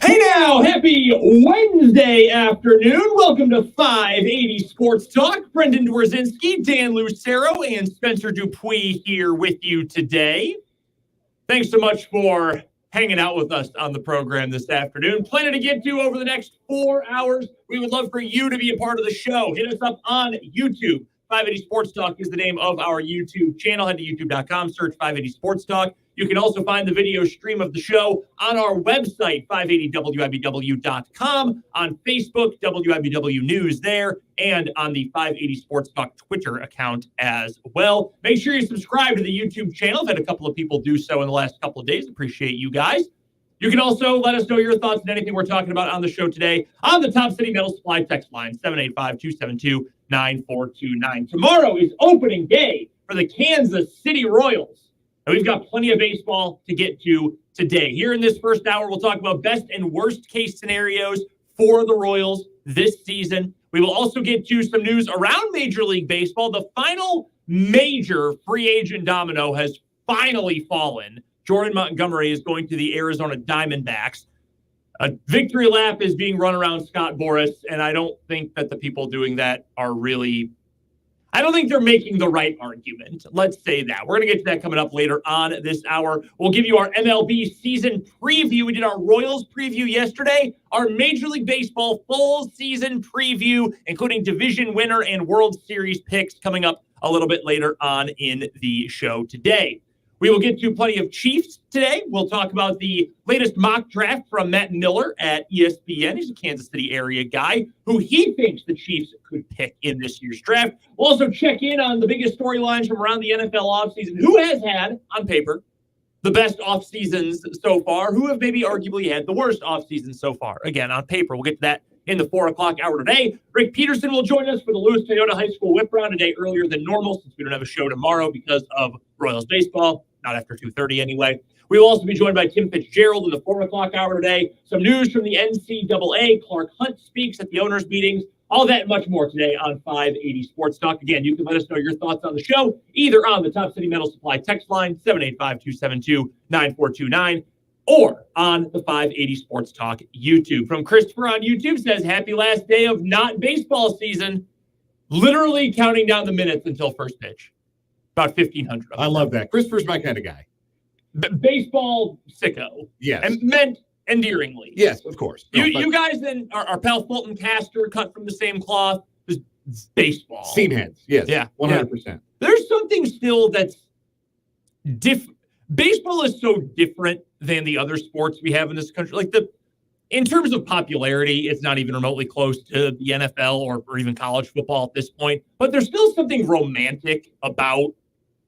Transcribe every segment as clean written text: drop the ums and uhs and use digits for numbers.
Hey now, happy Wednesday afternoon. Welcome to 580 Sports Talk. Brendan Dworzinski, Dan Lucero, and Spencer Dupuis here with you today. Thanks so much for hanging out with us on the program this afternoon. Plenty to get to over the next 4 hours. We would love for you to be a part of the show. Hit us up on YouTube. 580 Sports Talk is the name of our YouTube channel. Head to youtube.com, search 580 Sports Talk. You can also find the video stream of the show on our website, 580wibw.com, on Facebook, WIBW News there, and on the 580 Sports Talk Twitter account as well. Make sure you subscribe to the YouTube channel. I've had a couple of people do so in the last couple of days. Appreciate you guys. You can also let us know your thoughts on anything we're talking about on the show today on the Top City Metal Supply text line, 785-272-9429. Tomorrow is opening day for the Kansas City Royals. And we've got plenty of baseball to get to today. Here in this first hour, we'll talk about best and worst case scenarios for the Royals this season. We will also get to some news around Major League Baseball. The final major free agent domino has finally fallen. Jordan Montgomery is going to the Arizona Diamondbacks. A victory lap is being run around Scott Boras, and I don't think that the people doing that are really... I don't think they're making the right argument. Let's say that. We're going to get to that coming up later on this hour. We'll give you our MLB season preview. We did our Royals preview yesterday. Our Major League Baseball full season preview, including division winner and World Series picks, coming up a little bit later on in the show today. We will get to plenty of Chiefs today. We'll talk about the latest mock draft from Matt Miller at ESPN. He's a Kansas City area guy who he thinks the Chiefs could pick in this year's draft. We'll also check in on the biggest storylines from around the NFL offseason. Who has had, on paper, the best offseasons so far? Who have maybe arguably had the worst offseasons so far? Again, on paper. We'll get to that in the 4 o'clock hour today. Rick Peterson will join us for the Lewis Toyota High School Whip Round a day earlier than normal since we don't have a show tomorrow because of Royals baseball. Not after 2:30 anyway. We will also be joined by Tim Fitzgerald in the 4 o'clock hour today. Some news from the NCAA. Clark Hunt speaks at the owners' meetings. All that and much more today on 580 Sports Talk. Again, you can let us know your thoughts on the show, either on the Top City Metal Supply text line, 785-272-9429, or on the 580 Sports Talk YouTube. From Christopher on YouTube says, happy last day of not baseball season. Literally counting down the minutes until first pitch. About 1,500. I love that. Christopher's my kind of guy. Baseball sicko. Yes. And meant endearingly. Yes, of course. No, you guys then are pal Fulton Castor, cut from the same cloth. Just baseball. Seam heads. Yes. Yeah. 100%. Yeah. There's something still that's different. Baseball is so different than the other sports we have in this country. Like in terms of popularity, it's not even remotely close to the NFL or even college football at this point. But there's still something romantic about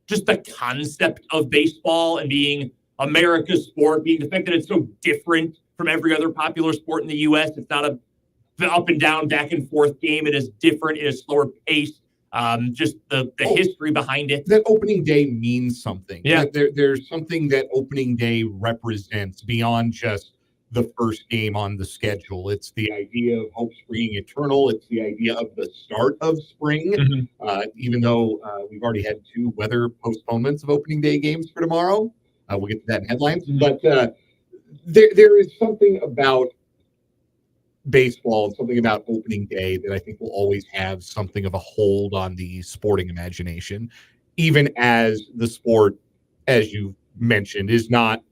just the concept of baseball and being America's sport, being the fact that it's so different from every other popular sport in the U.S. It's not a up and down, back and forth game. It is different. It is slower paced. Just the history behind it. That opening day means something. Yeah. There's something that opening day represents beyond just the first game on the schedule. It's the idea of hope springing eternal. It's the idea of the start of spring, even though we've already had 2 weather postponements of opening day games for tomorrow. We'll get to that in headlines. But there is something about baseball and something about opening day that I think will always have something of a hold on the sporting imagination, even as the sport, as you mentioned, is not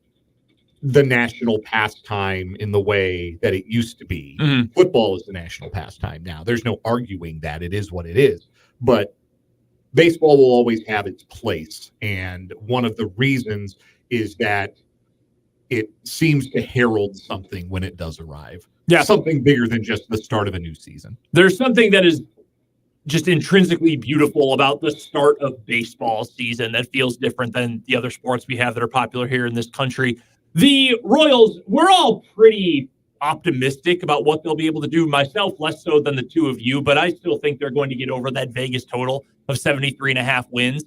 the national pastime in the way that it used to be. Football is the national pastime now. There's no arguing that. It is what it is. But baseball will always have its place. And one of the reasons is that it seems to herald something when it does arrive. Yeah. Something bigger than just the start of a new season. There's something that is just intrinsically beautiful about the start of baseball season that feels different than the other sports we have that are popular here in this country. The Royals, we're all pretty optimistic about what they'll be able to do, myself less so than the two of you, but I still think they're going to get over that Vegas total of 73.5 wins.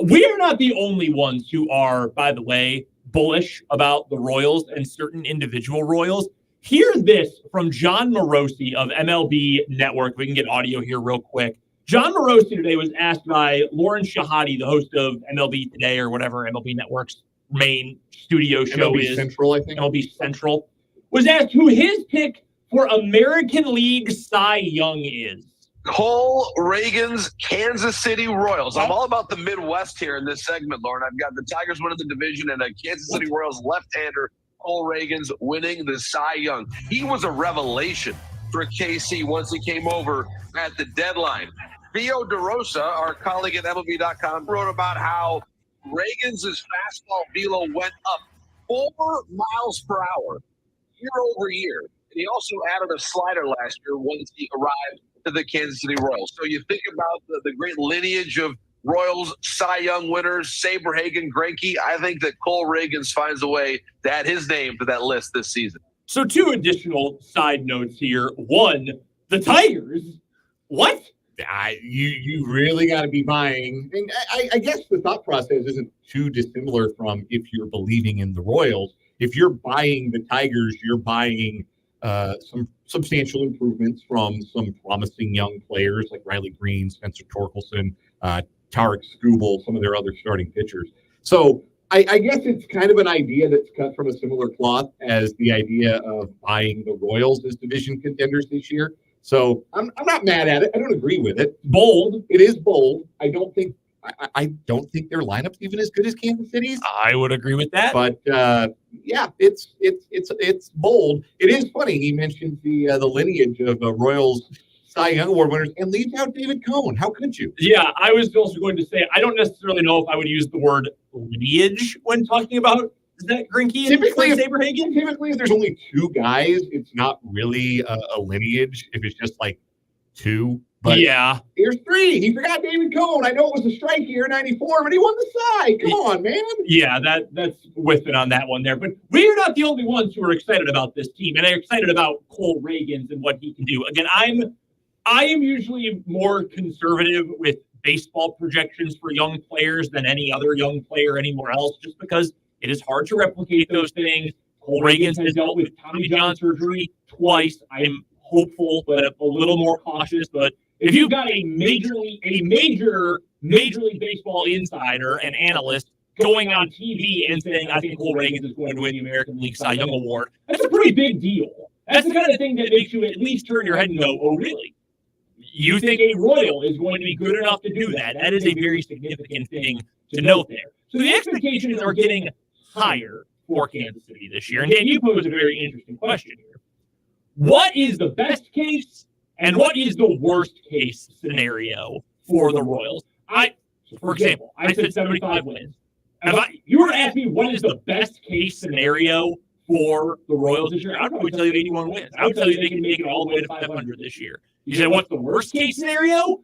We are not the only ones who are, by the way, bullish about the Royals and certain individual Royals. Hear this from John Morosi of MLB Network. We can get audio here real quick. John Morosi today was asked by Lauren Shahadi, the host of MLB Today or whatever MLB Network's main studio show MLB is. Central, I think. MLB Central. was asked who his pick for American League Cy Young is. Cole Reagan's Kansas City Royals. I'm all about the Midwest here in this segment, Lauren. I've got the Tigers winning the division and a Kansas City Royals left-hander, Cole Reagan's, winning the Cy Young. He was a revelation for KC once he came over at the deadline. Theo DeRosa, our colleague at MLB.com, wrote about how Reagan's fastball velo went up 4 miles per hour year over year. And he also added a slider last year once he arrived to the Kansas City Royals. So you think about the great lineage of Royals Cy Young winners, Saberhagen, Greinke. I think that Cole Reagan's finds a way to add his name to that list this season. So 2 additional side notes here. 1, the Tigers. What? You really got to be buying. And I guess the thought process isn't too dissimilar from if you're believing in the Royals. If you're buying the Tigers, you're buying some substantial improvements from some promising young players like Riley Green, Spencer Torkelson, Tarek Skubal, some of their other starting pitchers. So I guess it's kind of an idea that's cut from a similar cloth as the idea of buying the Royals as division contenders this year. So I'm not mad at it. I don't agree with it. Bold. It is bold. I don't think their lineup's even as good as Kansas City's. I would agree with that. But yeah, it's bold. It is funny. He mentioned the lineage of Royals Cy Young Award winners and leaves out David Cohn. How could you? Yeah, I was also going to say I don't necessarily know if I would use the word lineage when talking about Zach Greinke and Saberhagen. Typically, if there's only 2 guys, it's not really a lineage. If it's just like 2. But yeah, here's 3. He forgot David Cohn. I know it was a strike year in '94, but he won the Cy. Come on, man. Yeah, that's whiffing on that one there. But we're not the only ones who are excited about this team, and are excited about Cole Reagan's and what he can do. Again, I am usually more conservative with baseball projections for young players than any other young player anywhere else, just because it is hard to replicate those things. Cole Reagan's has dealt with Tommy John surgery twice. I am hopeful, but a little more cautious. But if you've got a major league baseball insider and analyst going on TV and saying, I think Cole Reagan is going to win the American League Cy Young Award, that's a pretty big deal. That's the kind of thing that makes you at least turn your head and go, oh, really? You think a Royal is going to be good enough to do that? That is a very significant thing to note there. So the expectations are getting higher for Kansas City this year. And Dan, you posed a very interesting question here. What is the best case and what is the worst case scenario for the Royals? For example, I said 75 wins. If you were to ask me what is the best case scenario for the Royals this year, I'd probably tell you 81 wins. I would tell you they can make it all the way to 500 this year. You said, what's the worst case scenario?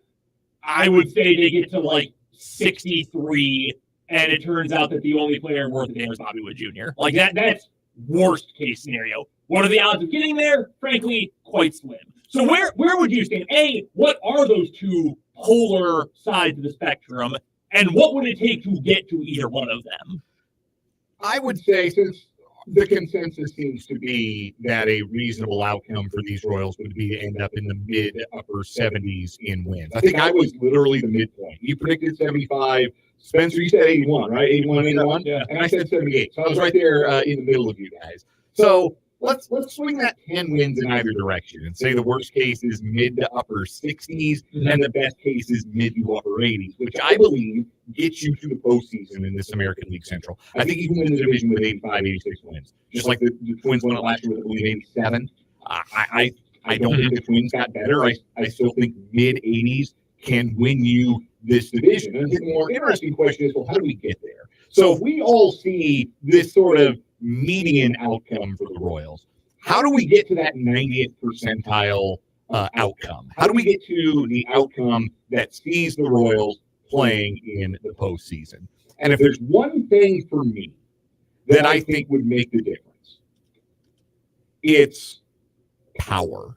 I would say they get to like 63, and it turns out that the only player worth a damn is Bobby Wood Jr. Like that's worst case scenario. What are the odds of getting there? Frankly, quite slim. So where would you stand? A, what are those 2 polar sides of the spectrum, and what would it take to get to either one of them? I would say, since the consensus seems to be that a reasonable outcome for these Royals would be to end up in the mid-upper 70s in wins. I think I was literally the midpoint. You predicted 75. Spencer, you said 81, right? 81. Yeah. And I said 78. So I was right there in the middle of you guys. So let's swing that 10 wins in either direction and say the worst case is mid to upper 60s and the best case is mid to upper 80s, which I believe gets you to the postseason in this American League Central. I think you can win the division with 85, 86 wins, just like the Twins won it last year with, I believe, 87. I don't think the Twins got better. I still think mid 80s can win you this division. And the more interesting question is, well, how do we get there? So if we all see this sort of median outcome for the Royals, how do we get to that 90th percentile outcome? How do we get to the outcome that sees the Royals playing in the postseason? And if there's one thing for me that I think would make the difference, it's power.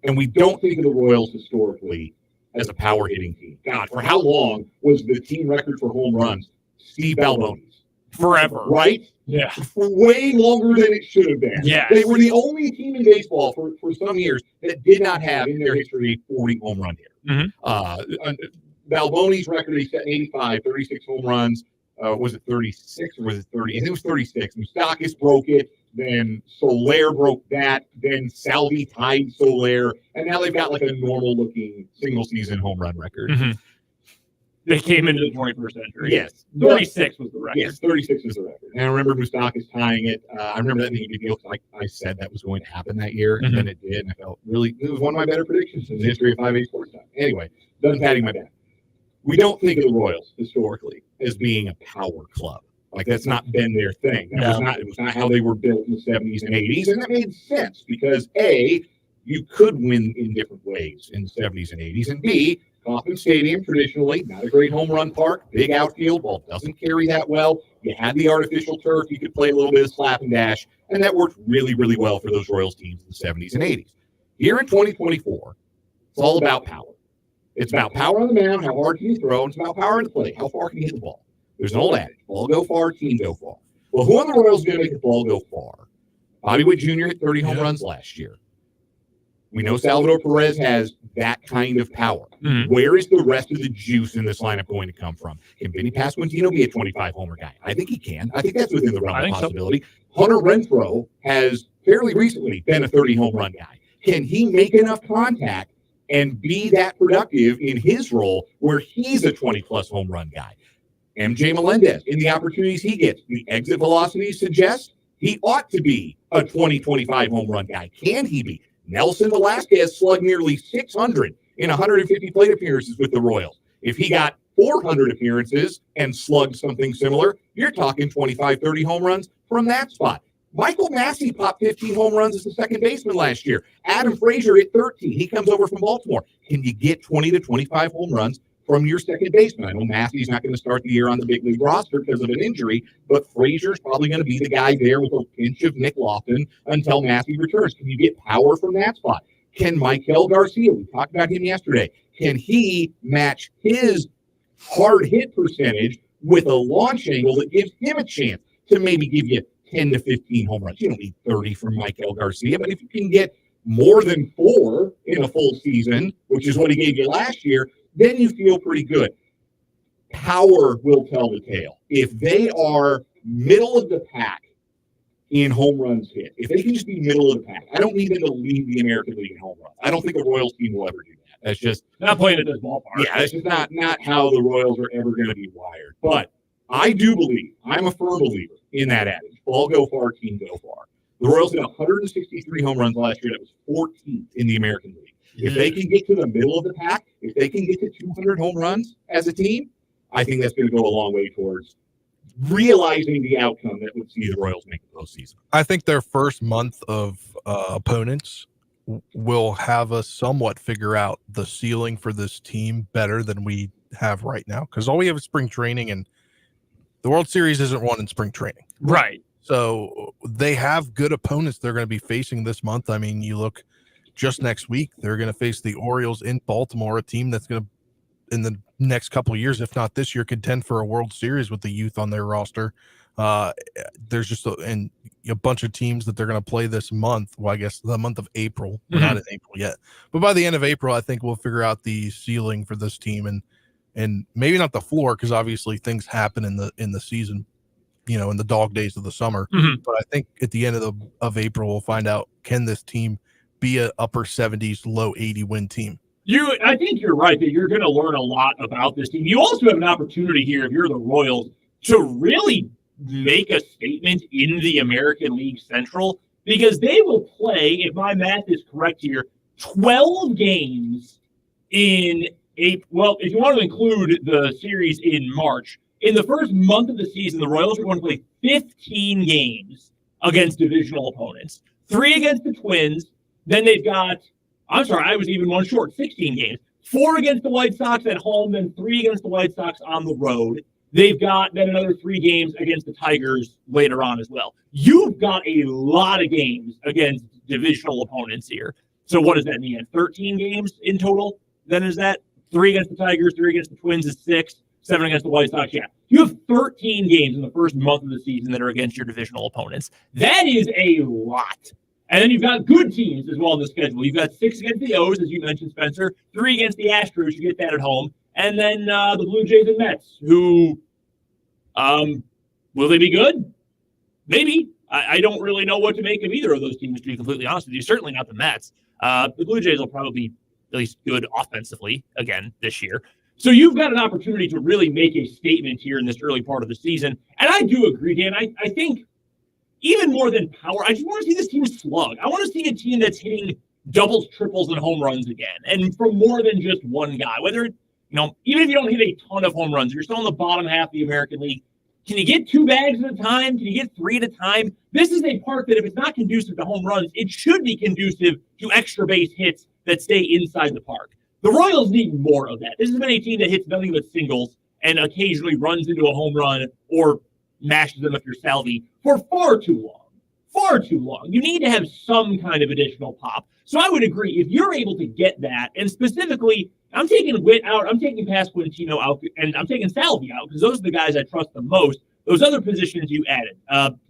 And we don't think of the Royals historically as a power hitting team. God, for how long was the team record for home runs Steve Alboni's? Forever. Right? Yeah. For way longer than it should have been. Yeah. They were the only team in baseball for some years that did not have in their history a 40 home run hitter. Alboni's record, he set in 85, 36 home runs. Was it 36 or was it 30? I think it was 36. Moustakis broke it. then Soler broke that, then Salvi tied Soler, and now they've got like a normal-looking single-season home run record. Mm-hmm. They came into the 21st century. Yes. 36 was the record. Yes, 36 is the record. And I remember Moustakas tying it. I remember that being a big deal because I said that was going to happen that year, and then it did, and I felt really, it was one of my better predictions in the history of 5A sports time. Anyway, done patting my back. We don't think of the Royals historically as being a power club. Like, that's not been their thing. It was not how they were built in the 70s and 80s, and that made sense because, A, you could win in different ways in the 70s and 80s, and B, Kauffman Stadium, traditionally, not a great home run park, big outfield, ball doesn't carry that well. You had the artificial turf, you could play a little bit of slap and dash, and that worked really, really well for those Royals teams in the 70s and 80s. Here in 2024, it's all about power. It's about power on the mound, how hard can you throw, and it's about power in the plate, how far can you hit the ball. There's an old adage, ball go far, team go far. Well, who on the Royals is going to make the ball go far? Bobby Witt Jr. hit 30 home runs last year. We know Salvador Perez has that kind of power. Where is the rest of the juice in this lineup going to come from? Can Vinny Pasquantino be a 25-homer guy? I think he can. I think that's within the realm of possibility. So. Hunter Renfroe has fairly recently been a 30-home run guy. Can he make enough contact and be that productive in his role where he's a 20-plus home run guy? MJ Melendez, in the opportunities he gets, the exit velocities suggest he ought to be a 20-25 home run guy. Can he be? Nelson Velasquez slugged nearly 600 in 150 plate appearances with the Royals. If he got 400 appearances and slugged something similar, you're talking 25, 30 home runs from that spot. Michael Massey popped 15 home runs as a second baseman last year. Adam Frazier hit 13. He comes over from Baltimore. Can you get 20 to 25 home runs from your second baseman? I know Massey's not going to start the year on the big league roster because of an injury, but Frazier's probably going to be the guy there with a pinch of Nick Lofton until Massey returns. Can you get power from that spot? Can Michael Garcia, we talked about him yesterday, can he match his hard hit percentage with a launch angle that gives him a chance to maybe give you 10 to 15 home runs? You don't need 30 from Michael Garcia, but if you can get more than 4 in a full season, which is what he gave you last year, then you feel pretty good. Power will tell the tale. If they are middle of the pack in home runs hit, if they can just be middle of the pack, I don't need them to lead the American League in home runs. I don't think the Royals team will ever do that. That's just not playing at this ballpark. Yeah, that's just not how the Royals are ever going to be wired. But I do believe, I'm a firm believer in that adage. Ball go far, team go far. The Royals hit 163 home runs last year. That was 14th in the American League. If they can get to the middle of the pack, if they can get to 200 home runs as a team, I think that's going to go a long way towards realizing the outcome that would see the Royals make the postseason. I think their first month of opponents will have us somewhat figure out the ceiling for this team better than we have right now, because all we have is spring training, and the World Series isn't won in spring training. Right. So they have good opponents they're going to be facing this month. I mean, you look just next week, they're going to face the Orioles in Baltimore, a team that's going to, in the next couple of years, if not this year, contend for a World Series with the youth on their roster. There's just a bunch of teams that they're going to play this month. Well, I guess the month of April. We're not in April yet. But by the end of April, I think we'll figure out the ceiling for this team, and maybe not the floor, because obviously things happen in the season, in the dog days of the summer. But I think at the end of April, we'll find out, can this team be a upper 70s, low 80 win team? I think you're right that you're going to learn a lot about this team. You also have an opportunity here, if you're the Royals, to really make a statement in the American League Central, because they will play, if my math is correct here, 12 games in April. Well, if you want to include the series in March, in the first month of the season, the Royals are going to play 15 games against divisional opponents, 3 against the Twins. Then they've got, I was even one short, 16 games. 4 against the White Sox at home, then 3 against the White Sox on the road. They've got then another 3 games against the Tigers later on as well. You've got a lot of games against divisional opponents here. So what does that mean? 13 games in total? Then is that 3 against the Tigers, 3 against the Twins is 6, 7 against the White Sox? Yeah. You have 13 games in the first month of the season that are against your divisional opponents. That is a lot. And then you've got good teams as well in the schedule. You've got 6 against the O's, as you mentioned, Spencer. 3 against the Astros. You get that at home. And then the Blue Jays and Mets, who, will they be good? Maybe. I don't really know what to make of either of those teams, to be completely honest with you. Certainly not the Mets. The Blue Jays will probably be at least good offensively again this year. So you've got an opportunity to really make a statement here in this early part of the season. And I do agree, Dan. I think even more than power, I just want to see this team slug. I want to see a team that's hitting doubles, triples, and home runs again. And from more than just one guy. Whether, even if you don't hit a ton of home runs, you're still in the bottom half of the American League. Can you get 2 bags at a time? Can you get 3 at a time? This is a park that if it's not conducive to home runs, it should be conducive to extra base hits that stay inside the park. The Royals need more of that. This has been a team that hits nothing but singles and occasionally runs into a home run or mashes them if you're Salvi for far too long. Far too long. You need to have some kind of additional pop. So I would agree, if you're able to get that, and specifically, I'm taking Witt out, I'm taking Pasquantino out, and I'm taking Salvi out, because those are the guys I trust the most. Those other positions you added.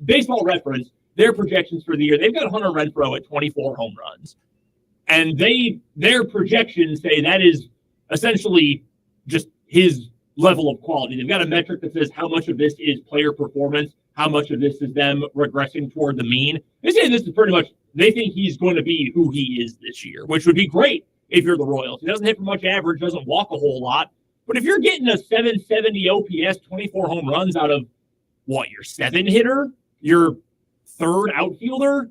Baseball Reference, their projections for the year, they've got Hunter Renfroe at 24 home runs. And their projections say that is essentially just his level of quality. They've got a metric that says how much of this is player performance, how much of this is them regressing toward the mean. They say this is pretty much, they think he's going to be who he is this year, which would be great if you're the Royals. He doesn't hit for much average, doesn't walk a whole lot. But if you're getting a 770 OPS, 24 home runs out of, your 7 hitter, your 3rd outfielder,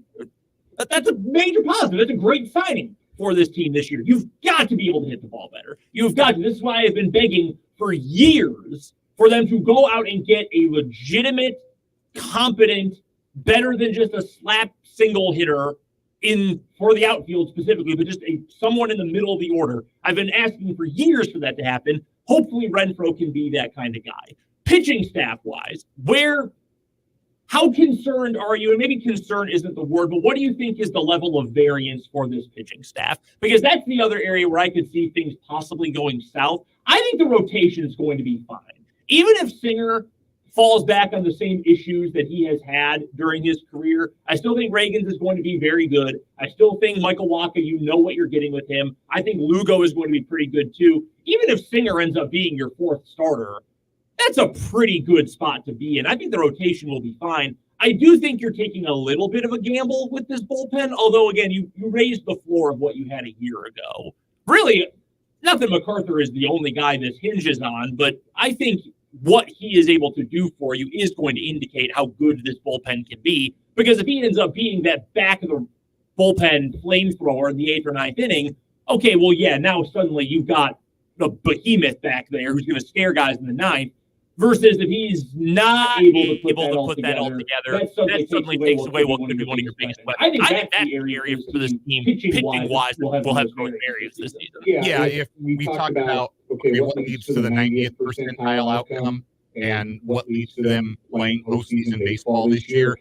that's a major positive. That's a great signing for this team this year. You've got to be able to hit the ball better. You've got to. This is why I've been begging for years for them to go out and get a legitimate, competent, better than just a slap single hitter for the outfield specifically, but just someone in the middle of the order. I've been asking for years for that to happen. Hopefully Renfroe can be that kind of guy. Pitching staff-wise, how concerned are you? And maybe concern isn't the word, but what do you think is the level of variance for this pitching staff? Because that's the other area where I could see things possibly going south. I think the rotation is going to be fine. Even if Singer falls back on the same issues that he has had during his career, I still think Reagans is going to be very good. I still think Michael Wacha, you know what you're getting with him. I think Lugo is going to be pretty good too. Even if Singer ends up being your 4th starter, that's a pretty good spot to be in. I think the rotation will be fine. I do think you're taking a little bit of a gamble with this bullpen, although, again, you raised the floor of what you had a year ago. Really, not that MacArthur is the only guy this hinges on, but I think what he is able to do for you is going to indicate how good this bullpen can be, because if he ends up being that back of the bullpen flamethrower in the 8th or 9th inning, okay, well, yeah, now suddenly you've got the behemoth back there who's going to scare guys in the 9th. Versus if he's not able to put that all together, that suddenly takes away what could be one of your biggest weapons. I think that's the area for this team, pitching-wise, will have growth areas this season. Yeah, if we talk about, what leads to the 90th percentile outcome and what leads to them playing postseason baseball this year,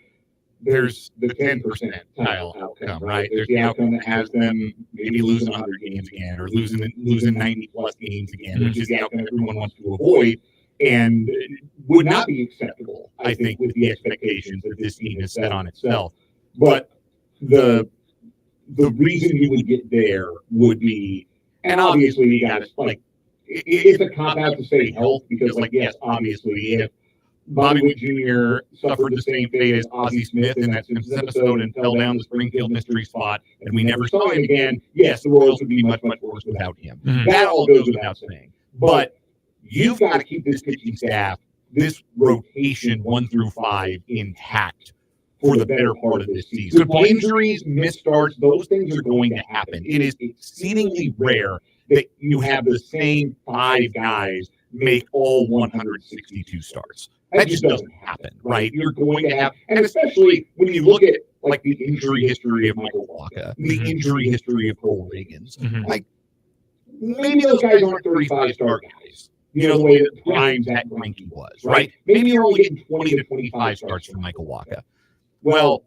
there's the 10 percentile outcome, right? There's the outcome that has them maybe losing 100 games again or losing 90-plus games again, which is the outcome everyone wants to avoid. And would not be acceptable, I think, with the expectations that this team has set on itself. But the reason you would get there would be, and obviously you got to, it's a cop-out to say health, because, yes, obviously, if Bobby Witt Jr. suffered the same fate as Ozzie Smith in that Simpsons episode and fell down the Springfield mystery spot, and we never saw him again, yes, the Royals would be much, much worse without him. Mm-hmm. That all goes without saying. But you've got to keep this pitching staff, this rotation 1 through 5 intact for the better part of this season. So injuries, misstarts, those things are going to happen. It is exceedingly rare that you have the same 5 guys make all 162 starts. That just doesn't happen, right? You're going to have, and especially when you look at the injury history of Michael Wacha, the injury history of Cole Reagans, maybe those guys aren't 35-star guys. The way that prime Zach Greinke was, right? Maybe you're only getting 20 to 25 starts from Michael Wacha. Well,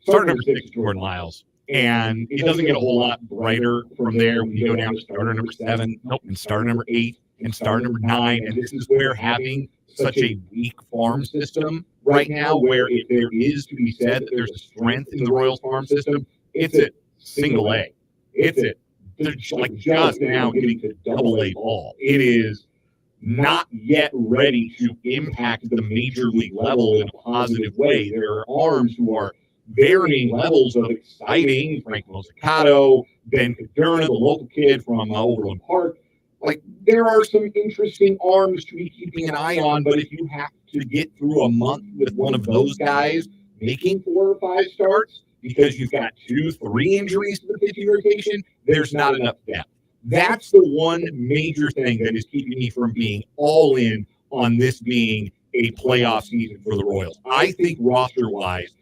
starter number 6 is Jordan Lyles, and it doesn't get a whole lot brighter from there when you go down to starter number 7, and starter number 8, and starter number 9, and this is where having such a weak farm system right now, where if there is to be said that there's a strength in the Royals farm system, it's at single A. It's at they're just now getting to double A ball. It is not yet ready to impact the major league level in a positive way. There are arms who are varying levels of exciting. Frank Mozzicato, Ben Caderna, the local kid from Overland Park. Like, there are some interesting arms to be keeping an eye on, but if you have to get through a month with one of those guys making 4 or 5 starts because you've got 2, 3 injuries to the pitching rotation, there's not enough depth. That's the one major thing that is keeping me from being all in on this being a playoff season for the Royals. I think roster-wise,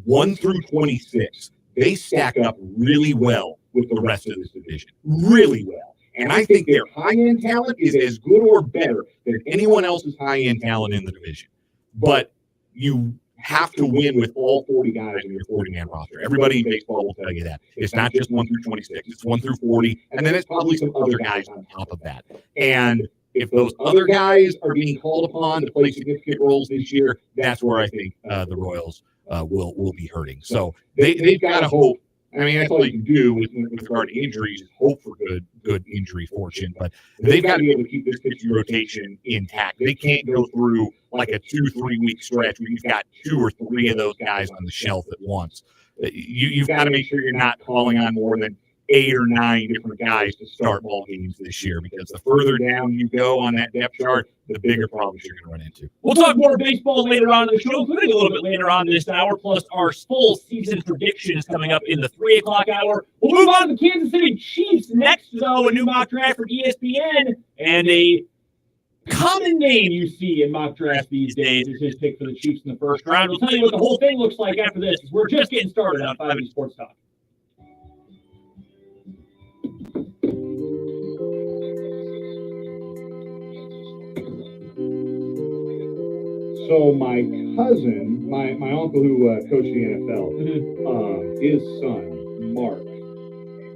1 through 26, they stack up really well with the rest of this division. Really well. And I think their high-end talent is as good or better than anyone else's high-end talent in the division. But you have to win with all 40 guys in your 40-man roster. Everybody in baseball will tell you that. It's not just 1 through 26. It's 1 through 40, and then it's probably some other guys on top of that. And if those other guys are being called upon to play significant roles this year, that's where I think the Royals will be hurting. So they've got to hope. I mean, that's all you can do with regard to injuries is hope for good injury fortune. But they've got to be able to keep this pitching rotation intact. They can't go through like a 2-3 week stretch where you've got 2 or 3 of those guys on the shelf at once. You've got to make sure you're not calling on more than 8 or 9 different guys to start ball games this year, because the further down you go on that depth chart, the bigger problems you're going to run into. We'll talk more baseball later on in the show, including a little bit later on this hour, plus our full season predictions coming up in the 3 o'clock hour. We'll move on to the Kansas City Chiefs next, though, a new mock draft from ESPN, and a common name you see in mock drafts these days is his pick for the Chiefs in the first round. We'll tell you what the whole thing looks like after this. We're just getting started on 580 Sports Talk. So my cousin, my uncle who coached the NFL, his son, Mark,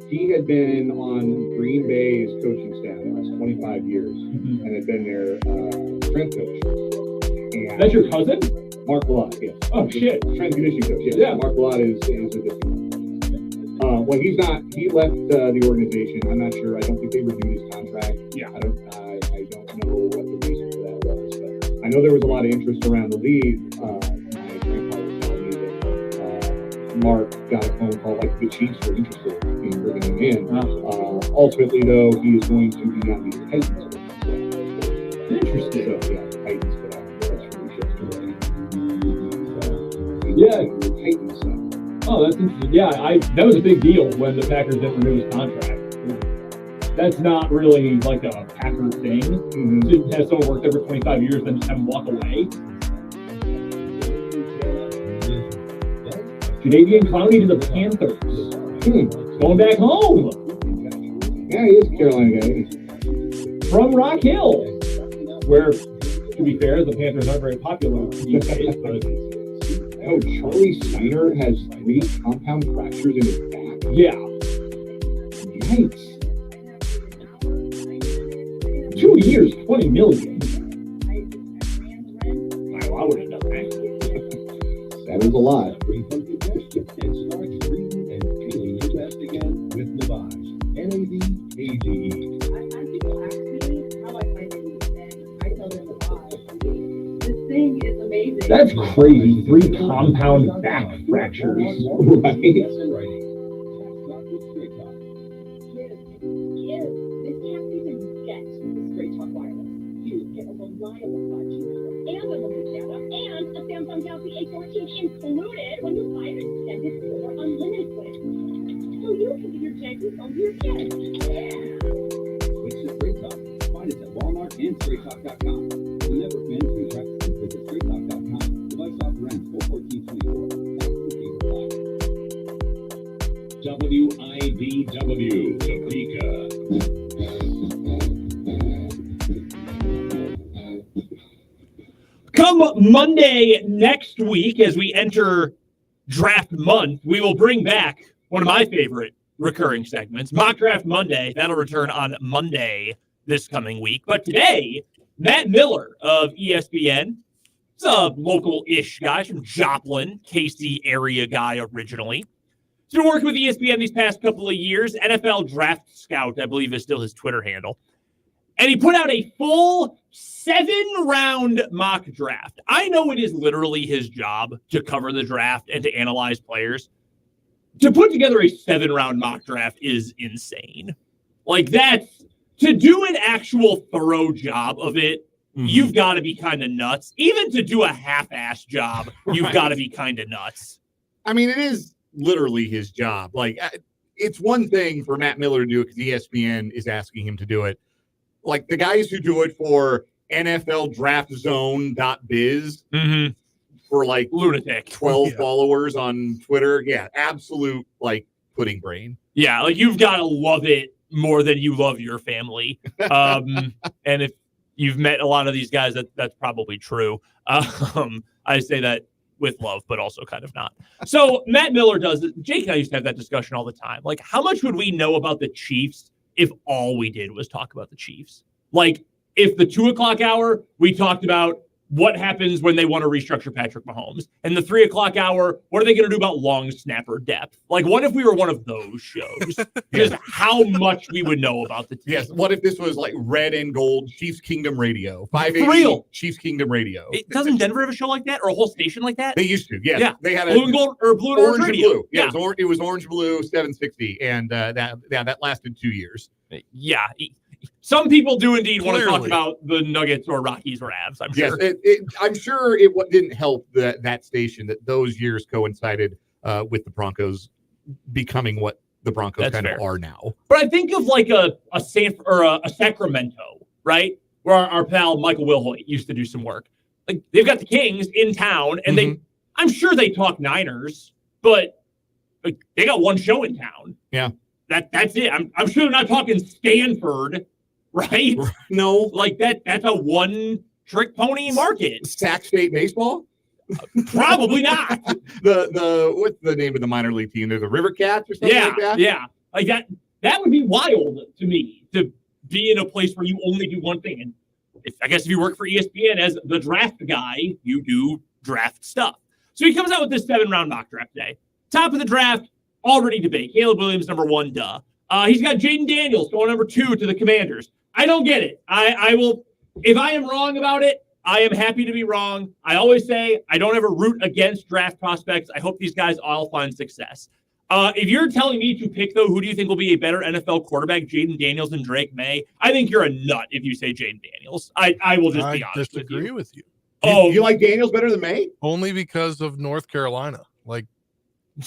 he had been on Green Bay's coaching staff the last 25 years and had been their strength coach. And That's your cousin? Mark Lott, yes. Oh, shit. Strength conditioning coach, yes. Yeah. Mark Lott is a different one. Well, he's not. He left the organization. I'm not sure. I don't think they renewed his contract. Yeah. I don't know what the reason for that was, but I know there was a lot of interest around the league. My grandpa was telling me that Mark got a phone call, like the Chiefs were interested in bringing him in. Ultimately, though, he is going to be on the Titans. Interesting. So yeah, the Titans put out a press release yesterday. Yeah. The Titans. Oh, that's interesting. Yeah, that was a big deal when the Packers didn't renew his contract. That's not really like a Packer thing. To have someone work there for 25 years and just have him walk away. Canadian Clowney to the Panthers. Going back home. Yeah, he is a Carolina guy. From Rock Hill, where, to be fair, the Panthers aren't very popular these days, but Oh, Charlie Steiner has 3 compound fractures in his back. yeah. Yikes. 2 years, $20 million. I would have done that. That is a lot. That's crazy. 3 compound back fractures. Right. Included when you buy an extended or unlimited plan. So you can give your Janky phone to your kids. Switch to Straight Talk. Find us at Walmart and StraightTalk.com. The network management track. Visit StraightTalk.com. Device off rent 41424. WIVW, Topeka. Come Monday next week, as we enter draft month, we will bring back one of my favorite recurring segments, Mock Draft Monday. That'll return on Monday this coming week. But today, Matt Miller of ESPN, he's a local-ish guy from Joplin, KC area guy originally. He's been working with ESPN these past couple of years. NFL Draft Scout, I believe, is still his Twitter handle. And he put out a full 7-round mock draft. I know it is literally his job to cover the draft and to analyze players. To put together a 7-round mock draft is insane. Like, that's to do an actual thorough job of it. You've got to be kind of nuts. Even to do a half-ass job, you've got to be kind of nuts. I mean, it is literally his job. Like, it's one thing for Matt Miller to do it because ESPN is asking him to do it. Like, the guys who do it for NFLDraftZone.biz for like lunatic 12 followers on Twitter. Yeah, absolute like pudding brain. Yeah, like you've got to love it more than you love your family. And if you've met a lot of these guys, that's probably true. I say that with love, but also kind of not. So Matt Miller does it. Jake and I used to have that discussion all the time. Like, how much would we know about the Chiefs if all we did was talk about the Chiefs? Like, if the 2:00 hour, we talked about what happens when they want to restructure Patrick Mahomes. And the 3:00 hour, what are they going to do about long snapper depth? Like, what if we were one of those shows? Just how much we would know about the team. Yes. What if this was like red and gold Chiefs Kingdom Radio? 580 real Chiefs Kingdom Radio. Doesn't Denver have a show like that or a whole station like that? They used to. Yes. Yeah. They had blue and gold or blue and orange and radio. blue. Yeah. It was orange blue 760, and that lasted 2 years. Yeah. Some people do indeed want to talk about the Nuggets or Rockies or Avs, I'm sure. Yes, I'm sure it didn't help that station that those years coincided with the Broncos becoming what the Broncos of are now. But I think of like a Sacramento, right? Where our pal Michael Wilhoit used to do some work. Like, they've got the Kings in town, and I'm sure they talk Niners, but like, they got one show in town. Yeah. That's it. I'm sure they're not talking Stanford, right? No. Like that's a one-trick pony market. Sac State baseball? Probably not. What's the name of the minor league team? There's the River Cats or something like that? Yeah. Like that would be wild to me to be in a place where you only do one thing. And I guess if you work for ESPN as the draft guy, you do draft stuff. So he comes out with this 7-round mock draft today. Top of the draft, already debate. Caleb Williams, number 1, duh. He's got Jaden Daniels going number 2 to the Commanders. I don't get it. I will, if I am wrong about it, I am happy to be wrong. I always say I don't ever root against draft prospects. I hope these guys all find success. If you're telling me to pick, though, who do you think will be a better NFL quarterback, Jaden Daniels and Drake May? I think you're a nut if you say Jaden Daniels. I will just be honest with you. I disagree with you. Oh, you like Daniels better than May? Only because of North Carolina. Like,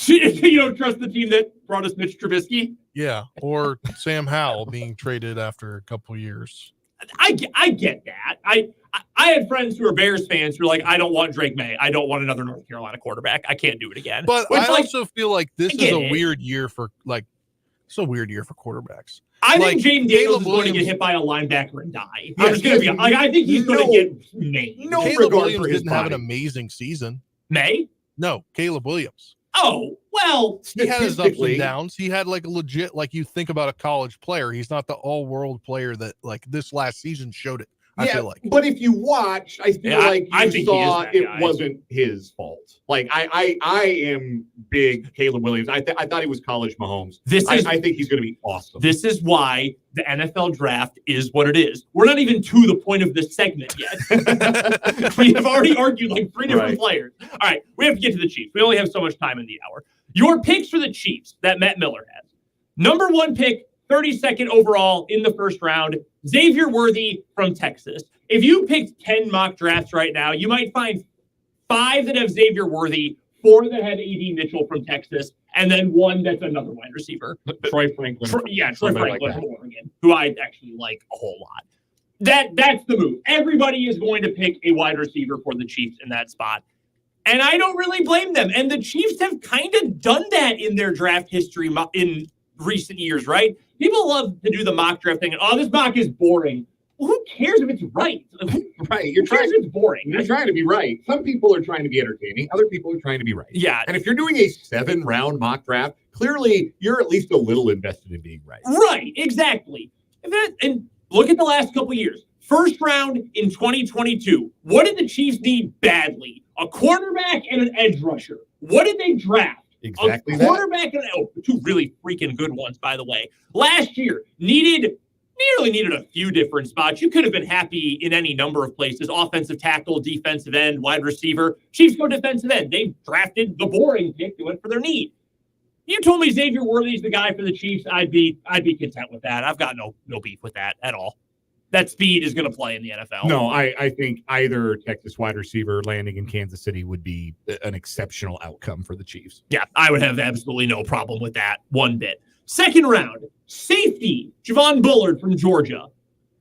you don't trust the team that brought us Mitch Trubisky? Yeah, or Sam Howell being traded after a couple years. I get that. I had friends who are Bears fans who are like, I don't want Drake May. I don't want another North Carolina quarterback. I can't do it again. But I also feel like this is a weird year for quarterbacks. I think Jaden Daniels is going to get hit by a linebacker and die. I'm just going to be like, I think he's going to get named. Caleb Williams didn't have an amazing season. May? No, Caleb Williams. Oh, well, he had his ups and downs. He had like a legit, like you think about a college player. He's not the all-world player that like this last season showed it. I feel like. But if you watch, I feel like you saw it wasn't his fault. Like I am big Caleb Williams. I thought he was college Mahomes. I think he's going to be awesome. This is why the NFL draft is what it is. We're not even to the point of this segment yet. We have already argued like 3 different players. All right, we have to get to the Chiefs. We only have so much time in the hour. Your picks for the Chiefs that Matt Miller has. Number 1 pick, 32nd overall in the first round, Xavier Worthy from Texas. If you picked 10 mock drafts right now, you might find 5 that have Xavier Worthy, 4 that have A.D. Mitchell from Texas, and then 1 that's another wide receiver. Troy Franklin. Troy Franklin from Oregon, who I actually like a whole lot. That's the move. Everybody is going to pick a wide receiver for the Chiefs in that spot. And I don't really blame them. And the Chiefs have kind of done that in their draft history in recent years, right? People love to do the mock draft thing. Oh, this mock is boring. Well, who cares if it's right? Right. Who cares if it's boring? You're trying to be right. Some people are trying to be entertaining. Other people are trying to be right. Yeah. And if you're doing a 7-round mock draft, clearly you're at least a little invested in being right. Right. Exactly. And look at the last couple of years. First round in 2022. What did the Chiefs need badly? A quarterback and an edge rusher. What did they draft? Exactly a quarterback and 2 really freaking good ones, by the way. Last year needed You really needed a few different spots. You could have been happy in any number of places. Offensive tackle, defensive end, wide receiver. Chiefs go defensive end. They drafted the boring pick. They went for their need. You told me Xavier Worthy's the guy for the Chiefs. I'd be content with that. I've got no beef with that at all. That speed is going to play in the NFL. No, I think either Texas wide receiver landing in Kansas City would be an exceptional outcome for the Chiefs. Yeah, I would have absolutely no problem with that one bit. Second round, safety, Javon Bullard from Georgia.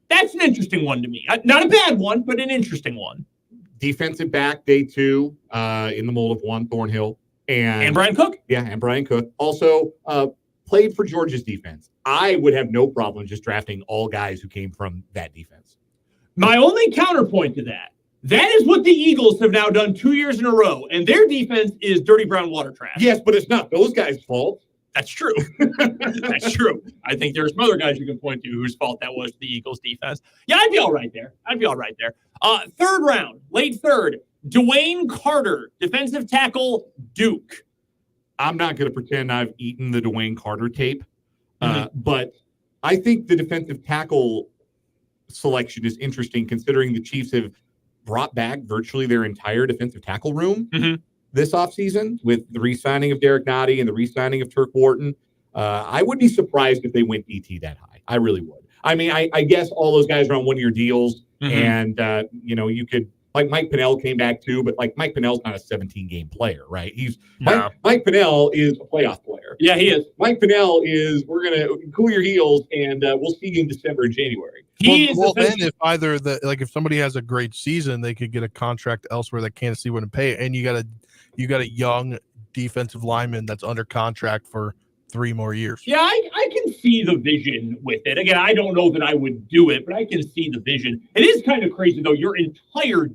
That's an interesting one to me. Not a bad one, but an interesting one. Defensive back, day 2, in the mold of Juan Thornhill. And Brian Cook? Yeah, and Brian Cook. Also played for Georgia's defense. I would have no problem just drafting all guys who came from that defense. My only counterpoint to that is what the Eagles have now done 2 years in a row, and their defense is dirty brown water trash. Yes, but it's not those guys' fault. That's true. That's true. I think there's some other guys you can point to whose fault that was the Eagles defense. Yeah, I'd be all right there. Third round, late third, Dwayne Carter, defensive tackle, Duke. I'm not going to pretend I've eaten the Dwayne Carter tape, but I think the defensive tackle selection is interesting considering the Chiefs have brought back virtually their entire defensive tackle room this offseason with the re-signing of Derek Nottie and the re-signing of Turk Wharton. I would be surprised if they went DT that high. I really would. I mean, I guess all those guys are on one-year deals, and, you could, like Mike Pennell came back too, but like Mike Pennell's not a 17-game player, right? Mike Pennell is a playoff player. Yeah, he is. Mike Pennell is, we're going to cool your heels, and we'll see you in December and January. Then if either if somebody has a great season, they could get a contract elsewhere that Kansas City wouldn't pay, and you got a young defensive lineman that's under contract for 3 more years. Yeah, I can see the vision with it. Again, I don't know that I would do it, but I can see the vision. It is kind of crazy, though. Your entire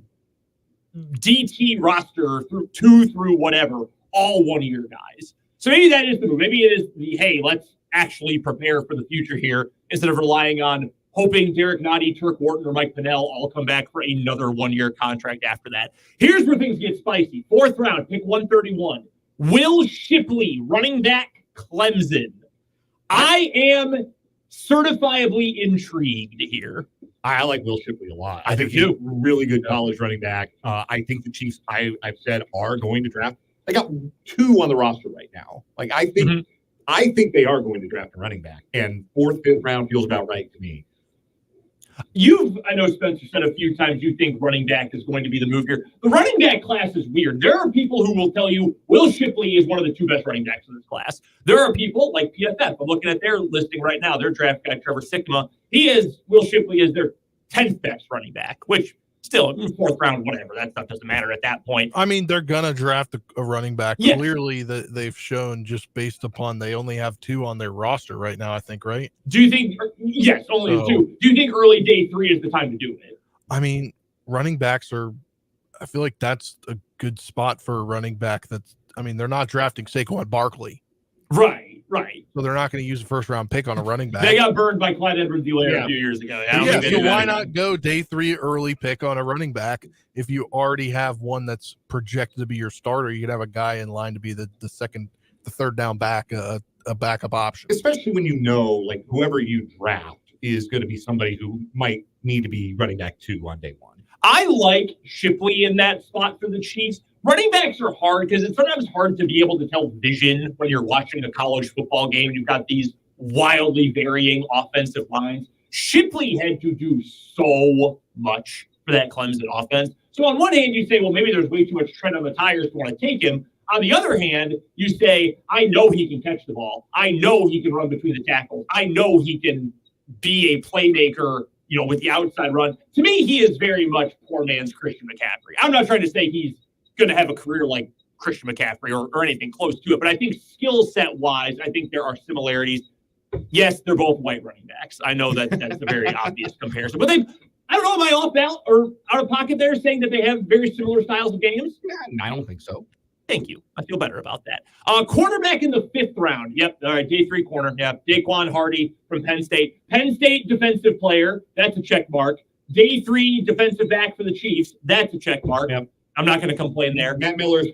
DT roster through whatever, all one-year guys. So maybe that is the move. Maybe it is hey, let's actually prepare for the future here instead of relying on hoping Derek Nottie, Turk Wharton, or Mike Pennell all come back for another one-year contract after that. Here's where things get spicy. 4th round, pick 131. Will Shipley, running back, Clemson. I am certifiably intrigued here. I like Will Shipley a lot. I think he's a really good college running back. I think the Chiefs, I've said, are going to draft. They got 2 on the roster right now. Like I think they are going to draft a running back. And 4th, 5th round feels about right to me. I know Spencer said a few times you think running back is going to be the move here. The running back class is weird. There are people who will tell you Will Shipley is one of the 2 best running backs in this class. There are people like PFF. I'm looking at their listing right now. Their draft guy, Trevor Sikkema, Will Shipley is their 10th best running back, which still 4th round, whatever. That stuff doesn't matter at that point. I mean, they're going to draft a running back. Yes. Clearly, they've shown just based upon they only have 2 on their roster right now, I think, right? Do you think, yes, only 2. Do you think early day 3 is the time to do it? I mean, running backs I feel like that's a good spot for a running back. They're not drafting Saquon Barkley. Right. So they're not going to use a 1st-round pick on a running back. They got burned by Clyde Edwards-Helaire a few years ago. So why not go day 3 early pick on a running back if you already have one that's projected to be your starter? You could have a guy in line to be the 3rd down back, a backup option. Especially when like whoever you draft is going to be somebody who might need to be running back 2 on day 1. I like Shipley in that spot for the Chiefs. Running backs are hard because it's sometimes hard to be able to tell vision when you're watching a college football game. You've got these wildly varying offensive lines. Shipley had to do so much for that Clemson offense. So on one hand, you say, well, maybe there's way too much tread on the tires to want to take him. On the other hand, you say, I know he can catch the ball. I know he can run between the tackles. I know he can be a playmaker, with the outside run. To me, he is very much poor man's Christian McCaffrey. I'm not trying to say he's going to have a career like Christian McCaffrey or anything close to it. But I think skill set wise, I think there are similarities. Yes, they're both white running backs. I know that's a very obvious comparison. But I don't know, am I off out of pocket there saying that they have very similar styles of games? I don't think so. Thank you. I feel better about that. Cornerback in the 5th round. Yep. All right. Day 3 corner. Yep. Daquan Hardy from Penn State. Penn State defensive player. That's a check mark. Day 3 defensive back for the Chiefs. That's a check mark. Yep. I'm not going to complain there. Matt Miller's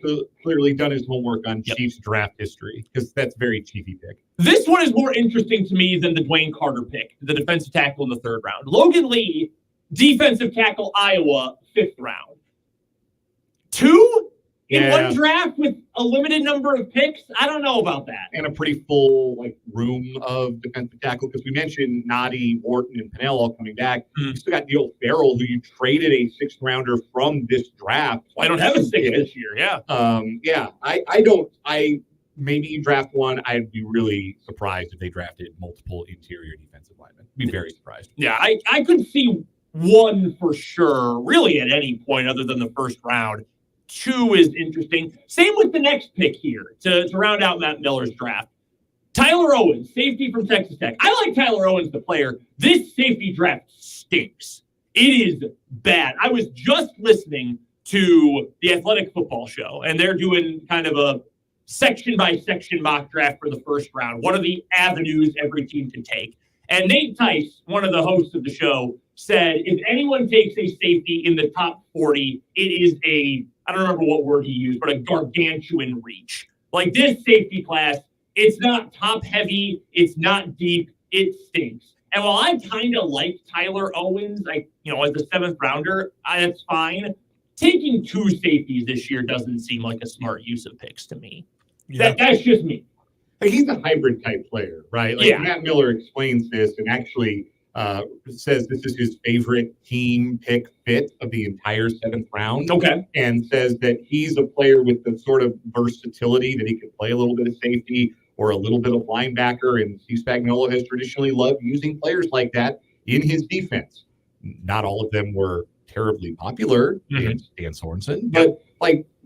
clearly done his homework on Chiefs draft history because that's very Chiefy pick. This one is more interesting to me than the Dwayne Carter pick, the defensive tackle in the 3rd round. Logan Lee, defensive tackle, Iowa, 5th round. 2 in one draft with a limited number of picks? I don't know about that. And a pretty full room of defensive tackle because we mentioned Noddy, Wharton, and Pennell all coming back. You still got Neil Farrell, who you traded a 6th rounder from this draft. Well, I don't have a 6th this year, yeah. I maybe you draft one. I'd be really surprised if they drafted multiple interior defensive linemen. Be very surprised. Yeah, I could see one for sure, really at any point other than the 1st round. 2 is interesting. Same with the next pick here to round out Matt Miller's draft. Tyler Owens, safety from Texas Tech. I like Tyler Owens, the player. This safety draft stinks. It is bad. I was just listening to the Athletic Football Show, and they're doing kind of a section-by-section mock draft for the 1st round. What are the avenues every team can take? And Nate Tice, one of the hosts of the show, said if anyone takes a safety in the top 40, it is I don't remember what word he used, but a gargantuan reach. Like this safety class, it's not top heavy, it's not deep, it stinks. And while I kind of like Tyler Owens, as the 7th rounder, that's fine. Taking 2 safeties this year doesn't seem like a smart use of picks to me. Yeah. That's just me. He's a hybrid type player, right? Matt Miller explains this and actually says this is his favorite team pick fit of the entire 7th round. Okay. And says that he's a player with the sort of versatility that he can play a little bit of safety or a little bit of linebacker. And Steve Spagnuolo has traditionally loved using players like that in his defense. Not all of them were terribly popular, Dan Sorensen, but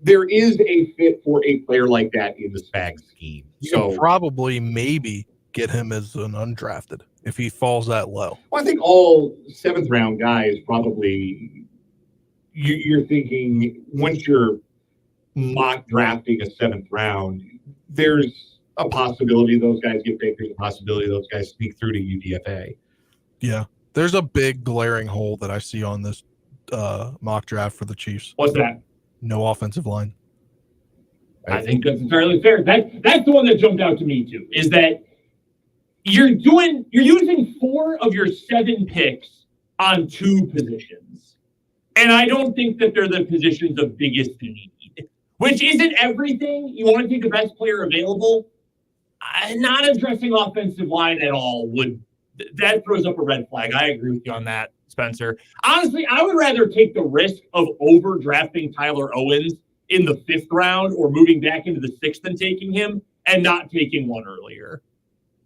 there is a fit for a player like that in the Spag scheme. So probably maybe get him as an undrafted if he falls that low. Well, I think all 7th round guys probably you're thinking once you're mock drafting a 7th round, there's a possibility those guys get picked. There's a possibility those guys sneak through to UDFA. Yeah, there's a big glaring hole that I see on this mock draft for the Chiefs. What's that? No offensive line. I think that's entirely fair. That's the one that jumped out to me too, is that you're using 4 of your 7 picks on 2 positions. And I don't think that they're the positions of biggest need, which isn't everything. You want to take the best player available. Not addressing offensive line at all that throws up a red flag. I agree with you on that, Spencer. Honestly, I would rather take the risk of overdrafting Tyler Owens in the 5th round or moving back into the 6th and taking him and not taking one earlier.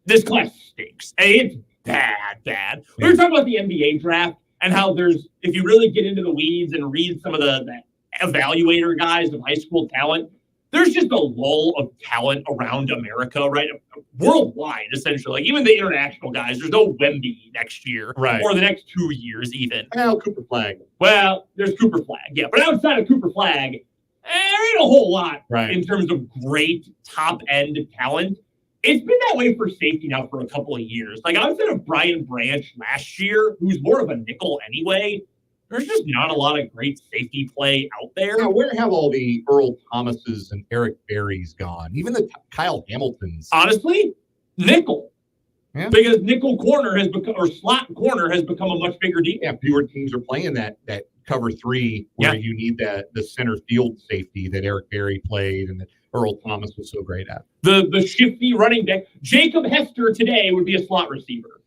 This class stinks. It's bad. We were talking about the NBA draft and how if you really get into the weeds and read some of the evaluator guys of high school talent, there's just a lull of talent around America, right? Worldwide, essentially. Even the international guys, there's no Wemby next year, right? Or the next 2 years, even. Well, Cooper Flag. Well, there's Cooper Flag, yeah. But outside of Cooper Flag, there ain't a whole lot in terms of great top-end talent. It's been that way for safety now for a couple of years. Outside of Brian Branch last year, who's more of a nickel anyway, there's just not a lot of great safety play out there. Now, where have all the Earl Thomases and Eric Berrys gone? Even the Kyle Hamiltons. Honestly, nickel. Yeah. Because nickel corner has become, or slot corner has become a much bigger deal. Yeah, fewer teams are playing that cover 3 where you need the center field safety that Eric Berry played and that Earl Thomas was so great at. The shifty running back. Jacob Hester today would be a slot receiver.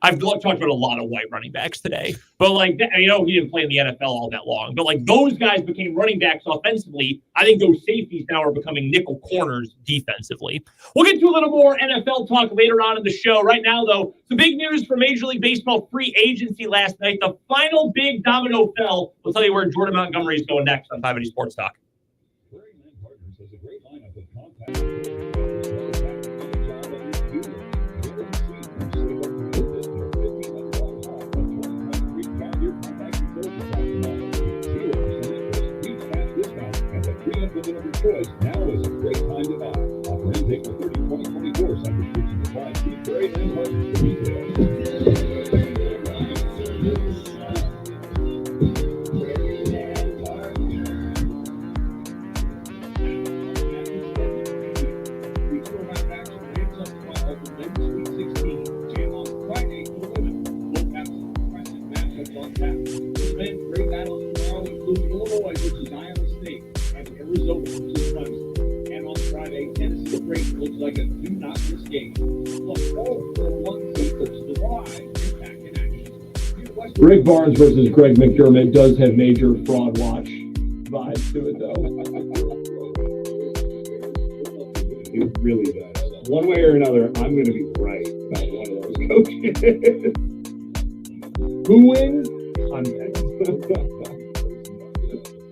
I've talked about a lot of white running backs today, but he didn't play in the NFL all that long. But those guys became running backs offensively. I think those safeties now are becoming nickel corners defensively. We'll get to a little more NFL talk later on in the show. Right now, though, some big news for Major League Baseball free agency last night. The final big domino fell. We'll tell you where Jordan Montgomery is going next on 580 Sports Talk. Partners has a great lineup of compact. Choice now is a great time to buy. Offer ends April 30, 2024. Some restrictions apply. See Prairie and Partners for details. rate looks like a do-not-miss game. Plus, all 4-1 Lakers live impact in action. Greg Barnes versus Greg McDermott does have major fraud watch vibes to it, though. It really does. One way or another, I'm going to be right about one of those coaches. Who wins? Context.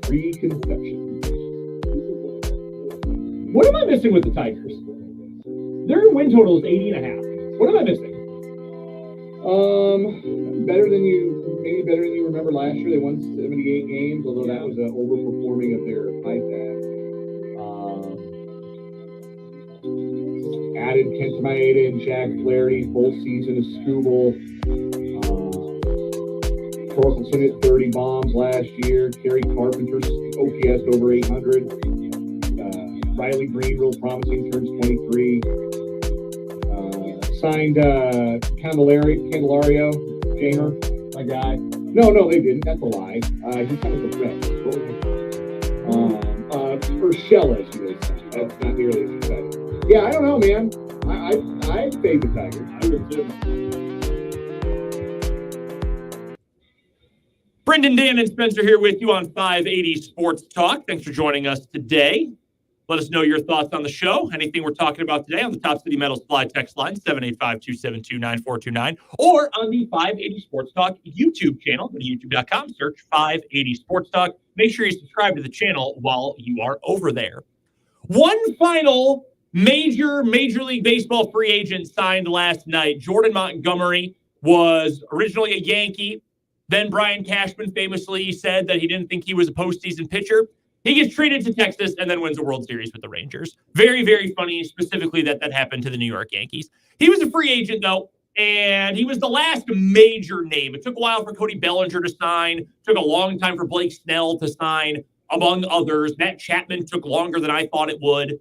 Preconception. What am I missing with the Tigers? Their win total is 80.5. What am I missing? Maybe better than you remember last year. They won 78 games, although that was an overperforming of their iPad. Added Kent Maeda and Jack Flaherty, full season of Scooble. Torkelson hit 30 bombs last year. Kerry Carpenter's OPS over 800. Riley Green, real promising, turns 23. Signed Candelario, Jamer, my guy. No, they didn't. That's a lie. He signed with the Reds. Urshela, she was. That's not nearly as exciting. Yeah, I don't know, man. I fade the Tigers. I would too. Brendan, Dan, and Spencer here with you on 580 Sports Talk. Thanks for joining us today. Let us know your thoughts on the show, anything we're talking about today on the Top City Metal Supply text line, 785-272-9429, or on the 580 Sports Talk YouTube channel. Go to youtube.com, search 580 Sports Talk. Make sure you subscribe to the channel while you are over there. One final Major League Baseball free agent signed last night. Jordan Montgomery was originally a Yankee. Then Brian Cashman famously said that he didn't think he was a postseason pitcher. He gets traded to Texas and then wins a World Series with the Rangers. Very, very funny, specifically that happened to the New York Yankees. He was a free agent, though, and he was the last major name. It took a while for Cody Bellinger to sign. It took a long time for Blake Snell to sign, among others. Matt Chapman took longer than I thought it would.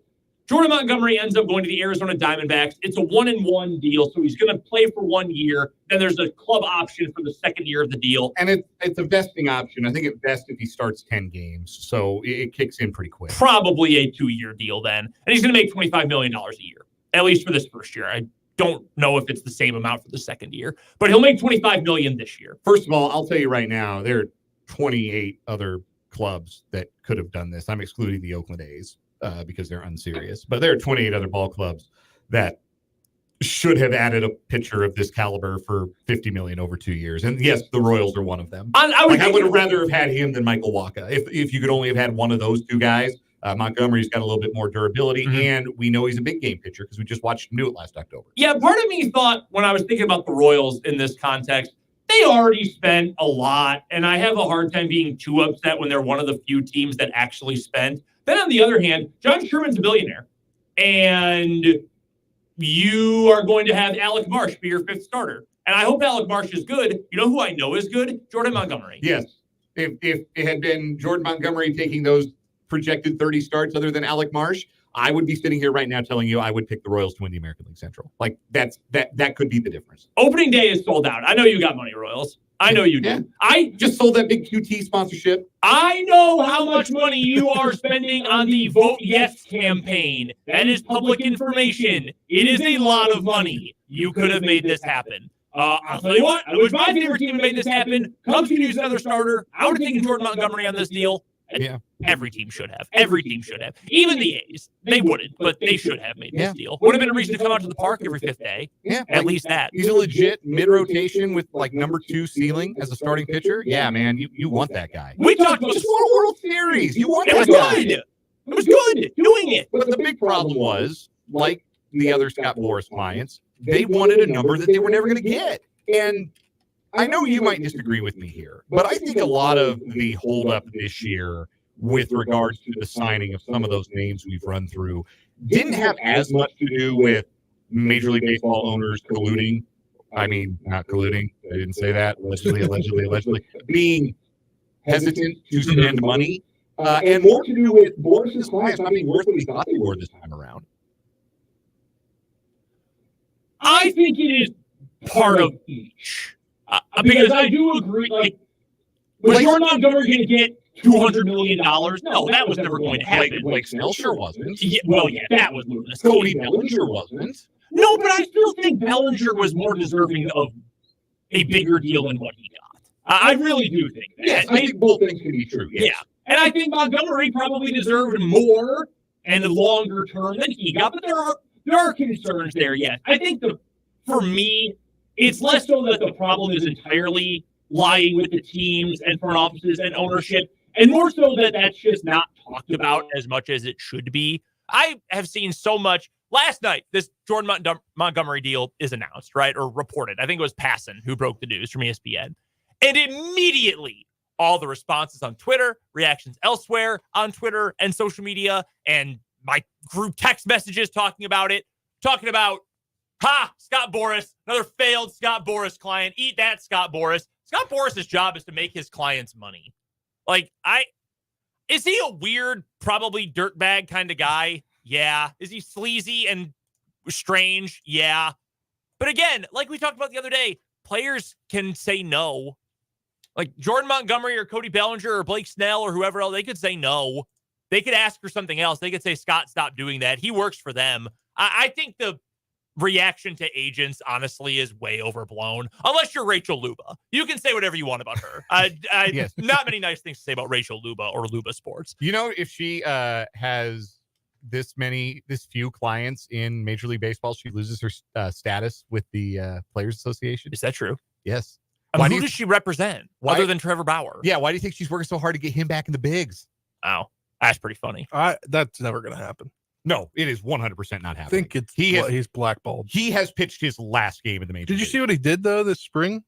Jordan Montgomery ends up going to the Arizona Diamondbacks. It's a 1-and-1 deal, so he's going to play for 1 year. Then there's a club option for the second year of the deal. And it's a vesting option. I think it vests if he starts 10 games, so it kicks in pretty quick. Probably a 2-year deal then. And he's going to make $25 million a year, at least for this first year. I don't know if it's the same amount for the second year, but he'll make $25 million this year. First of all, I'll tell you right now, there are 28 other clubs that could have done this. I'm excluding the Oakland A's. Because they're unserious. But there are 28 other ball clubs that should have added a pitcher of this caliber for $50 million over 2 years. And yes, the Royals are one of them. I would have rather have had him than Michael Wacha. If you could only have had one of those two guys, Montgomery's got a little bit more durability, and we know he's a big game pitcher because we just watched him do it last October. Yeah, part of me thought when I was thinking about the Royals in this context, they already spent a lot, and I have a hard time being too upset when they're one of the few teams that actually spent. Then on the other hand, John Sherman's a billionaire, and you are going to have Alec Marsh be your fifth starter. And I hope Alec Marsh is good. You know who I know is good? Jordan Montgomery. Yes. If it had been Jordan Montgomery taking those projected 30 starts other than Alec Marsh, I would be sitting here right now telling you I would pick the Royals to win the American League Central. Like that could be the difference. Opening day is sold out. I know you got money, Royals. I know you do. Yeah. I just sold that big QT sponsorship. I know how much money you are spending on the Vote Yes campaign. That is public information. It is a lot of money. You could have made this happen. I'll tell you what, I wish my favorite team had made this happen. Cubs could use another starter. I would have taken Jordan Montgomery on this deal. Yeah. Every team should have. Every team should have. Even the A's. They wouldn't, but they should have made this deal. Would have been a reason to come out to the park every fifth day. Yeah. At least that. He's a legit mid-rotation with like number 2 ceiling as a starting pitcher. Yeah, man, you want that guy. We talked about just won a World Series. You want it. That Was guy. good. It was good doing it. But the big problem was, like the other Scott Boras clients, they wanted a number that they were never going to get. And I know you might disagree with me here, but I think a lot of the holdup this year with regards to the signing of some of those names we've run through didn't have as much to do with Major League Baseball owners colluding. I mean, not colluding. I didn't say that. Allegedly. Being hesitant to spend money. And more to do with Boris's clients not being worth what he thought they were this time around. I think it is part of each. Because I do agree, like, Was Jordan Montgomery going to get $200 million? No, that was never going to happen. Blake Snell sure wasn't. Yeah, well, yeah, that was lunacy. Cody Bellinger wasn't. No, but I still think Bellinger was more deserving of a bigger deal than what he got. I really do think that. Yes, I think both things can be true. Yes. Yeah. And I think Montgomery probably deserved more and a longer term than he got, but there are concerns there, yes. I think for me, it's less so that the problem is entirely lying with the teams and front offices and ownership, and more so that that's just not talked about as much as it should be. I have seen so much. Last night, this Jordan Montgomery deal is announced, right, or reported. I think it was Passon who broke the news from ESPN. And immediately, all the responses on Twitter, reactions elsewhere on Twitter and social media, and my group text messages talking about, Scott Boras, another failed Scott Boras client. Eat that, Scott Boras. Scott Boras' job is to make his clients money. Is he a weird, probably dirtbag kind of guy? Yeah. Is he sleazy and strange? Yeah. But again, like we talked about the other day, players can say no. Like Jordan Montgomery or Cody Bellinger or Blake Snell or whoever else, they could say no. They could ask for something else. They could say, Scott, stop doing that. He works for them. I think the reaction to agents, honestly, is way overblown. Unless you're Rachel Luba. You can say whatever you want about her. Yes. Not many nice things to say about Rachel Luba or Luba Sports. You know, if she has this few clients in Major League Baseball, she loses her status with the Players Association. Is that true? Yes. Who does she represent other than Trevor Bauer? Yeah, why do you think she's working so hard to get him back in the bigs? Oh, that's pretty funny. That's never going to happen. No, it is 100% not happening. I think he's blackballed. He has pitched his last game in the major. Did you see what he did though this spring?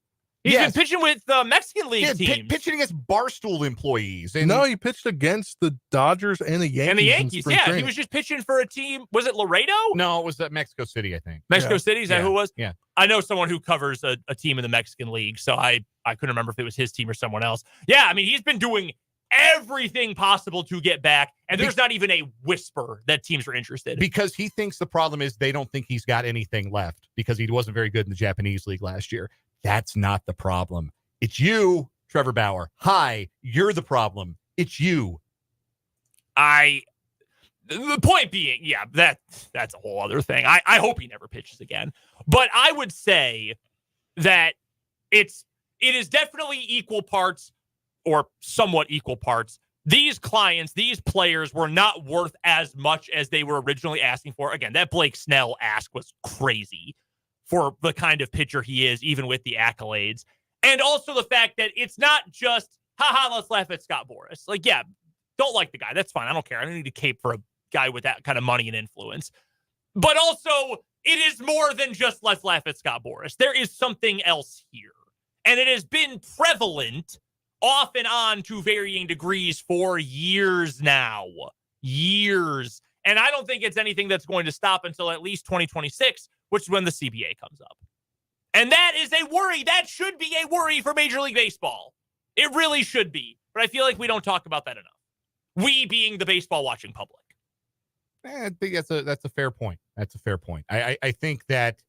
He's been pitching with Mexican League teams. Pitching against Barstool employees. And no, he pitched against the Dodgers and the Yankees. He was just pitching for a team. Was it Laredo? No, it was Mexico City, I think. Mexico City, is that who it was? Yeah. I know someone who covers a team in the Mexican League, so I couldn't remember if it was his team or someone else. Yeah, I mean, he's been doing everything possible to get back, and there's not even a whisper that teams are interested. Because he thinks the problem is they don't think he's got anything left because he wasn't very good in the Japanese League last year. That's not the problem. It's you, Trevor Bauer. Hi, you're the problem. It's you. The point being, yeah, that's a whole other thing. I hope he never pitches again. But I would say that it is definitely equal parts or somewhat equal parts. These clients, these players were not worth as much as they were originally asking for. Again, that Blake Snell ask was crazy for the kind of pitcher he is, even with the accolades. And also the fact that it's not just, let's laugh at Scott Boras. Like, yeah, don't like the guy. That's fine. I don't care. I don't need to cape for a guy with that kind of money and influence. But also, it is more than just let's laugh at Scott Boras. There is something else here. And it has been prevalent off and on to varying degrees for years now. Years. And I don't think it's anything that's going to stop until at least 2026, which is when the CBA comes up. And that is a worry. That should be a worry for Major League Baseball. It really should be. But I feel like we don't talk about that enough. We being the baseball watching public. I think that's a fair point. That's a fair point. I think that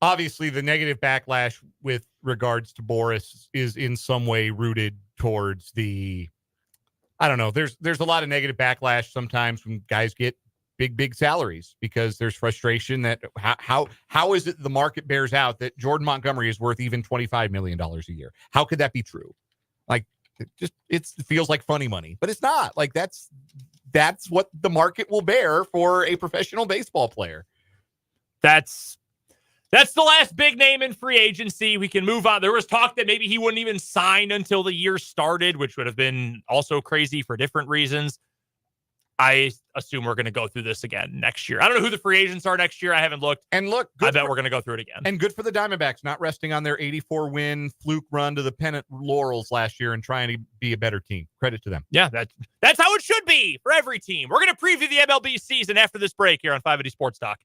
obviously the negative backlash with regards to Boras is in some way rooted towards I don't know. There's a lot of negative backlash sometimes when guys get big salaries because there's frustration that how is it the market bears out that Jordan Montgomery is worth even $25 million a year? How could that be true? Like it feels like funny money, but it's not. Like that's what the market will bear for a professional baseball player. That's the last big name in free agency. We can move on. There was talk that maybe he wouldn't even sign until the year started, which would have been also crazy for different reasons. I assume we're going to go through this again next year. I don't know who the free agents are next year. I haven't looked. And look, I bet we're going to go through it again. And good for the Diamondbacks, not resting on their 84-win fluke run to the pennant laurels last year and trying to be a better team. Credit to them. Yeah, that's how it should be for every team. We're going to preview the MLB season after this break here on 580 Sports Talk.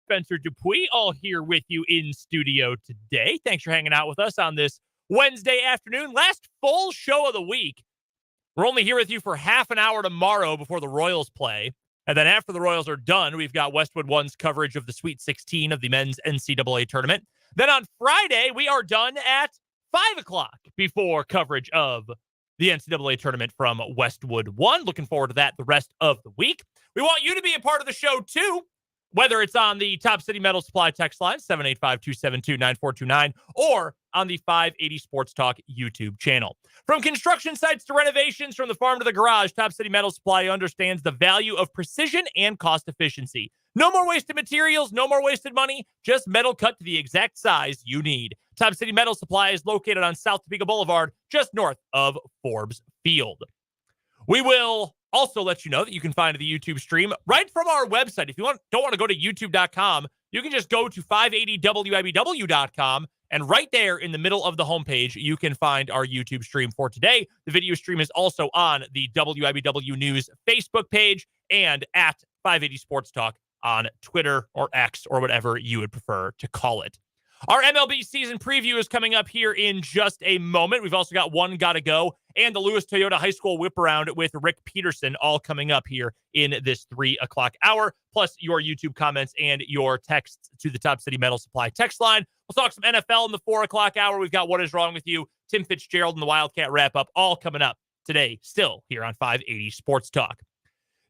Spencer Dupuis, all here with you in studio today. Thanks for hanging out with us on this Wednesday afternoon. Last full show of the week. We're only here with you for half an hour tomorrow before the Royals play. And then after the Royals are done, we've got Westwood One's coverage of the Sweet 16 of the men's NCAA tournament. Then on Friday, we are done at 5 o'clock before coverage of the NCAA tournament from Westwood One. Looking forward to that the rest of the week. We want you to be a part of the show, too, whether it's on the Top City Metal Supply text line, 785-272-9429, or on the 580 Sports Talk YouTube channel. From construction sites to renovations, from the farm to the garage, Top City Metal Supply understands the value of precision and cost efficiency. No more wasted materials, no more wasted money, just metal cut to the exact size you need. Top City Metal Supply is located on South Topeka Boulevard, just north of Forbes Field. We will also let you know that you can find the YouTube stream right from our website. If you don't want to go to youtube.com, you can just go to 580wibw.com, and right there in the middle of the homepage, you can find our YouTube stream for today. The video stream is also on the WIBW News Facebook page and at 580 Sports Talk on Twitter or X or whatever you would prefer to call it. Our MLB season preview is coming up here in just a moment. We've also got One Gotta Go and the Lewis Toyota High School Whip Around with Rick Peterson all coming up here in this 3 o'clock hour, plus your YouTube comments and your texts to the Top City Metal Supply text line. We'll talk some NFL in the 4 o'clock hour. We've got What Is Wrong With You, Tim Fitzgerald, and the Wildcat Wrap-up all coming up today, still here on 580 Sports Talk.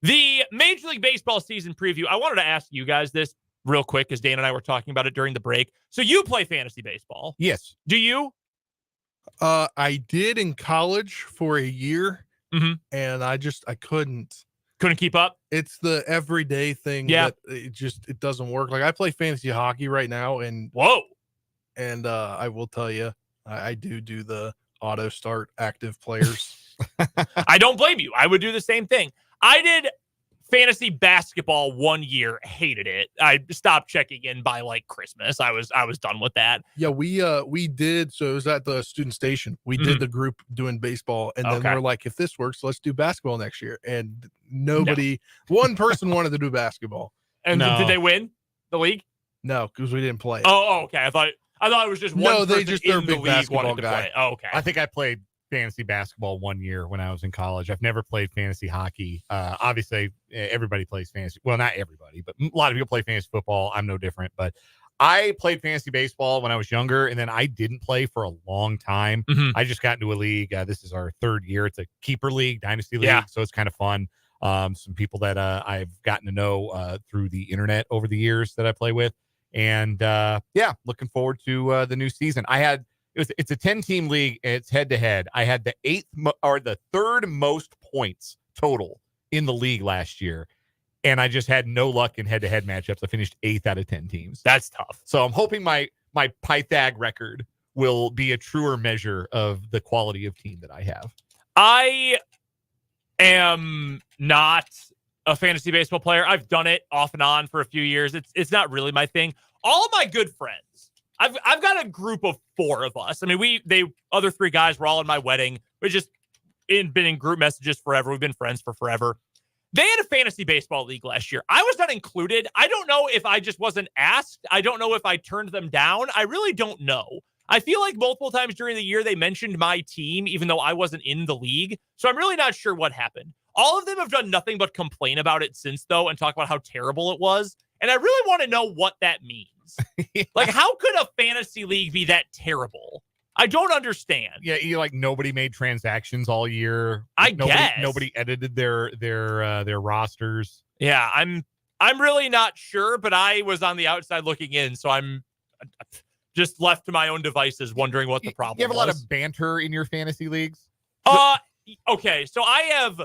The Major League Baseball season preview, I wanted to ask you guys this real quick, as Dan and I were talking about it during the break. So you play fantasy baseball. Yes. Do you? I did in college for a year, and I couldn't keep up. It's the everyday thing that it doesn't work. Like I play fantasy hockey right now, and I will tell you, I do the auto start active players. I don't blame you. I would do the same thing. I did fantasy basketball 1 year, hated it. I stopped checking in by like Christmas. I was done with that. Yeah, we did. So it was at the student station. We did the group doing baseball, and then we're like, if this works, let's do basketball next year. And one person wanted to do basketball. And did they win the league? No, because we didn't play. Oh, okay. I thought it was just one. No, they just they're a big basketball guy. Oh, okay. I think I played fantasy basketball 1 year when I was in college. I've never played fantasy hockey. Obviously, everybody plays fantasy. Well, not everybody, but a lot of people play fantasy football. I'm no different. But I played fantasy baseball when I was younger, and then I didn't play for a long time. I just got into a league. This is our 3rd year. It's a keeper league, dynasty league, so it's kind of fun. Some people that I've gotten to know through the internet over the years that I play with. And, looking forward to the new season. It's a 10-team league. It's head-to-head. I had the 3rd most points total in the league last year, and I just had no luck in head-to-head matchups. I finished 8th out of 10 teams. That's tough. So I'm hoping my Pythag record will be a truer measure of the quality of team that I have. I am not a fantasy baseball player. I've done it off and on for a few years. It's not really my thing. All of my good friends, I've got a group of 4 of us. I mean, the other 3 guys were all in my wedding. We've just been in group messages forever. We've been friends for forever. They had a fantasy baseball league last year. I was not included. I don't know if I just wasn't asked. I don't know if I turned them down. I really don't know. I feel like multiple times during the year they mentioned my team, even though I wasn't in the league. So I'm really not sure what happened. All of them have done nothing but complain about it since, though, and talk about how terrible it was. And I really want to know what that means. Like, how could a fantasy league be that terrible? I don't understand. Yeah, nobody made transactions all year. I guess nobody edited their rosters. Yeah, I'm really not sure, but I was on the outside looking in, so I'm just left to my own devices, wondering what the problem. You have a lot of banter in your fantasy leagues. Okay, so I have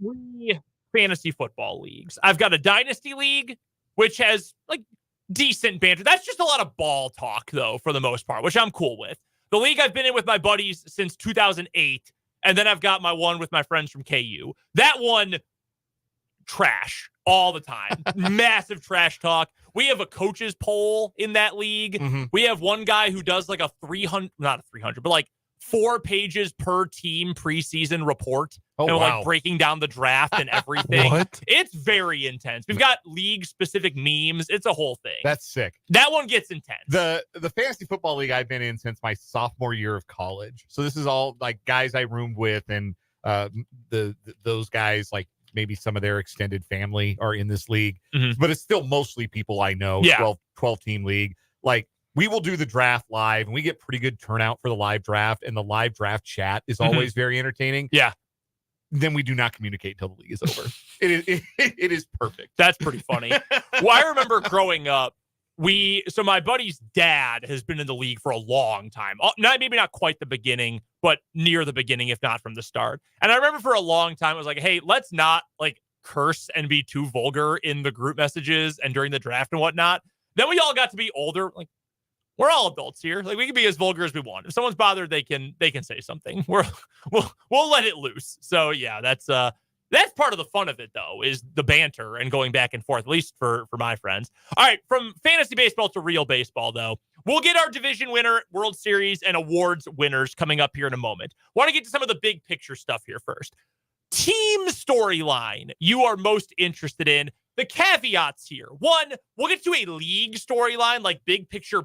3 fantasy football leagues. I've got a dynasty league, which has like decent banter. That's just a lot of ball talk, though, for the most part, which I'm cool with. The league I've been in with my buddies since 2008, and then I've got my one with my friends from KU. That one, trash all the time. Massive trash talk. We have a coaches poll in that league. We have one guy who does like a 300, not a 300, but like 4 pages per team preseason report Oh, and wow. like breaking down the draft and everything. What? It's very intense. We've got league-specific memes. It's a whole thing. That's sick. That one gets intense. The fantasy football league I've been in since my sophomore year of college. So this is all like guys I roomed with, and those guys, like maybe some of their extended family are in this league, but it's still mostly people I know. Yeah. 12 team league. Like, we will do the draft live, and we get pretty good turnout for the live draft, and the live draft chat is always very entertaining. Yeah. Then we do not communicate until the league is over. It is perfect. That's pretty funny. Well, I remember growing up, so my buddy's dad has been in the league for a long time. Maybe not quite the beginning, but near the beginning, if not from the start. And I remember for a long time, I was like, hey, let's not like curse and be too vulgar in the group messages and during the draft and whatnot. Then we all got to be older. Like, we're all adults here. Like, we can be as vulgar as we want. If someone's bothered, they can say something. We'll let it loose. So yeah, that's part of the fun of it, though, is the banter and going back and forth, at least for my friends. All right, from fantasy baseball to real baseball, though, we'll get our division winner, World Series, and awards winners coming up here in a moment. Want to get to some of the big picture stuff here first. Team storyline you are most interested in. The caveats here. One, we'll get to a league storyline, like big picture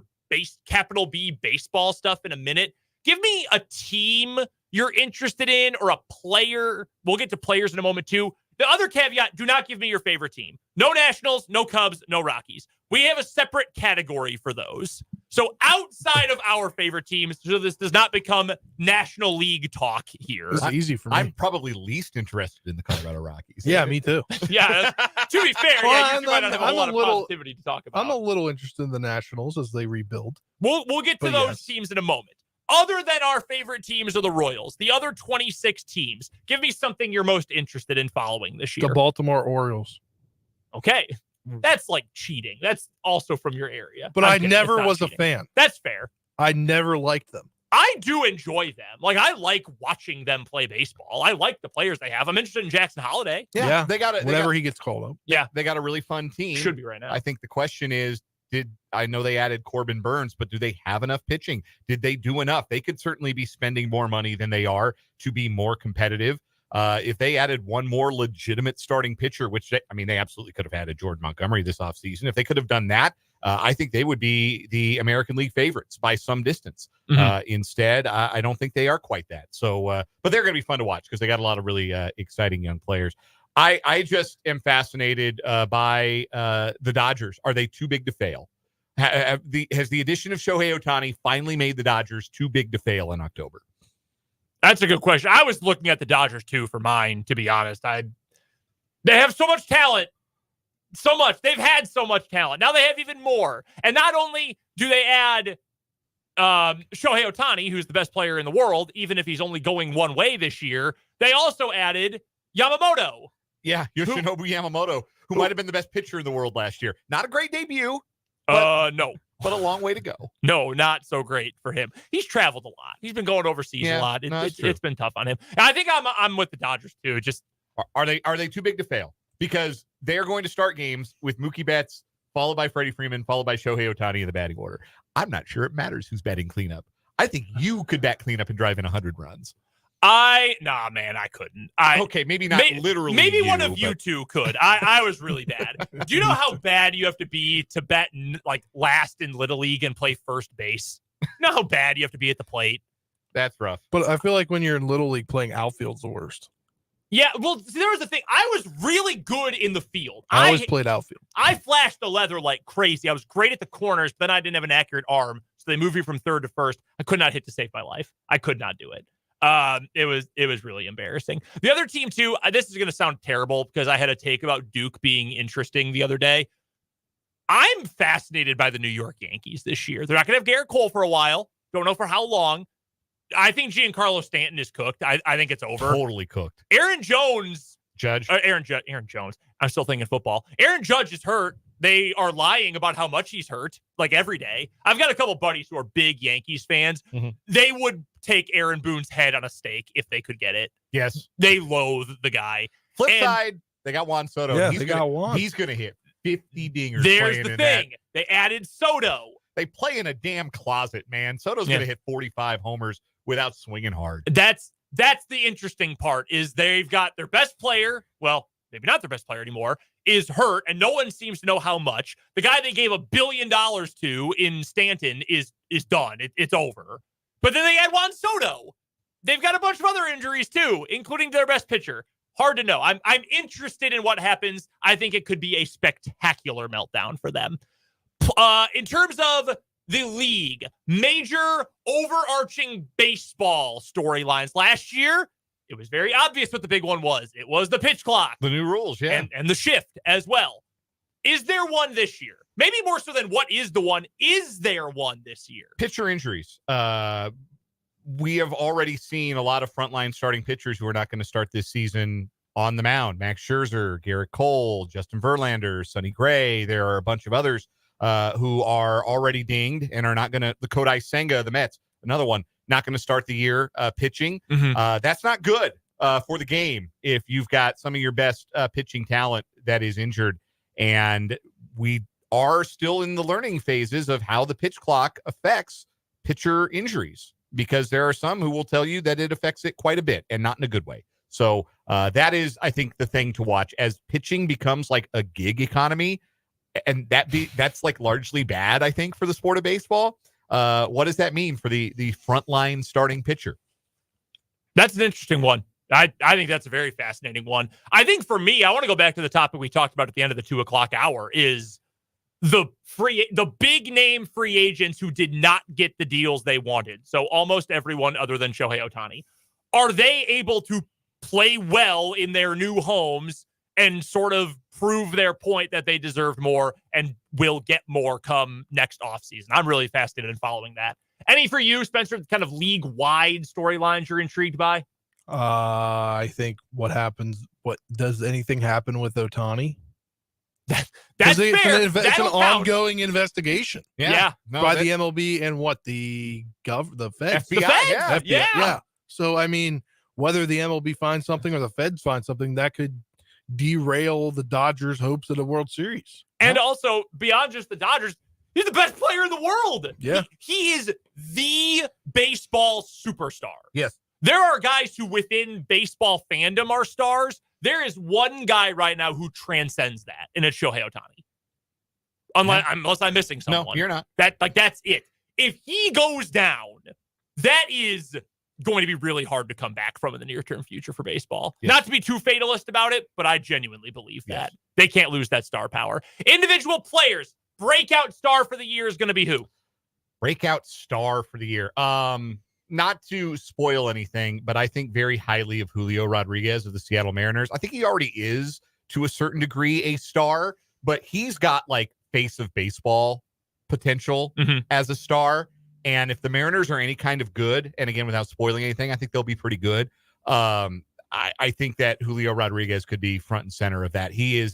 capital B baseball stuff in a minute. Give me a team you're interested in or a player. We'll get to players in a moment too. The other caveat, do not give me your favorite team. No Nationals, no Cubs, no Rockies. We have a separate category for those. So outside of our favorite teams, so this does not become National League talk here. This is easy for me. I'm probably least interested in the Colorado Rockies. Yeah, me too. Yeah, to be fair, Well, you might not have a lot of positivity to talk about. I'm a little interested in the Nationals as they rebuild. We'll get to But those yes. teams in a moment. Other than our favorite teams are the Royals, the other 26 teams, give me something you're most interested in following this year. The Baltimore Orioles. Okay. That's like cheating. That's also from your area. But I'm I kidding. never It's not was cheating. a fan. That's fair. I never liked them. I do enjoy them. Like, I like watching them play baseball. I like the players they have. I'm interested in Jackson Holiday. Yeah. They got Whenever he gets called up. Yeah. They got a really fun team. Should be right now. I think the question is, I know they added Corbin Burns, but do they have enough pitching? Did they do enough? They could certainly be spending more money than they are to be more competitive. If they added one more legitimate starting pitcher, which they absolutely could have added Jordan Montgomery this offseason. If they could have done that, I think they would be the American League favorites by some distance. Instead, I don't think they are quite that. So, but they're going to be fun to watch because they got a lot of really exciting young players. I just am fascinated by the Dodgers. Are they too big to fail? Has the addition of Shohei Ohtani finally made the Dodgers too big to fail in October? That's a good question. I was looking at the Dodgers too for mine, to be honest. They have so much talent. So much. They've had so much talent. Now they have even more. And not only do they add Shohei Ohtani, who's the best player in the world, even if he's only going one way this year, they also added Yamamoto. Yeah, Yoshinobu Yamamoto, who might have been the best pitcher in the world last year. Not a great debut. No. But a long way to go. No, not so great for him. He's traveled a lot. He's been going overseas a lot. It's been tough on him. And I think I'm with the Dodgers too. Just are they too big to fail? Because they're going to start games with Mookie Betts, followed by Freddie Freeman, followed by Shohei Ohtani in the batting order. I'm not sure it matters who's batting cleanup. I think you could bat cleanup and drive in 100 runs. Nah, man, I couldn't. Okay, maybe not literally. Maybe one of you two could. I was really bad. Do you know how bad you have to be to bat like last in Little League and play first base? You know how bad you have to be at the plate? That's rough. But I feel like when you're in Little League, playing outfield's the worst. Yeah, well, there was the thing. I was really good in the field. I always played outfield. I flashed the leather like crazy. I was great at the corners, but then I didn't have an accurate arm, so they moved me from third to first. I could not hit to save my life. I could not do it. It was really embarrassing. The other team too, this is going to sound terrible because I had a take about Duke being interesting the other day. I'm fascinated by the New York Yankees this year. They're not going to have Garrett Cole for a while. Don't know for how long. I think Giancarlo Stanton is cooked. I think it's over. Totally cooked. Aaron Jones. Aaron Jones. I'm still thinking football. Aaron Judge is hurt. They are lying about how much he's hurt, like every day. I've got a couple buddies who are big Yankees fans. Mm-hmm. They would take Aaron Boone's head on a stake if they could get it. Yes. They loathe the guy. Flip side, they got Juan Soto. Yeah, he's going to hit 50 dingers. There's the thing. They added Soto. They play in a damn closet, man. Soto's going to hit 45 homers without swinging hard. that's the interesting part is they've got their best player. Well, maybe not their best player anymore, is hurt, and no one seems to know how much. The guy they gave $1 billion to in Stanton is done. It's over. But then they had Juan Soto. They've got a bunch of other injuries too, including their best pitcher. Hard to know. I'm interested in what happens. I think it could be a spectacular meltdown for them. In terms of the league, major overarching baseball storylines last year, it was very obvious what the big one was. It was the pitch clock. The new rules, yeah. And the shift as well. Is there one this year? Maybe more so than what is the one. Is there one this year? Pitcher injuries. We have already seen a lot of frontline starting pitchers who are not going to start this season on the mound. Max Scherzer, Garrett Cole, Justin Verlander, Sonny Gray. There are a bunch of others who are already dinged and are not going to. The Kodai Senga, the Mets, another one, not going to start the year pitching. That's not good for the game if you've got some of your best pitching talent that is injured. And we are still in the learning phases of how the pitch clock affects pitcher injuries, because there are some who will tell you that it affects it quite a bit and not in a good way. So that is, I think, the thing to watch as pitching becomes like a gig economy. And that's like largely bad, I think, for the sport of baseball. What does that mean for the frontline starting pitcher? That's an interesting one. I think that's a very fascinating one. I think for me, I want to go back to the topic we talked about at the end of the 2:00 hour is the big name free agents who did not get the deals they wanted. So almost everyone other than Shohei Ohtani. Are they able to play well in their new homes and sort of prove their point that they deserve more and will get more come next offseason? I'm really fascinated in following that. Any for you, Spencer, kind of league-wide storylines you're intrigued by? I think what does anything happen with Ohtani? That's fair. It's an count. ongoing investigation. Yeah. By the MLB and the feds. FBI, the feds. Yeah. So, I mean, whether the MLB finds something or the feds find something, that could derail the Dodgers' hopes at a World Series. And also, beyond just the Dodgers, he's the best player in the world. Yeah. He is the baseball superstar. Yes. There are guys who within baseball fandom are stars. There is one guy right now who transcends that, and it's Shohei Ohtani. Unless I'm missing someone. No, you're not. That's it. If he goes down, that is going to be really hard to come back from in the near-term future for baseball. Yes. Not to be too fatalist about it, but I genuinely believe that. They can't lose that star power. Individual players, breakout star for the year is going to be who? Breakout star for the year. Not to spoil anything, but I think very highly of Julio Rodriguez of the Seattle Mariners. I think he already is, to a certain degree, a star, but he's got like face of baseball potential as a star. And if the Mariners are any kind of good, and again, without spoiling anything, I think they'll be pretty good. I think that Julio Rodriguez could be front and center of that. He is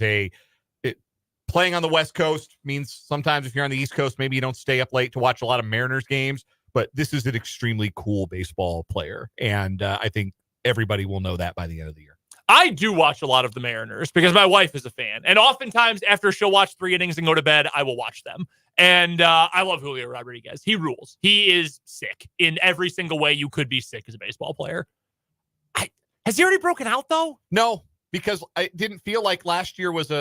playing on the West Coast means sometimes if you're on the East Coast, maybe you don't stay up late to watch a lot of Mariners games. But this is an extremely cool baseball player, and I think everybody will know that by the end of the year. I do watch a lot of the Mariners because my wife is a fan, and oftentimes after she'll watch 3 innings and go to bed, I will watch them. And I love Julio Rodriguez. He rules. He is sick in every single way you could be sick as a baseball player. Has he already broken out, though? No, because I didn't feel like last year was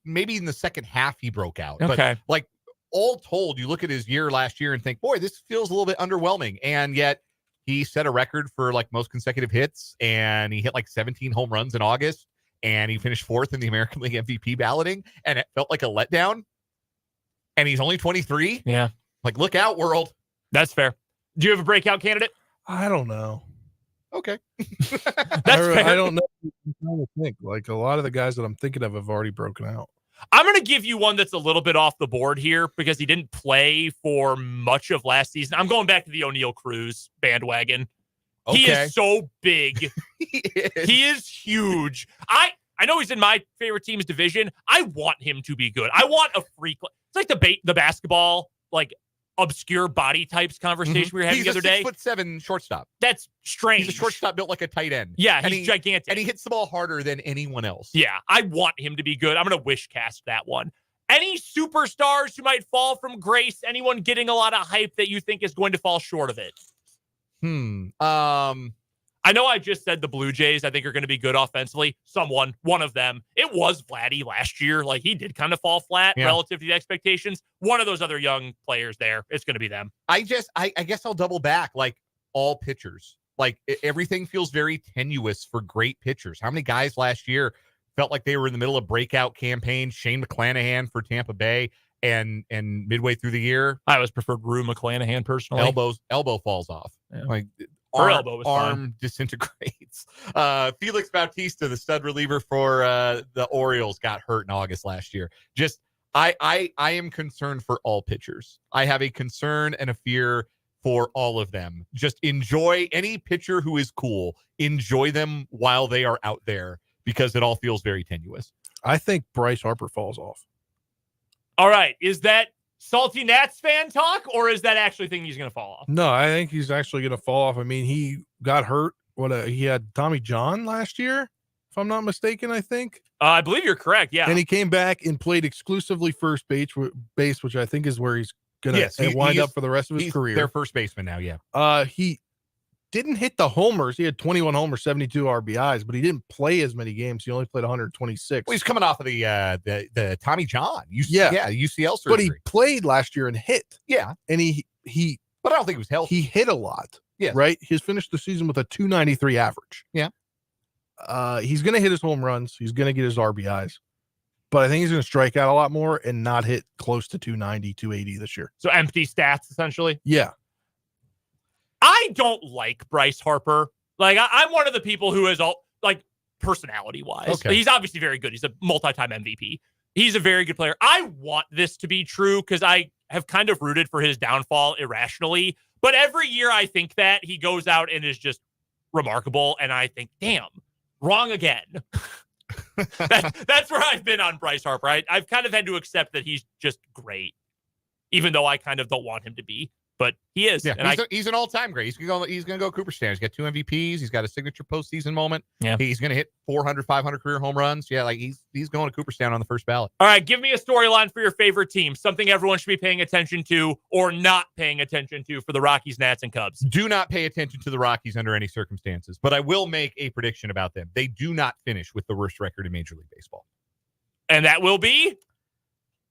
maybe in the second half he broke out. Okay. But all told, you look at his year last year and think, boy, this feels a little bit underwhelming. And yet he set a record for most consecutive hits, and he hit 17 home runs in August, and he finished 4th in the American League MVP balloting, and it felt like a letdown. And he's only 23. Yeah. Look out, world. That's fair. Do you have a breakout candidate? I don't know. Okay. That's fair. I don't know. I'm trying to think. A lot of the guys that I'm thinking of have already broken out. I'm going to give you one that's a little bit off the board here because he didn't play for much of last season. I'm going back to the O'Neal Cruz bandwagon. Okay. He is so big. He is huge. I know he's in my favorite team's division. I want him to be good. I want a freak. It's like the basketball, obscure body types conversation we were having the other day. He's a 6'7" shortstop. That's strange. He's a shortstop built like a tight end. Yeah, he's gigantic. And he hits the ball harder than anyone else. Yeah, I want him to be good. I'm going to wish cast that one. Any superstars who might fall from grace? Anyone getting a lot of hype that you think is going to fall short of it? I I know I just said the Blue Jays, I think, are going to be good offensively. One of them. It was Vladdy last year. Like, he did kind of fall flat relative to the expectations. One of those other young players there, it's going to be them. I guess I'll double back. Like, all pitchers. Like, everything feels very tenuous for great pitchers. How many guys last year felt like they were in the middle of breakout campaign? Shane McClanahan for Tampa Bay, and midway through the year, I always preferred Rue McClanahan personally. Elbow falls off. Yeah. Like, Her elbow was arm fine. Disintegrates. Felix Bautista, the stud reliever for the Orioles, got hurt in August last year. Just I am concerned for all pitchers. I have a concern and a fear for all of them. Just enjoy any pitcher who is cool. Enjoy them while they are out there, because it all feels very tenuous. I think Bryce Harper falls off. All right. Is that Salty Nats fan talk, or is that actually thinking he's going to fall off? No, I think he's actually going to fall off. I mean, he got hurt. He had Tommy John last year, if I'm not mistaken, I think. I believe you're correct, yeah. And he came back and played exclusively first base, which I think is where he's going to wind up for the rest of his career. Their first baseman now, yeah. He didn't hit the homers. He had 21 homers, 72 RBIs, but he didn't play as many games. He only played 126. Well, he's coming off of the Tommy John. UCL surgery. But he played last year and hit. Yeah. And he but I don't think he was healthy. He hit a lot. Yeah. Right? He's finished the season with a 293 average. Yeah. He's going to hit his home runs. He's going to get his RBIs. But I think he's going to strike out a lot more and not hit close to 290, 280 this year. So empty stats, essentially? Yeah. I don't like Bryce Harper. Like, I'm one of the people who is all, like, personality-wise. Okay. He's obviously very good. He's a multi-time MVP. He's a very good player. I want this to be true because I have kind of rooted for his downfall irrationally. But every year I think that he goes out and is just remarkable. And I think, damn, wrong again. That's where I've been on Bryce Harper. I've kind of had to accept that he's just great, even though I kind of don't want him to be. But he is. Yeah, and he's an all-time great. He's gonna go Cooperstown. He's got 2 MVPs. He's got a signature postseason moment. Yeah. He's gonna hit 400, 500 career home runs. Yeah, like he's going to Cooperstown on the first ballot. All right, give me a storyline for your favorite team, something everyone should be paying attention to or not paying attention to for the Rockies, Nats, and Cubs. Do not pay attention to the Rockies under any circumstances, but I will make a prediction about them. They do not finish with the worst record in Major League Baseball. And that will be?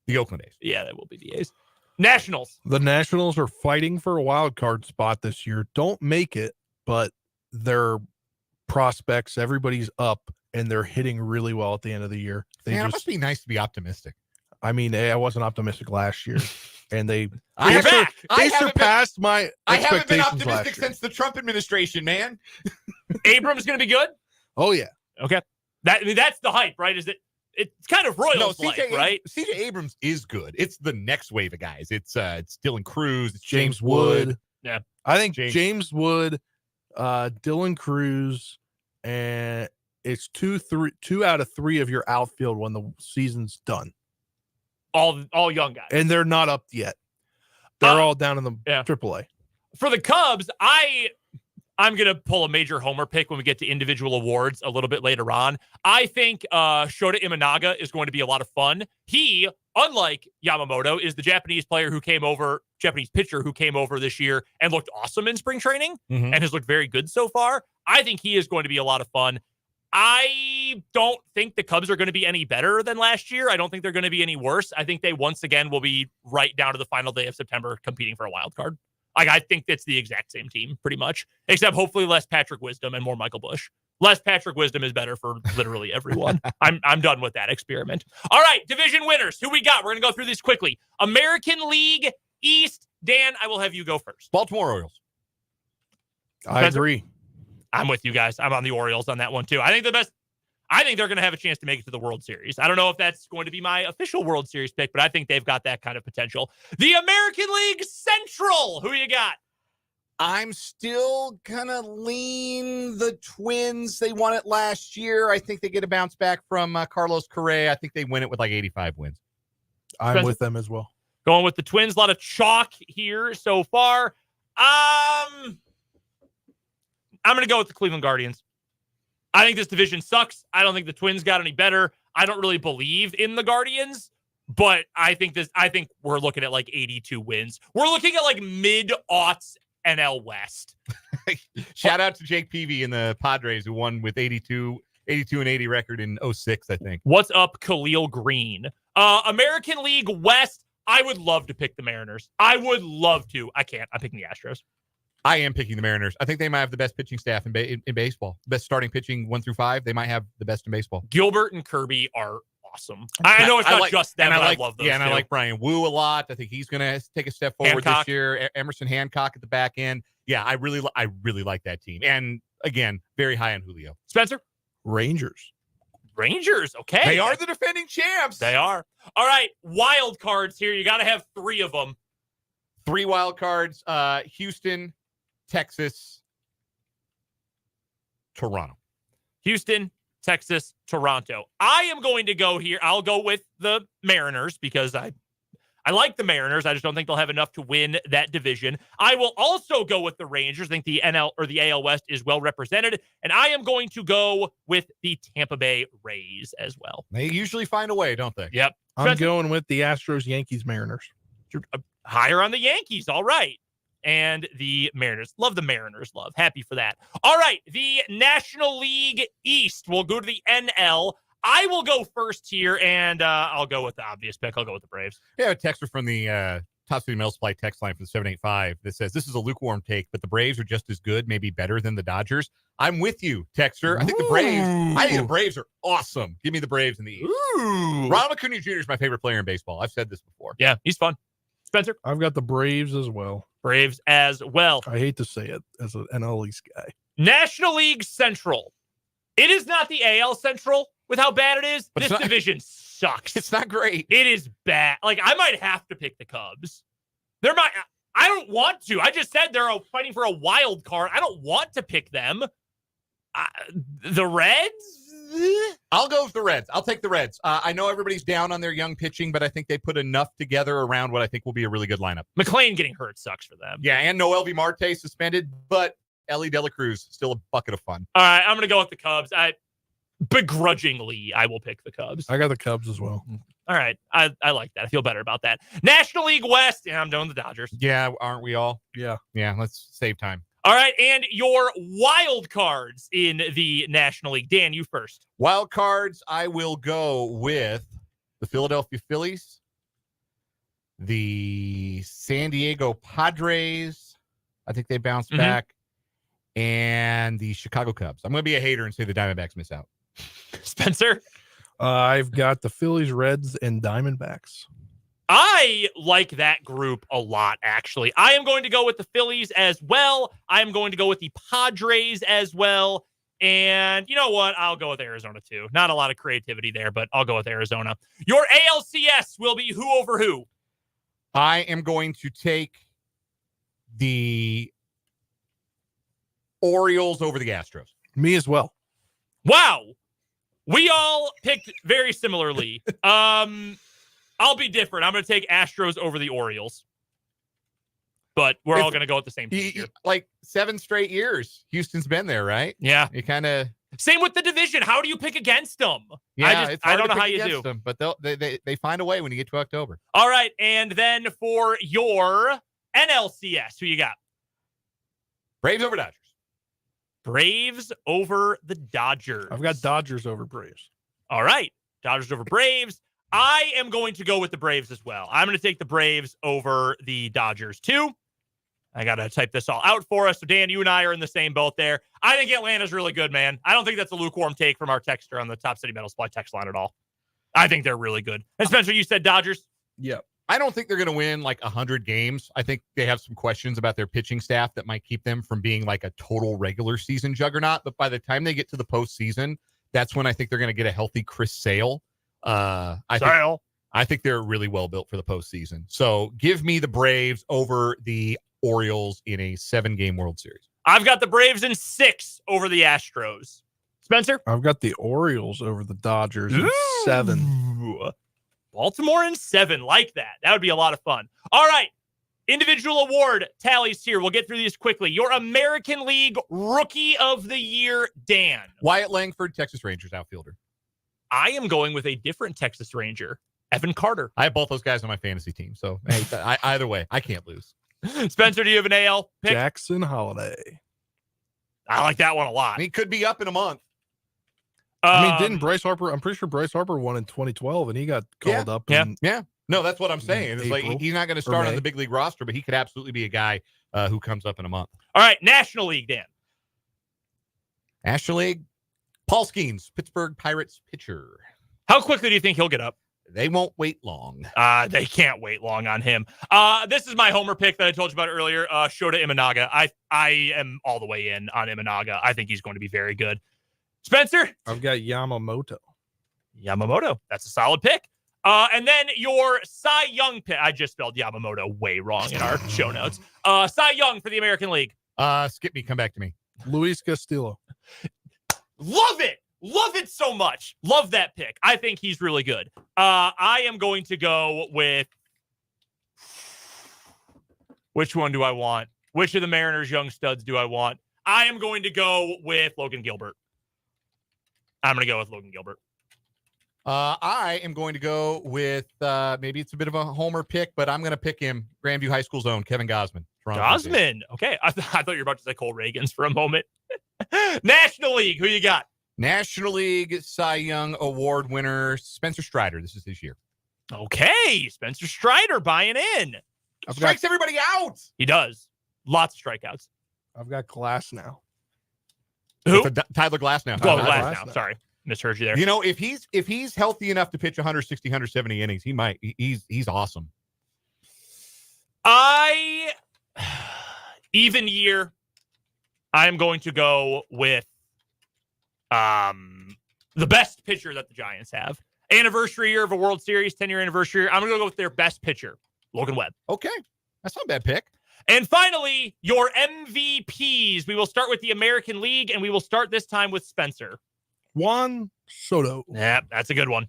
The Oakland A's. Yeah, that will be the A's. Nationals. The Nationals are fighting for a wild card spot this year. Don't make it, but their prospects, everybody's up, and they're hitting really well at the end of the year. It must be nice to be optimistic. I mean, I wasn't optimistic last year, and they surpassed my expectations. I haven't been last optimistic year. since the Trump administration, man. Abrams going to be good? Oh, yeah. Okay. That's the hype, right? Is it? It's kind of Royals-like, right? CJ Abrams is good. It's the next wave of guys. It's Dylan Cruz. It's James Wood. Yeah. I think James Wood, Dylan Cruz, and it's two out of 3 of your outfield when the season's done. All young guys. And they're not up yet. They're all down in the AAA. For the Cubs, I'm going to pull a major homer pick when we get to individual awards a little bit later on. I think Shota Imanaga is going to be a lot of fun. He, unlike Yamamoto, is the Japanese pitcher who came over this year and looked awesome in spring training and has looked very good so far. I think he is going to be a lot of fun. I don't think the Cubs are going to be any better than last year. I don't think they're going to be any worse. I think they once again will be right down to the final day of September competing for a wild card. Like, I think it's the exact same team, pretty much, except hopefully less Patrick Wisdom and more Michael Busch. Less Patrick Wisdom is better for literally everyone. I'm done with that experiment. All right, division winners. Who we got? We're going to go through these quickly. American League East. Dan, I will have you go first. Baltimore Orioles. I agree. I'm with you guys. I'm on the Orioles on that one, too. I think they're going to have a chance to make it to the World Series. I don't know if that's going to be my official World Series pick, but I think they've got that kind of potential. The American League Central. Who you got? I'm still going to lean the Twins. They won it last year. I think they get a bounce back from Carlos Correa. I think they win it with like 85 wins. I'm with them as well. Going with the Twins. A lot of chalk here so far. I'm going to go with the Cleveland Guardians. I think this division sucks. I don't think the Twins got any better. I don't really believe in the Guardians, but I think we're looking at like 82 wins. We're looking at like mid-aughts NL West. Shout out to Jake Peavy and the Padres who won with 82 and 80 record in 06, I think. What's up, Khalil Green? American League West, I would love to pick the Mariners. I would love to. I can't. I'm picking the Astros. I am picking the Mariners. I think they might have the best pitching staff in baseball. Best starting pitching 1 through 5. They might have the best in baseball. Gilbert and Kirby are awesome. I know it's not just them, but I love those. Yeah, and two. I like Brian Wu a lot. I think he's going to take a step forward this year. Emerson Hancock at the back end. Yeah, I really like that team. And again, very high on Julio. Spencer? Rangers. Okay. They are the defending champs. They are. All right, wild cards here. You got to have 3 of them. 3 wild cards. Houston, Texas, Toronto. Houston, Texas, Toronto. I am going to go here. I'll go with the Mariners because I like the Mariners. I just don't think they'll have enough to win that division. I will also go with the Rangers. I think the NL or the AL West is well represented. And I am going to go with the Tampa Bay Rays as well. They usually find a way, don't they? Yep. I'm going with the Astros, Yankees, Mariners. Higher on the Yankees. All right. And the Mariners. Love the Mariners. Happy for that. All right. The National League East. We'll go to the NL. I will go first here, and I'll go with the obvious pick. I'll go with the Braves. Yeah, a texter from the Top City Metal Supply text line for the 785 that says, this is a lukewarm take, but the Braves are just as good, maybe better than the Dodgers. I'm with you, texter. I think the Braves are awesome. Give me the Braves in the East. Ooh. Ronald Acuna Jr. is my favorite player in baseball. I've said this before. Yeah, he's fun. Spencer? I've got the Braves as well. Braves as well. I hate to say it as an NL East guy. National League Central. It is not the AL Central with how bad it is. But this division sucks. It's not great. It is bad. Like, I might have to pick the Cubs. I don't want to. I just said they're fighting for a wild card. I don't want to pick them. The Reds? I'll go with the Reds. I'll take the Reds. I know everybody's down on their young pitching, but I think they put enough together around what I think will be a really good lineup. McLean getting hurt sucks for them. Yeah, and Noel V. Marte suspended, but Ellie De La Cruz, still a bucket of fun. All right, I'm going to go with the Cubs. Begrudgingly, I will pick the Cubs. I got the Cubs as well. All right, I like that. I feel better about that. National League West, and I'm doing the Dodgers. Yeah, aren't we all? Yeah. Yeah, let's save time. All right, and your wild cards in the National League. Dan, you first. Wild cards, I will go with the Philadelphia Phillies, the San Diego Padres. I think they bounced back. And the Chicago Cubs. I'm going to be a hater and say the Diamondbacks miss out. Spencer? I've got the Phillies, Reds, and Diamondbacks. I like that group a lot, actually. I am going to go with the Phillies as well. I am going to go with the Padres as well. And you know what? I'll go with Arizona, too. Not a lot of creativity there, but I'll go with Arizona. Your ALCS will be who over who? I am going to take the Orioles over the Astros. Me as well. Wow. We all picked very similarly. I'll be different. I'm going to take Astros over the Orioles. But we're all going to go with the same team. Like 7 straight years, Houston's been there, right? Yeah. You kind of. Same with the division. How do you pick against them? Yeah, I don't know how you do. Them, but they find a way when you get to October. All right. And then for your NLCS, who you got? Braves over Dodgers. Braves over the Dodgers. I've got Dodgers over Braves. All right. Dodgers over Braves. I am going to go with the Braves as well. I'm going to take the Braves over the Dodgers too. I got to type this all out for us. So Dan, you and I are in the same boat there. I think Atlanta's really good, man. I don't think that's a lukewarm take from our texter on the Top City Metal Supply text line at all. I think they're really good. And Spencer, you said Dodgers? Yeah. I don't think they're going to win like 100 games. I think they have some questions about their pitching staff that might keep them from being like a total regular season juggernaut. But by the time they get to the postseason, that's when I think they're going to get a healthy Chris Sale. I think they're really well built for the postseason. So give me the Braves over the Orioles in a 7-game World Series. I've got the Braves in 6 over the Astros. Spencer? I've got the Orioles over the Dodgers in 7. Baltimore in 7. Like that. That would be a lot of fun. All right. Individual award tallies here. We'll get through these quickly. Your American League Rookie of the Year, Dan. Wyatt Langford, Texas Rangers outfielder. I am going with a different Texas Ranger, Evan Carter. I have both those guys on my fantasy team. So hey, either way, I can't lose. Spencer, do you have an AL pick? Jackson Holiday. I like that one a lot. And he could be up in a month. I mean, didn't Bryce Harper? I'm pretty sure Bryce Harper won in 2012, and he got called up. Yeah. No, that's what I'm saying. It's like April he's not going to start on the big league roster, but he could absolutely be a guy who comes up in a month. All right, National League, Dan. National League, Paul Skeens, Pittsburgh Pirates pitcher. How quickly do you think he'll get up? They won't wait long. They can't wait long on him. This is my homer pick that I told you about earlier, Shota Imanaga. I am all the way in on Imanaga. I think he's going to be very good. Spencer? I've got Yamamoto. That's a solid pick. And then your Cy Young pick. I just spelled Yamamoto way wrong in our show notes. Cy Young for the American League. Skip me. Come back to me. Luis Castillo. Love it. Love it so much. Love that pick. I think he's really good. I am going to go with... Which one do I want? Which of the Mariners' young studs do I want? I am going to go with Logan Gilbert. I'm going to go with Logan Gilbert. I am going to go with, maybe it's a bit of a homer pick, but I'm going to pick him, Grandview High School zone, Kevin Gosman. Gosman. Okay. I thought you were about to say Cole Reagans for a moment. National League. Who you got? National League Cy Young Award winner, Spencer Strider. This is his year. Okay. Spencer Strider buying in. Strikes everybody out. He does. Lots of strikeouts. I've got Glass now. Who? Tyler Glasnow. Glasnow. Sorry. Misheard you there. You know, if he's healthy enough to pitch 160, 170 innings, he might. He's awesome. Even year, I am going to go with the best pitcher that the Giants have. Anniversary year of a World Series, 10-year anniversary year. I'm going to go with their best pitcher, Logan Webb. Okay. That's not a bad pick. And finally, your MVPs. We will start with the American League, and we will start this time with Spencer. Juan Soto. Yeah, that's a good one.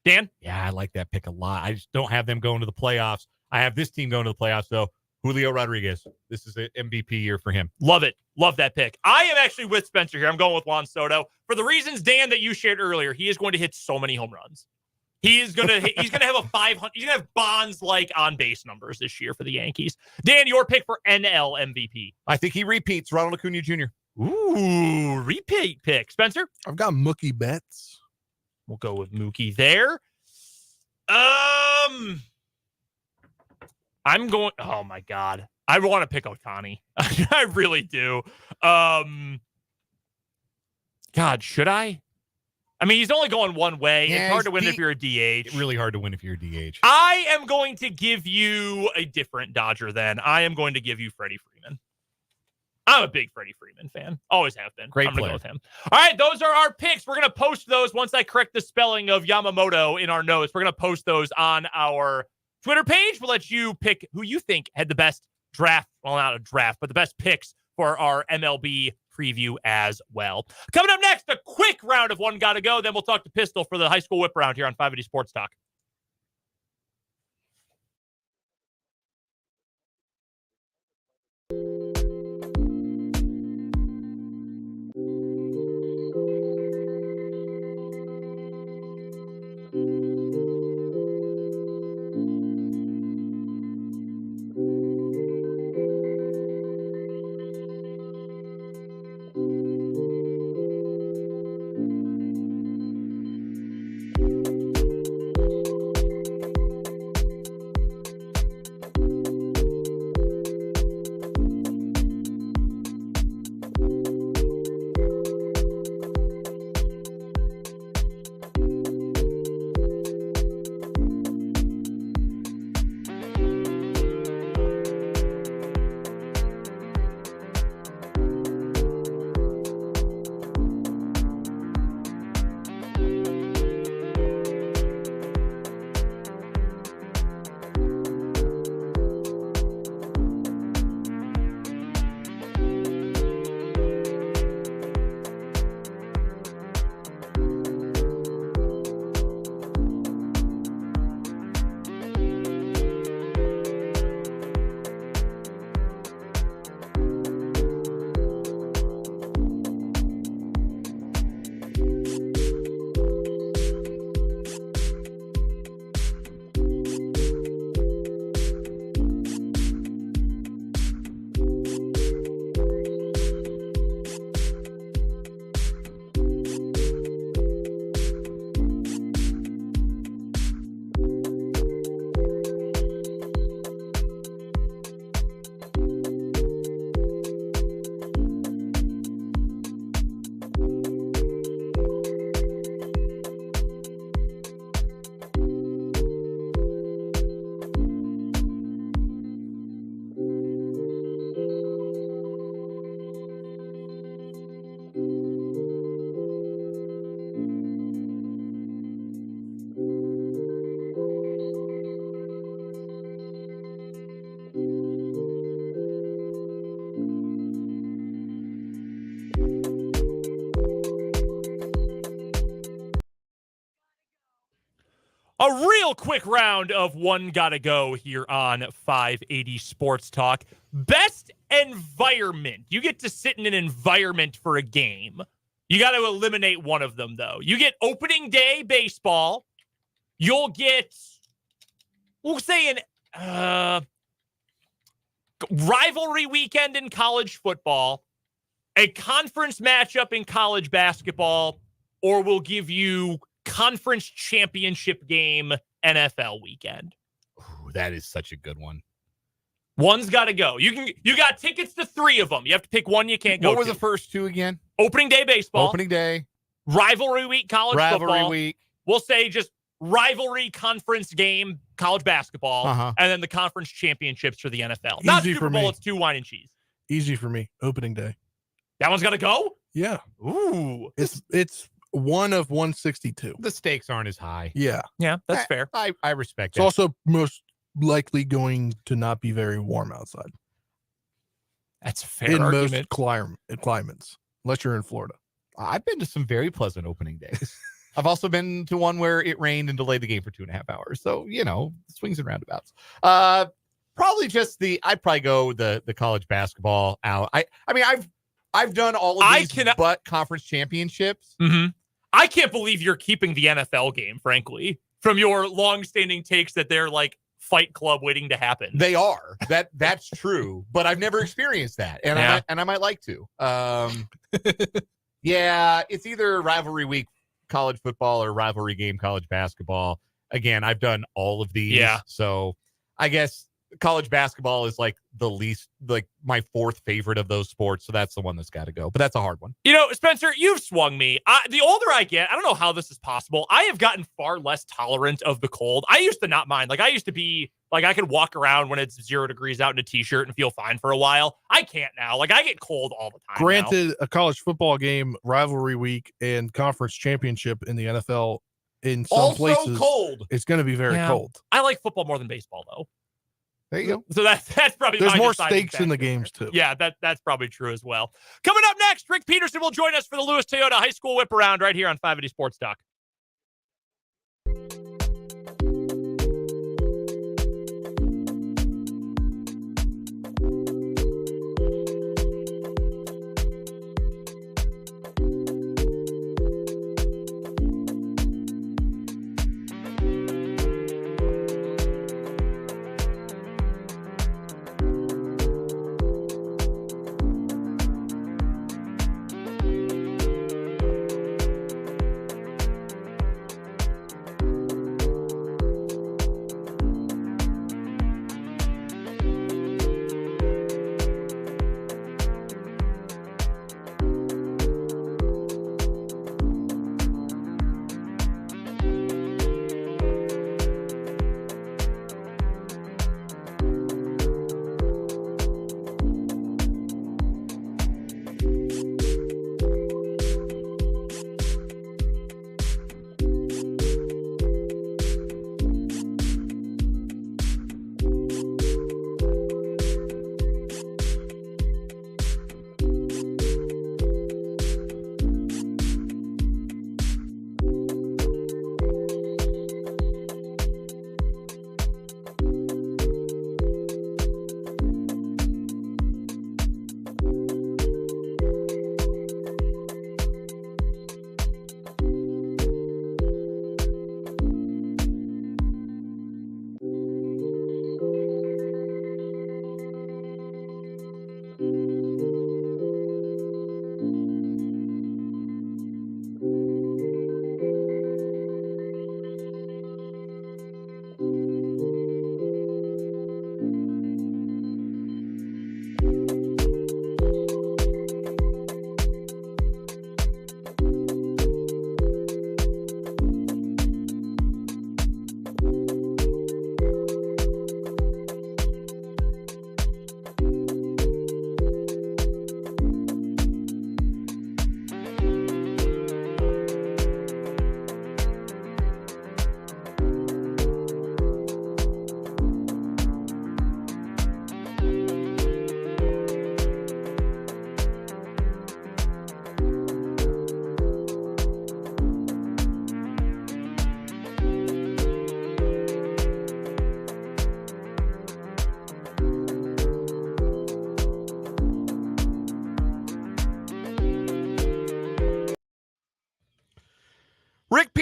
Dan? Yeah, I like that pick a lot. I just don't have them going to the playoffs. I have this team going to the playoffs, though. Julio Rodriguez. This is an MVP year for him. Love it. Love that pick. I am actually with Spencer here. I'm going with Juan Soto. For the reasons, Dan, that you shared earlier, he is going to hit so many home runs. He's gonna have a 500. He's gonna have Bonds-like on-base numbers this year for the Yankees. Dan, your pick for NL MVP. I think he repeats. Ronald Acuna Jr. Ooh, repeat pick. Spencer? I've got Mookie Betts. We'll go with Mookie there. I'm going... Oh, my God. I want to pick Ohtani. I really do. God, should I? I mean, he's only going one way. Yeah, it's hard to win if you're a DH. Really hard to win if you're a DH. I am going to give you a different Dodger then. I am going to give you Freddie Freeman. I'm a big Freddie Freeman fan. Always have been. Great I'm going to player. go with him. All right, those are our picks. We're going to post those once I correct the spelling of Yamamoto in our notes. We're going to post those on our Twitter page. We'll let you pick who you think had the best draft. Well, not a draft, but the best picks for our MLB preview as well. Coming up next, a quick round of One Gotta Go. Then we'll talk to Pistol for the high school whip round here on 580 Sports Talk. A real quick round of One Gotta Go here on 580 Sports Talk. Best environment. You get to sit in an environment for a game. You got to eliminate one of them, though. You get opening day baseball. You'll get, we'll say, an rivalry weekend in college football, a conference matchup in college basketball, or we'll give you conference championship game NFL weekend. Ooh, that is such a good one. One's got to go. You got tickets to 3 of them. You have to pick one you can't go. What were to. the first 2 again? Opening day baseball. Opening day. Rivalry week college Rivalry football. week. We'll say just rivalry conference game college basketball, and then the conference championships for the NFL. Not Easy Super for Bowl, me. it's 2 wine and cheese. Easy for me. Opening day. That one's got to go? Yeah. Ooh. It's one of 162. The stakes aren't as high. Yeah. Yeah, that's fair. I respect It's that. also most likely going to not be very warm outside That's a fair in argument. most climates, unless you're in Florida. I've been to some very pleasant opening days. I've also been to one where it rained and delayed the game for 2.5 hours. So, swings and roundabouts. Probably just I'd probably go the college basketball out. I mean, I've done all of these but conference championships. Mm-hmm. I can't believe you're keeping the NFL game, frankly, from your long-standing takes that they're like Fight Club waiting to happen. They are. That's true, but I've never experienced that, and I might like to. Yeah, it's either rivalry week college football or rivalry game college basketball. Again, I've done all of these. Yeah. So I guess college basketball is like the least, like my 4th favorite of those sports. So that's the one that's got to go, but that's a hard one. Spencer, you've swung me. The older I get, I don't know how this is possible. I have gotten far less tolerant of the cold. I used to not mind. Like I used to be like, I could walk around when it's 0 degrees out in a t-shirt and feel fine for a while. I can't now. Like I get cold all the time. Granted, a college football game, rivalry week, and conference championship in the NFL in some Also places, cold. it's going to be very cold. I like football more than baseball, though. There you go. So that's probably There's my more deciding stakes in the factor games there. too. Yeah, that's probably true as well. Coming up next, Rick Peterson will join us for the Lewis Toyota High School Whip Around right here on 580 Sports Talk.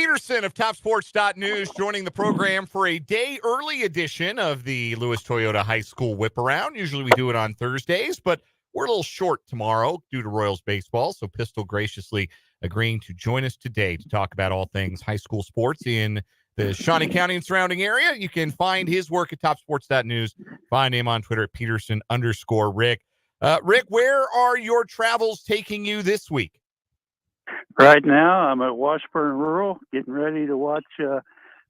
Peterson of TopSports.news joining the program for a day early edition of the Lewis Toyota High School Whip Around. Usually we do it on Thursdays, but we're a little short tomorrow due to Royals baseball. So Pistol graciously agreeing to join us today to talk about all things high school sports in the Shawnee County and surrounding area. You can find his work at TopSports.news. Find him on Twitter at Peterson_Rick. Rick, where are your travels taking you this week? Right now, I'm at Washburn Rural, getting ready to watch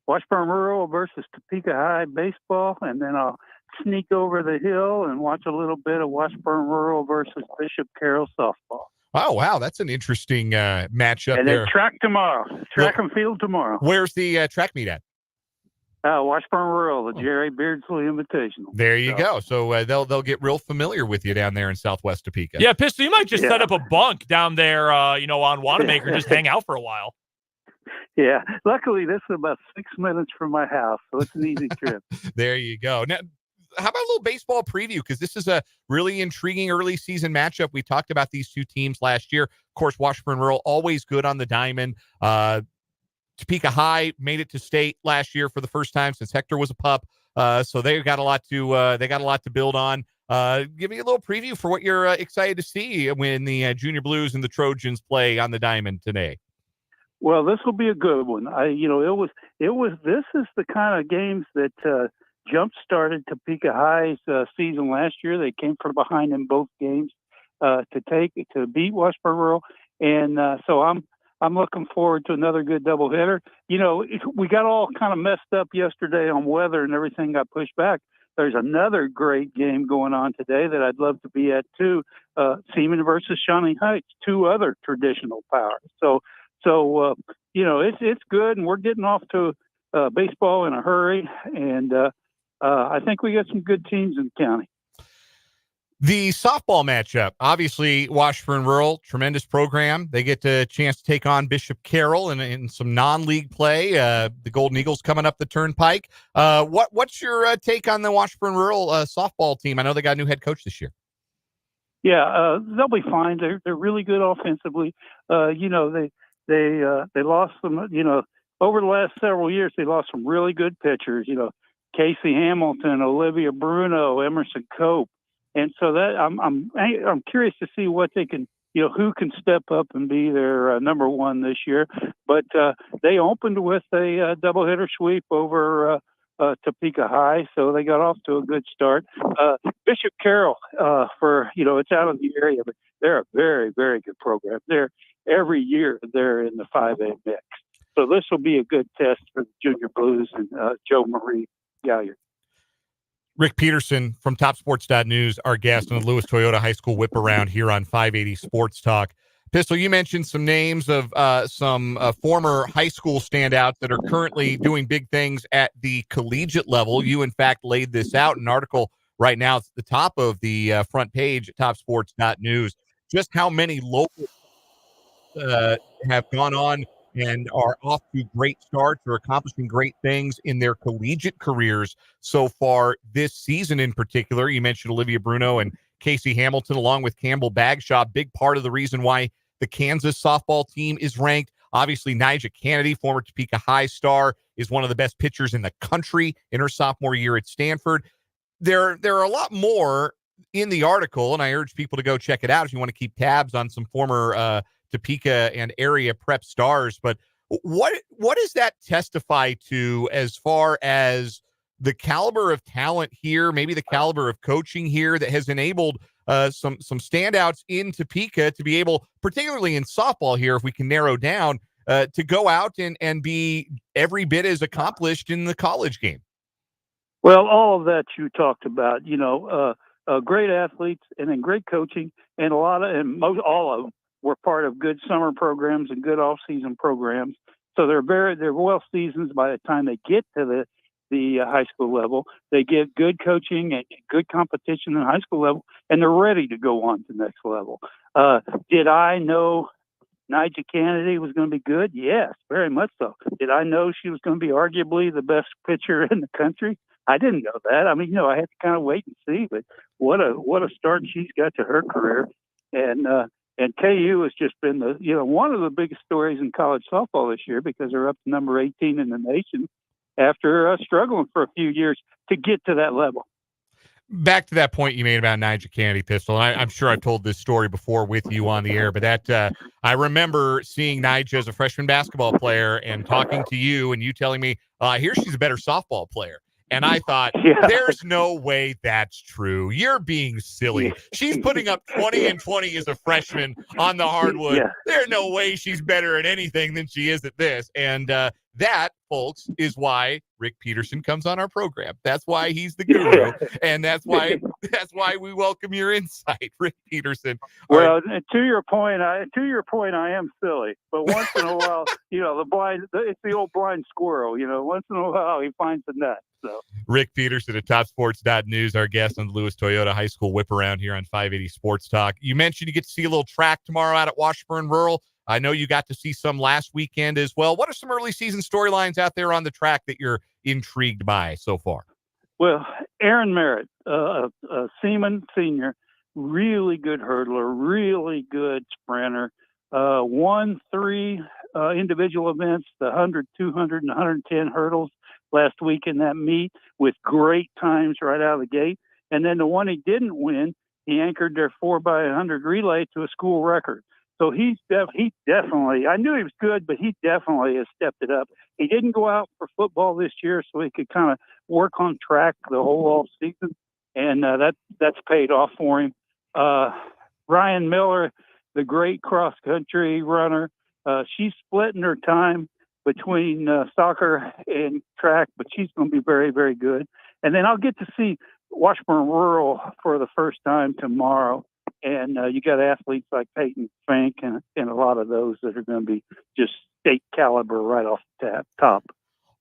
Washburn Rural versus Topeka High baseball, and then I'll sneak over the hill and watch a little bit of Washburn Rural versus Bishop Carroll softball. Oh, wow. That's an interesting matchup and there. then track tomorrow, and field tomorrow. Where's the track meet at? Washburn Rural, the Jerry Beardsley Invitational. There you go. So they'll get real familiar with you down there in Southwest Topeka. Yeah, Pistol, you might just set up a bunk down there, on Wanamaker, just hang out for a while. Yeah. Luckily, this is about 6 minutes from my house, so it's an easy trip. There you go. Now, how about a little baseball preview? Because this is a really intriguing early season matchup. We talked about these two teams last year. Of course, Washburn Rural always good on the diamond. Topeka High made it to state last year for the first time since Hector was a pup. So they got a lot to build on. Give me a little preview for what you're excited to see when the Junior Blues and the Trojans play on the diamond today. Well, this will be a good one. This is the kind of games that jump-started Topeka High's season last year. They came from behind in both games to beat Washburn Rural, and so I'm looking forward to another good doubleheader. We got all kind of messed up yesterday on weather and everything got pushed back. There's another great game going on today that I'd love to be at too. Seaman versus Shawnee Heights, two other traditional powers. So it's good, and we're getting off to baseball in a hurry, and I think we got some good teams in the county. The softball matchup, obviously Washburn Rural, tremendous program. They get a chance to take on Bishop Carroll in some non-league play. The Golden Eagles coming up the turnpike. What's your take on the Washburn Rural softball team? I know they got a new head coach this year. Yeah, they'll be fine. They're really good offensively. They lost some. Over the last several years, they lost some really good pitchers. Casey Hamilton, Olivia Bruno, Emerson Cope. And so that I'm curious to see what they can, who can step up and be their number one this year. But they opened with a doubleheader sweep over Topeka High, so they got off to a good start. Bishop Carroll, it's out of the area, but they're a very, very good program. Every year they're in the 5A mix. So this will be a good test for the Junior Blues and Joe Marie Galliard. Rick Peterson from TopSports.news, our guest on the Lewis Toyota High School Whip Around here on 580 Sports Talk. Pistol, you mentioned some names of some former high school standouts that are currently doing big things at the collegiate level. You, in fact, laid this out in an article right now at the top of the front page at TopSports.news. Just how many local have gone on and are off to great starts or accomplishing great things in their collegiate careers so far this season in particular. You mentioned Olivia Bruno and Casey Hamilton along with Campbell Bagshaw, big part of the reason why the Kansas softball team is ranked. Obviously, Nija Kennedy, former Topeka High star, is one of the best pitchers in the country in her sophomore year at Stanford. There are a lot more in the article, and I urge people to go check it out if you want to keep tabs on some former Topeka and area prep stars. But what does that testify to as far as the caliber of talent here, maybe the caliber of coaching here that has enabled some standouts in Topeka to be able, particularly in softball here, if we can narrow down, to go out and be every bit as accomplished in the college game? Well, all of that you talked about, great athletes and then great coaching, and all of them were part of good summer programs and good off-season programs. So they're well seasoned by the time they get to the high school level. They get good coaching and good competition in high school level, and they're ready to go on to the next level. Did I know Nija Kennedy was going to be good? Yes, very much so. Did I know she was going to be arguably the best pitcher in the country? I didn't know that. I mean, I had to kind of wait and see, but what a start she's got to her career. And And KU has just been one of the biggest stories in college softball this year because they're up to number 18 in the nation after struggling for a few years to get to that level. Back to that point you made about Nigel Kennedy, Pistol. I'm sure I've told this story before with you on the air, but that I remember seeing Nigel as a freshman basketball player and talking to you and you telling me, I hear she's a better softball player. And I thought, there's no way that's true. You're being silly. She's putting up 20 and 20 as a freshman on the hardwood. There's no way she's better at anything than she is at this. And that, folks, is why Rick Peterson comes on our program. That's why he's the guru, and that's why we welcome your insight, Rick Peterson. Well, to your point, I am silly, but once in a while, it's the old blind squirrel. Once in a while he finds a nut. So Rick Peterson at TopSports.news, our guest on the Lewis Toyota High School Whip Around here on 580 Sports Talk. You mentioned you get to see a little track tomorrow out at Washburn Rural. I know you got to see some last weekend as well. What are some early season storylines out there on the track that you're intrigued by so far? Well, Aaron Merritt, a Seaman senior, really good hurdler, really good sprinter, won 3 individual events, the 100, 200, and 110 hurdles last week in that meet with great times right out of the gate. And then the one he didn't win, he anchored their 4x100 relay to a school record. So he definitely, I knew he was good, but he definitely has stepped it up. He didn't go out for football this year, so he could kind of work on track the whole off season, and that's paid off for him. Ryan Miller, the great cross-country runner, she's splitting her time between soccer and track, but she's going to be very, very good. And then I'll get to see Washburn Rural for the first time tomorrow. And you got athletes like Peyton Fink and a lot of those that are going to be just state caliber right off the top.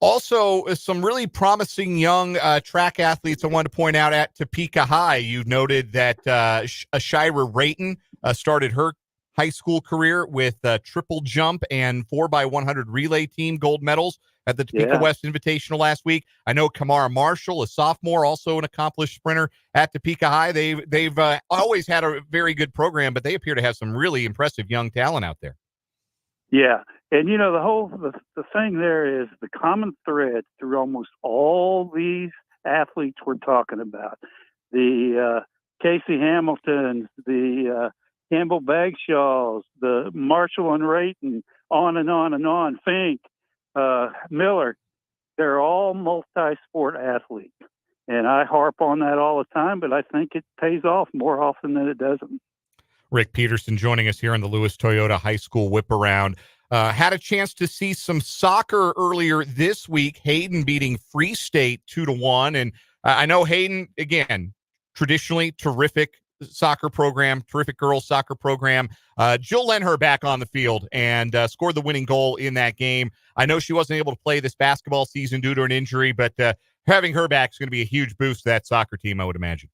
Also, some really promising young track athletes I wanted to point out at Topeka High. You noted that Ashira Rayton started her high school career with triple jump and 4x100 relay team gold medals at the Topeka West Invitational last week. I know Kamara Marshall, a sophomore, also an accomplished sprinter at Topeka High. They've always had a very good program, but they appear to have some really impressive young talent out there. Yeah, and the thing there is the common thread through almost all these athletes we're talking about, the Casey Hamiltons, the Campbell Bagshaws, the Marshall and Rayton, on and on and on, Fink, Miller, they're all multi-sport athletes. And I harp on that all the time, but I think it pays off more often than it doesn't. Rick Peterson joining us here on the Lewis Toyota High School Whip Around. Had a chance to see some soccer earlier this week. Hayden beating Free State 2-1. And I know Hayden, again, traditionally terrific soccer program, terrific girls soccer program. Jill Lenher back on the field and scored the winning goal in that game. I know she wasn't able to play this basketball season due to an injury, but having her back is going to be a huge boost to that soccer team, I would imagine.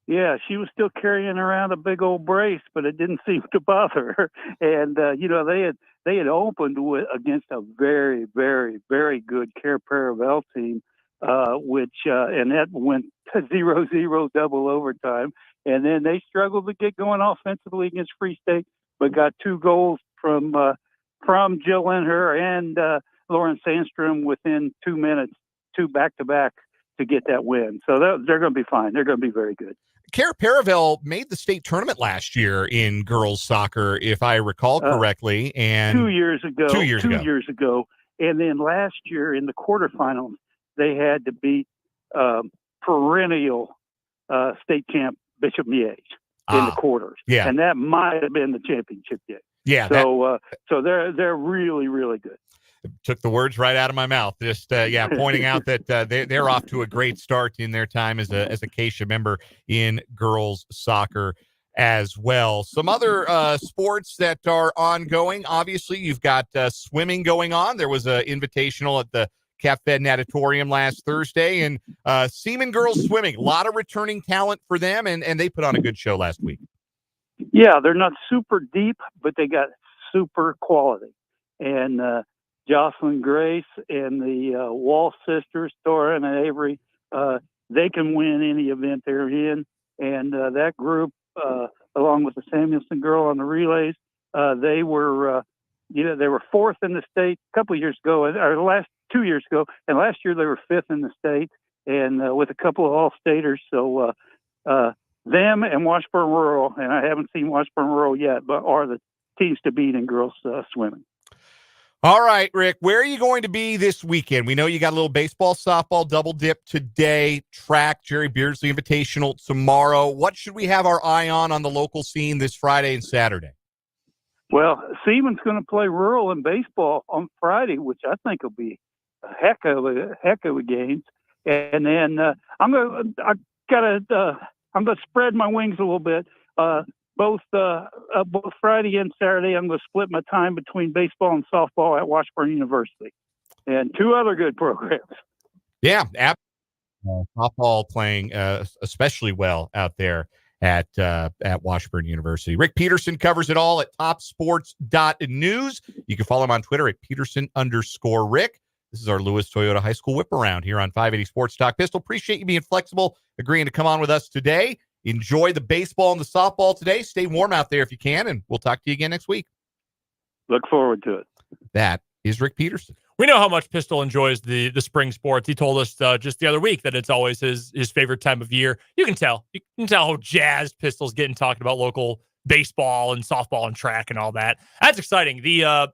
Yeah, she was still carrying around a big old brace, but it didn't seem to bother her. And they had opened against a very, very, very good Care Paravel team, which and that went 0-0 double overtime. And then they struggled to get going offensively against Free State, but got 2 goals from Jill Lenher and Lauren Sandstrom within 2 minutes, 2 back-to-back to get that win. So they're going to be fine. They're going to be very good. Care Paravel made the state tournament last year in girls soccer, if I recall correctly. And 2 years ago. 2 years ago. And then last year in the quarterfinals, they had to beat perennial state champ Bishop Miege in the quarters. Yeah. And that might have been the championship game. Yeah. So they're really, really good. Took the words right out of my mouth. Just pointing out that they're off to a great start in their time as a Acacia member in girls soccer as well. Some other sports that are ongoing. Obviously, you've got swimming going on. There was an invitational at the Cap Fed Natatorium last Thursday, and Seaman girls swimming. A lot of returning talent for them, and they put on a good show last week. Yeah, they're not super deep, but they got super quality. And Jocelyn Grace and the Wall sisters, Tora and Avery, they can win any event they're in. And that group of along with the Samuelson girl on the relays. They were fourth in the state a couple of years ago, or the last 2 years ago, and last year they were fifth in the state, and with a couple of all-staters. So them and Washburn Rural, and I haven't seen Washburn Rural yet, but are the teams to beat in girls swimming. All right, Rick, where are you going to be this weekend? We know you got a little baseball, softball, double dip today, track, Jerry Beardsley Invitational tomorrow. What should we have our eye on the local scene this Friday and Saturday? Well, Seaman's going to play rural and baseball on Friday, which I think will be a heck of a game. And then I'm going to spread my wings a little bit. Both Friday and Saturday, I'm going to split my time between baseball and softball at Washburn University, and two other good programs. Yeah, softball playing especially well out there at Washburn University. Rick Peterson covers it all at topsports.news. You can follow him on Twitter at Peterson_Rick. This is our Lewis Toyota High School whip around here on 580 Sports Talk Pistol. Appreciate you being flexible, agreeing to come on with us today. Enjoy the baseball and the softball today. Stay warm out there if you can, and we'll talk to you again next week. Look forward to it. That is Rick Peterson. We know how much Pistol enjoys the spring sports. He told us just the other week that it's always his favorite time of year. You can tell how jazzed Pistol's getting talking about local baseball and softball and track and all that. That's exciting. The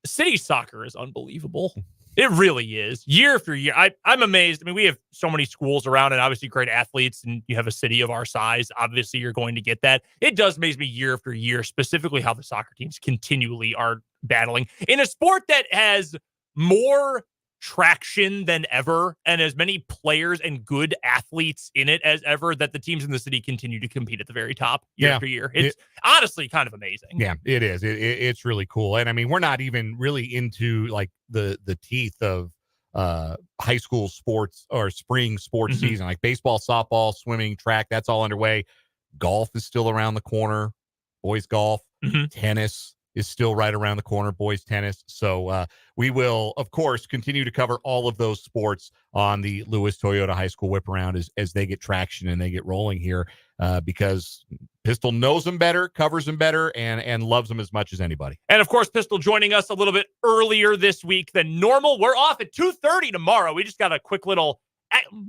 city soccer is unbelievable. It really is. Year after year. I'm amazed. I mean, we have so many schools around and obviously great athletes, and you have a city of our size. Obviously, you're going to get that. It does amaze me year after year, specifically how the soccer teams continually are battling in a sport that has more traction than ever and as many players and good athletes in it as ever, that the teams in the city continue to compete at the very top year after year. It's honestly kind of amazing. Yeah, it is. It's really cool. And I mean, we're not even really into like the teeth of high school sports or spring sports season, like baseball, softball, swimming, track. That's all underway. Golf is still around the corner. Boys golf, tennis is still right around the corner, boys tennis. So we will, of course, continue to cover all of those sports on the Lewis Toyota High School whip around as they get traction and they get rolling here, because Pistol knows them better, covers them better, and loves them as much as anybody. And of course, Pistol joining us a little bit earlier this week than normal. We're off at 2:30 tomorrow. We just got a quick little,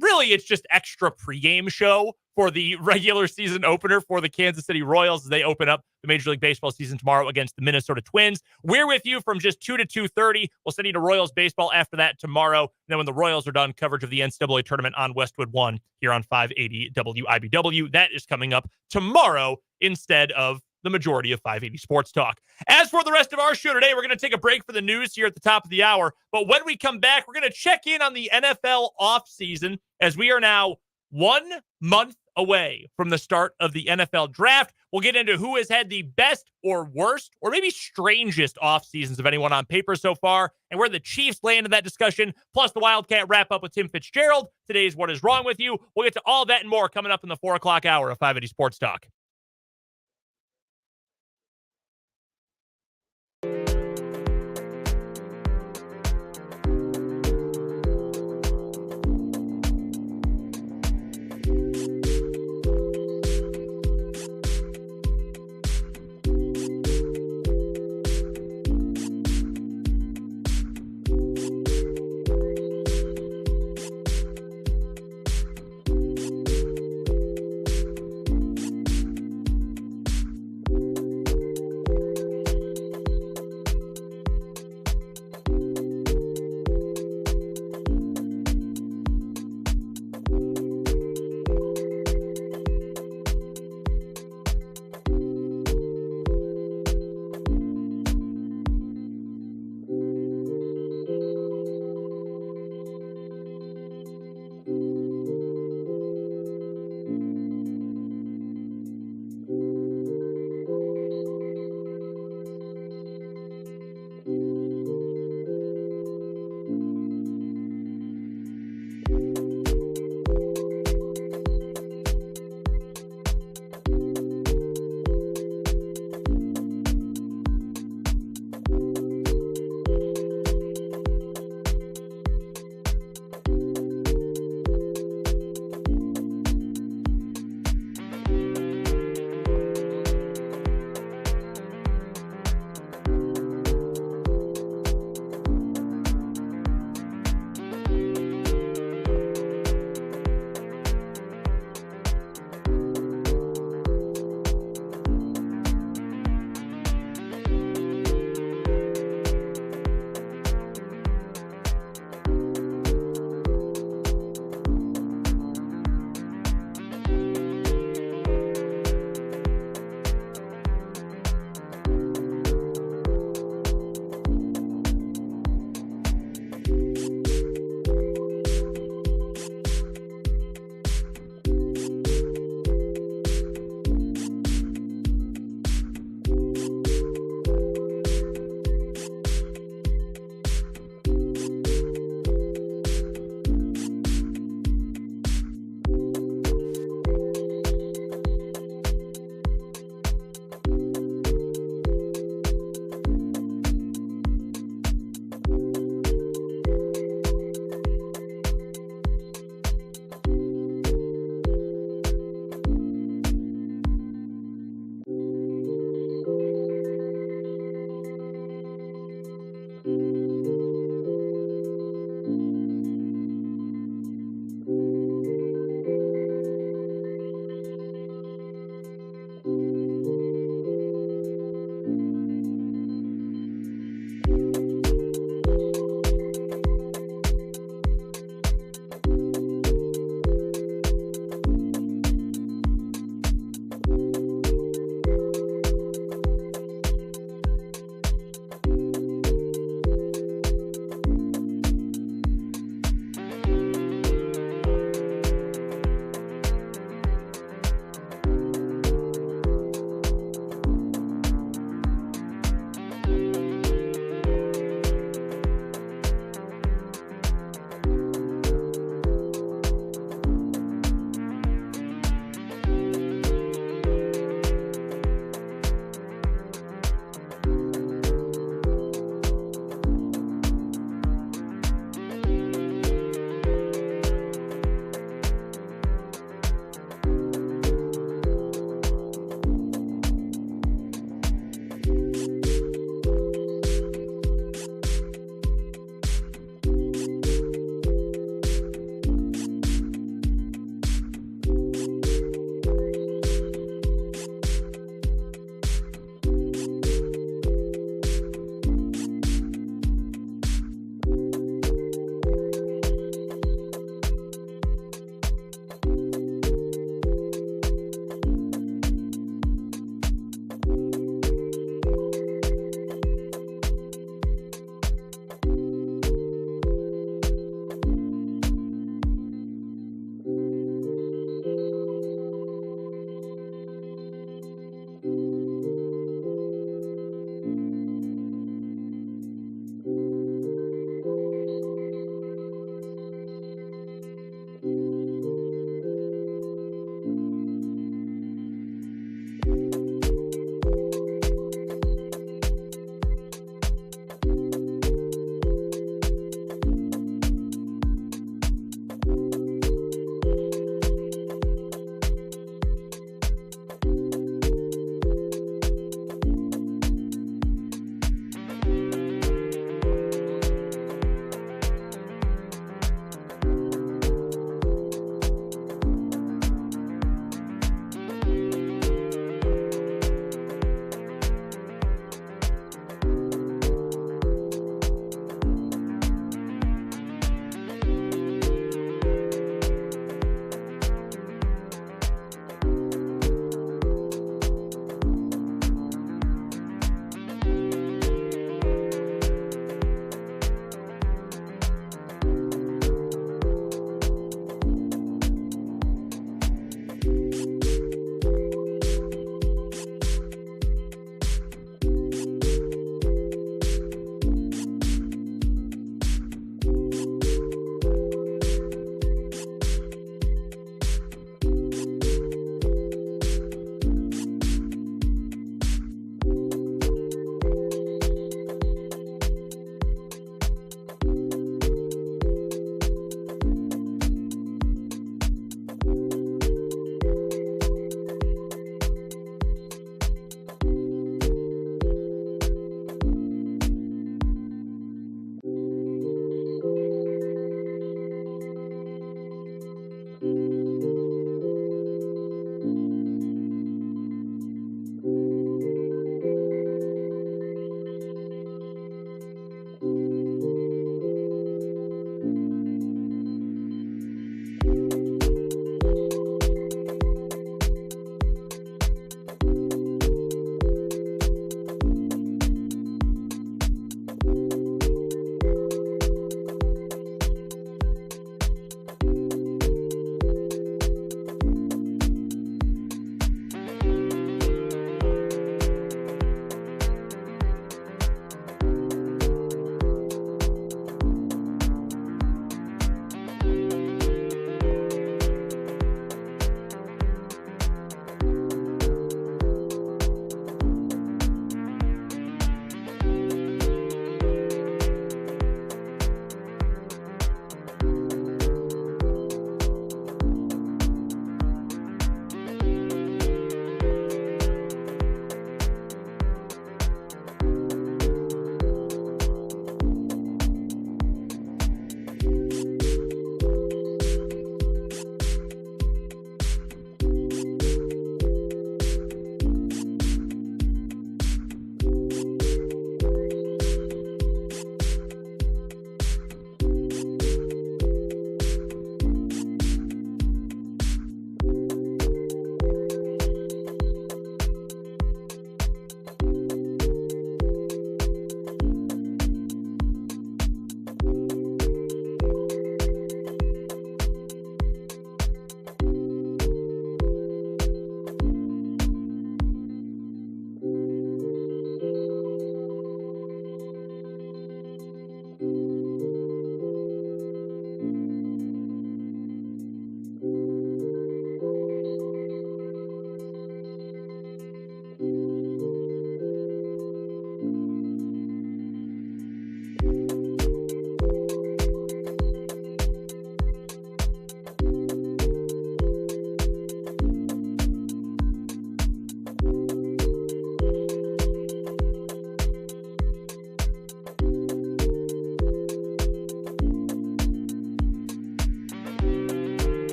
really, it's just extra pregame show for the regular season opener for the Kansas City Royals as they open up the Major League Baseball season tomorrow against the Minnesota Twins. We're with you from just 2 to 2:30. We'll send you to Royals baseball after that tomorrow. And then when the Royals are done, coverage of the NCAA tournament on Westwood 1 here on 580 WIBW. That is coming up tomorrow instead of the majority of 580 Sports Talk. As for the rest of our show today, we're going to take a break for the news here at the top of the hour. But when we come back, we're going to check in on the NFL offseason as we are now 1 month away from the start of the NFL draft. We'll get into who has had the best or worst or maybe strangest off seasons of anyone on paper so far, and where the Chiefs lay into that discussion, plus the Wildcat Wrap-up with Tim Fitzgerald. Today's What Is Wrong With You. We'll get to all that and more coming up in the 4 o'clock hour of 580 Sports Talk.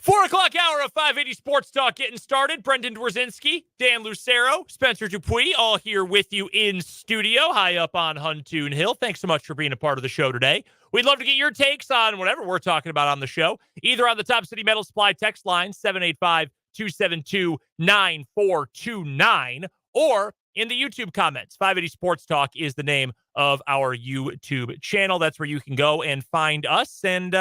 4 o'clock hour of 580 Sports Talk getting started. Brendan Dworzinski, Dan Lucero, Spencer Dupuis, all here with you in studio, high up on Huntoon Hill. Thanks so much for being a part of the show today. We'd love to get your takes on whatever we're talking about on the show, either on the Top City Metal Supply text line, 785-272-9429, or in the YouTube comments. 580 Sports Talk is the name of our YouTube channel. That's where you can go and find us and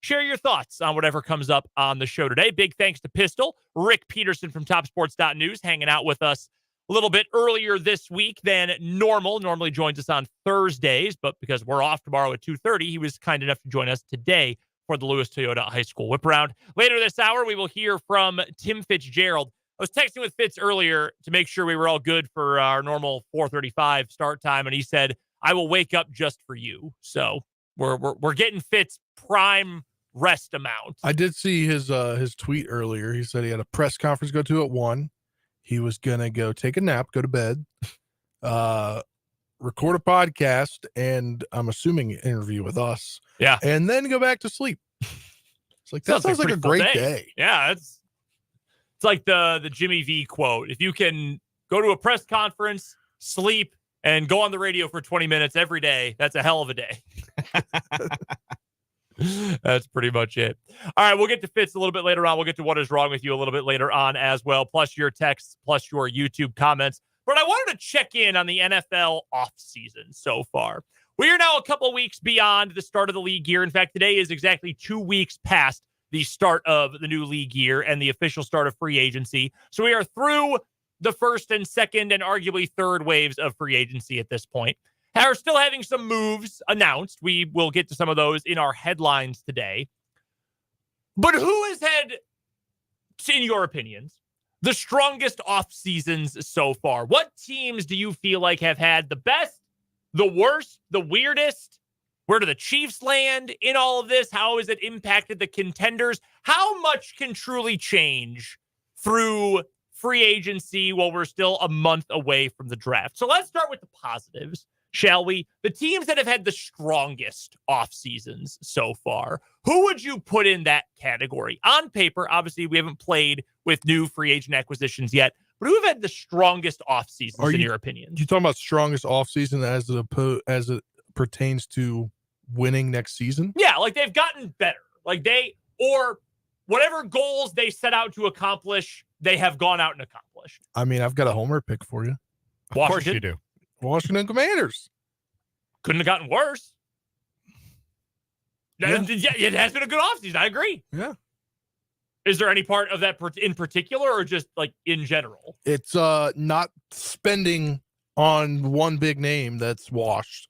share your thoughts on whatever comes up on the show today. Big thanks to Pistol, Rick Peterson from TopSports.news, hanging out with us a little bit earlier this week than normal. Normally joins us on Thursdays, but because we're off tomorrow at 2:30, he was kind enough to join us today for the Lewis Toyota High School Whip Around. Later this hour, we will hear from Tim Fitzgerald. I was texting with Fitz earlier to make sure we were all good for our normal 4:35 start time, and he said, "I will wake up just for you." So we're getting Fitz prime rest amount. I did see his tweet earlier. He said he had a press conference to go to at 1. He was gonna go take a nap, go to bed, record a podcast, and I'm assuming an interview with us. Yeah, and then go back to sleep. It's like that sounds like a great day. Yeah, it's like the Jimmy V quote. If you can go to a press conference, sleep, and go on the radio for 20 minutes every day, that's a hell of a day. That's pretty much it. All right, we'll get to Fitz a little bit later on. We'll get to what is wrong with you a little bit later on as well, plus your texts, plus your YouTube comments. But I wanted to check in on the NFL offseason so far. We are now a couple weeks beyond the start of the league year. In fact, today is exactly 2 weeks past the start of the new league year and the official start of free agency. So we are through the first and second and arguably third waves of free agency at this point. Are still having some moves announced. We will get to some of those in our headlines today. But who has had, in your opinions, the strongest off seasons so far? What teams do you feel like have had the best, the worst, the weirdest? Where do the Chiefs land in all of this? How has it impacted the contenders? How much can truly change through free agency while we're still a month away from the draft? So let's start with the positives, shall we? The teams that have had the strongest off seasons so far, who would you put in that category? On paper, obviously, we haven't played with new free agent acquisitions yet, but who have had the strongest off seasons in your opinion? You talking about strongest off season as it pertains to winning next season? Yeah, like they've gotten better. Like or whatever goals they set out to accomplish, they have gone out and accomplished. I mean, I've got a homer pick for you. Of course you do. Washington Commanders. Couldn't have gotten worse. Yeah. It has been a good offseason. I agree. Yeah. Is there any part of that in particular or just like in general? It's not spending on one big name that's washed.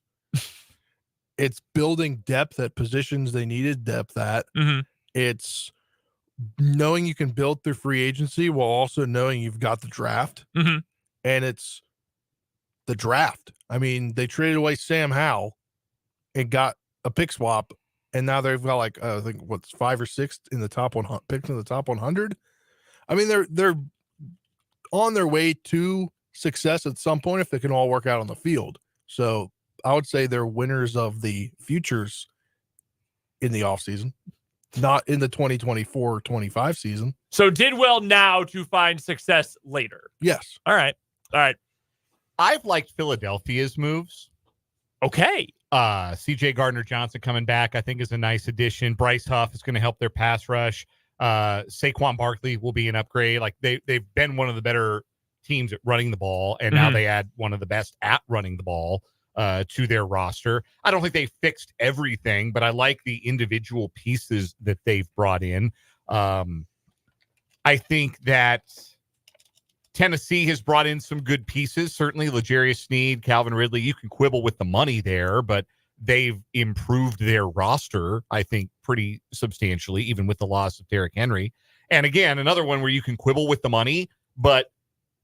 It's building depth at positions they needed depth at. Mm-hmm. It's knowing you can build through free agency while also knowing you've got the draft. Mm-hmm. And it's the draft. I mean, they traded away Sam Howell and got a pick swap, and now they've got like I think what's 5 or 6 in the top 100 picks in the top 100. I mean, they're on their way to success at some point if they can all work out on the field. So I would say they're winners of the futures in the offseason, not in the 2024-25 season. So did well now to find success later. Yes. All right. I've liked Philadelphia's moves. Okay. CJ Gardner-Johnson coming back, I think, is a nice addition. Bryce Huff is going to help their pass rush. Saquon Barkley will be an upgrade. Like they've been one of the better teams at running the ball, and now they add one of the best at running the ball to their roster. I don't think they fixed everything, but I like the individual pieces that they've brought in. I think that Tennessee has brought in some good pieces. Certainly L'Jarius Sneed, Calvin Ridley, you can quibble with the money there, but they've improved their roster, I think, pretty substantially, even with the loss of Derrick Henry. And again, another one where you can quibble with the money, but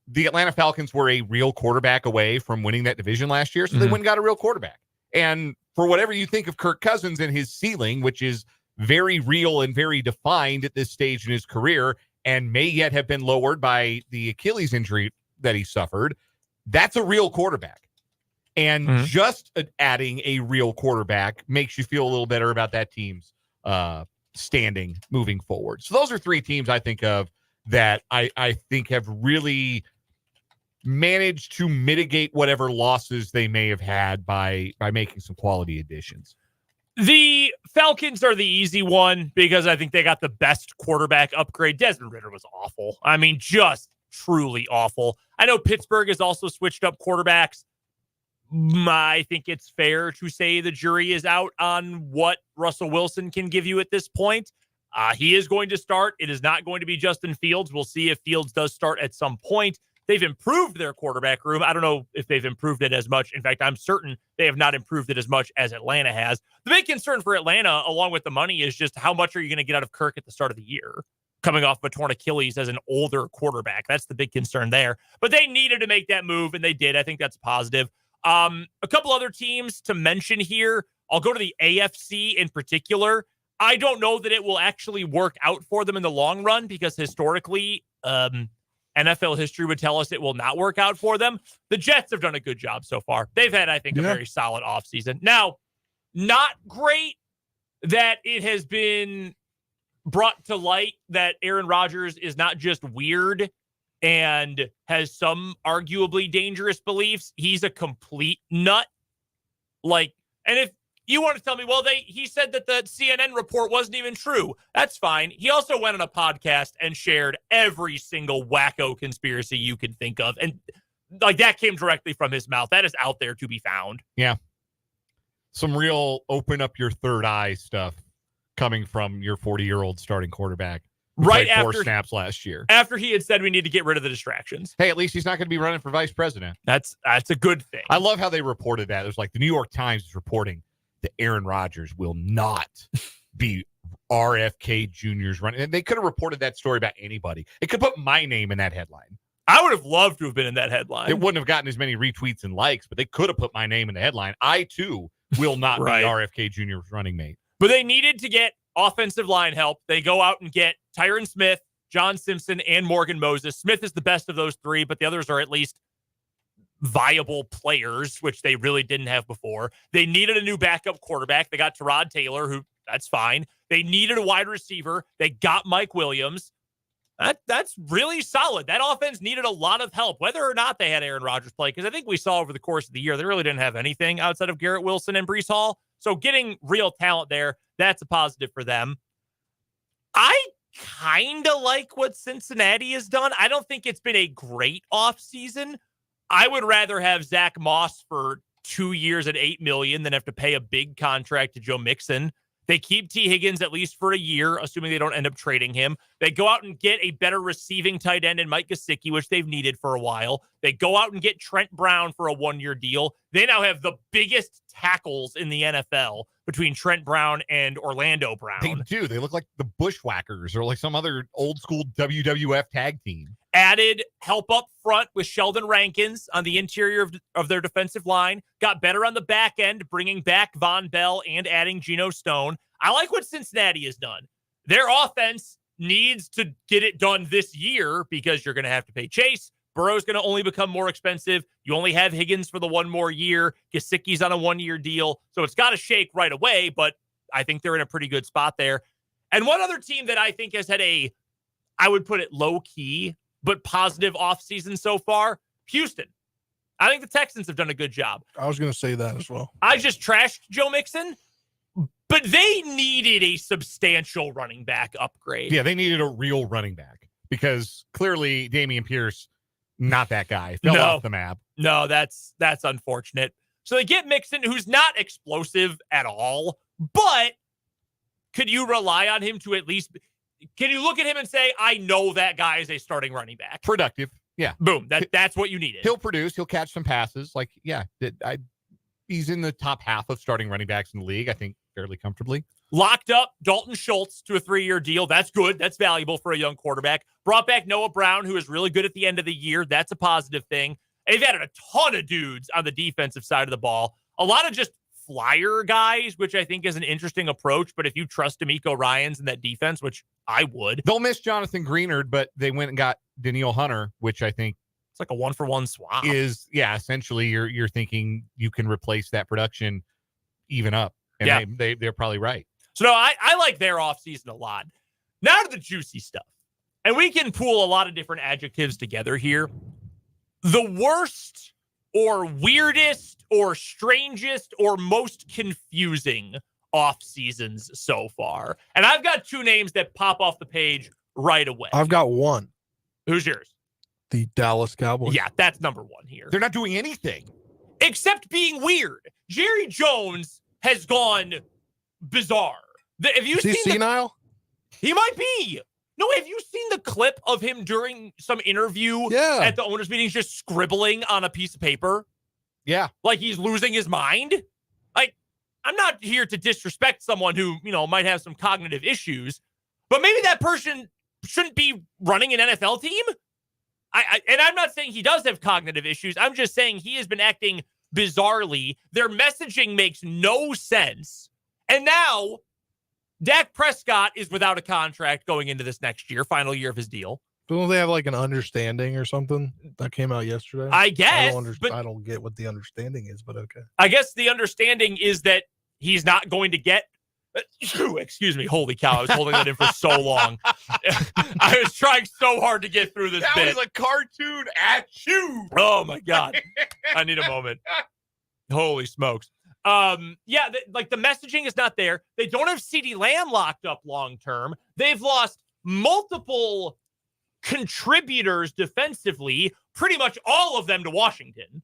the Atlanta Falcons were a real quarterback away from winning that division last year, so they went and got a real quarterback. And for whatever you think of Kirk Cousins and his ceiling, which is very real and very defined at this stage in his career, and may yet have been lowered by the Achilles injury that he suffered, that's a real quarterback. And just adding a real quarterback makes you feel a little better about that team's standing moving forward. So those are three teams I think of that I think have really managed to mitigate whatever losses they may have had by making some quality additions. The Falcons are the easy one because I think they got the best quarterback upgrade. Desmond Ridder was awful. I mean, just truly awful. I know Pittsburgh has also switched up quarterbacks. I think it's fair to say the jury is out on what Russell Wilson can give you at this point. He is going to start. It is not going to be Justin Fields. We'll see if Fields does start at some point. They've improved their quarterback room. I don't know if they've improved it as much. In fact, I'm certain they have not improved it as much as Atlanta has. The big concern for Atlanta, along with the money, is just how much are you going to get out of Kirk at the start of the year, coming off a torn Achilles as an older quarterback. That's the big concern there. But they needed to make that move, and they did. I think that's positive. A couple other teams to mention here. I'll go to the AFC in particular. I don't know that it will actually work out for them in the long run because historically, NFL history would tell us it will not work out for them. The Jets have done a good job so far. They've had, I think, a very solid offseason. Now, not great that it has been brought to light that Aaron Rodgers is not just weird and has some arguably dangerous beliefs. He's a complete nut. And if you want to tell me, well, he said that the CNN report wasn't even true. That's fine. He also went on a podcast and shared every single wacko conspiracy you could think of. And that came directly from his mouth. That is out there to be found. Yeah. Some real open up your third eye stuff coming from your 40-year-old starting quarterback. Right after 4 snaps last year. After he had said we need to get rid of the distractions. Hey, at least he's not going to be running for vice president. That's a good thing. I love how they reported that. It was like the New York Times is reporting that Aaron Rodgers will not be RFK Jr.'s running. And they could have reported that story about anybody. It could put my name in that headline. I would have loved to have been in that headline. It wouldn't have gotten as many retweets and likes, but they could have put my name in the headline. I, too, will not Right. be RFK Jr.'s running mate. But they needed to get offensive line help. They go out and get Tyron Smith, John Simpson, and Morgan Moses. Smith is the best of those three, but the others are at least viable players, which they really didn't have before. They needed a new backup quarterback. They got Tyrod Taylor, who that's fine. They needed a wide receiver. They got Mike Williams. That's really solid. That offense needed a lot of help, whether or not they had Aaron Rodgers play, because I think we saw over the course of the year, they really didn't have anything outside of Garrett Wilson and Breece Hall. So getting real talent there, that's a positive for them. I kind of like what Cincinnati has done. I don't think it's been a great offseason. I would rather have Zach Moss for 2 years at $8 million than have to pay a big contract to Joe Mixon. They keep T. Higgins at least for a year, assuming they don't end up trading him. They go out and get a better receiving tight end in Mike Gesicki, which they've needed for a while. They go out and get Trent Brown for a 1-year deal. They now have the biggest tackles in the NFL between Trent Brown and Orlando Brown. They do. They look like the Bushwhackers or like some other old school WWF tag team. Added help up front with Sheldon Rankins on the interior of their defensive line. Got better on the back end, bringing back Von Bell and adding Geno Stone. I like what Cincinnati has done. Their offense needs to get it done this year because you're going to have to pay Chase. Burrow's going to only become more expensive. You only have Higgins for the 1 more year. Gesicki's on a 1-year deal. So it's got to shake right away, but I think they're in a pretty good spot there. And one other team that I think has had I would put it low-key, but positive offseason so far, Houston. I think the Texans have done a good job. I was going to say that as well. I just trashed Joe Mixon, but they needed a substantial running back upgrade. Yeah, they needed a real running back because clearly Dameon Pierce, not that guy. Fell off the map. No, that's unfortunate. So they get Mixon, who's not explosive at all, but could you rely on him to at least... Can you look at him and say, I know that guy is a starting running back? Productive. Yeah. Boom. That's what you needed. He'll produce. He'll catch some passes. He's in the top half of starting running backs in the league, I think, fairly comfortably. Locked up Dalton Schultz to a 3-year deal. That's good. That's valuable for a young quarterback. Brought back Noah Brown, who is really good at the end of the year. That's a positive thing. They've added a ton of dudes on the defensive side of the ball. A lot of just flyer guys, which I think is an interesting approach. But if you trust D'Amico Ryans in that defense, which I would. They'll miss Jonathan Greenard, but they went and got Danielle Hunter, which I think it's like a 1-for-1 swap. Essentially you're thinking you can replace that production even up. And they're probably right. So no, I like their offseason a lot. Now to the juicy stuff. And we can pool a lot of different adjectives together here. The worst or weirdest or strangest or most confusing off seasons so far. And I've got two names that pop off the page right away. I've got one. Who's yours? The Dallas Cowboys. Yeah, that's number one here. They're not doing anything. Except being weird. Jerry Jones has gone bizarre. Have you Is he seen senile? He might be. No, have you seen the clip of him during some interview at the owners' meetings just scribbling on a piece of paper? Yeah. Like he's losing his mind? Like, I'm not here to disrespect someone who, might have some cognitive issues, but maybe that person shouldn't be running an NFL team? And I'm not saying he does have cognitive issues. I'm just saying he has been acting bizarrely. Their messaging makes no sense. And now Dak Prescott is without a contract going into this next year, final year of his deal. Don't they have like an understanding or something that came out yesterday? I guess. I don't get what the understanding is, but okay. I guess the understanding is that he's not going to get. Excuse me. Holy cow. I was holding that in for so long. I was trying so hard to get through this bit. That was a cartoon at you. Oh, my God. I need a moment. Holy smokes. The messaging is not there. They don't have CeeDee Lamb locked up long term. They've lost multiple contributors defensively, pretty much all of them to Washington.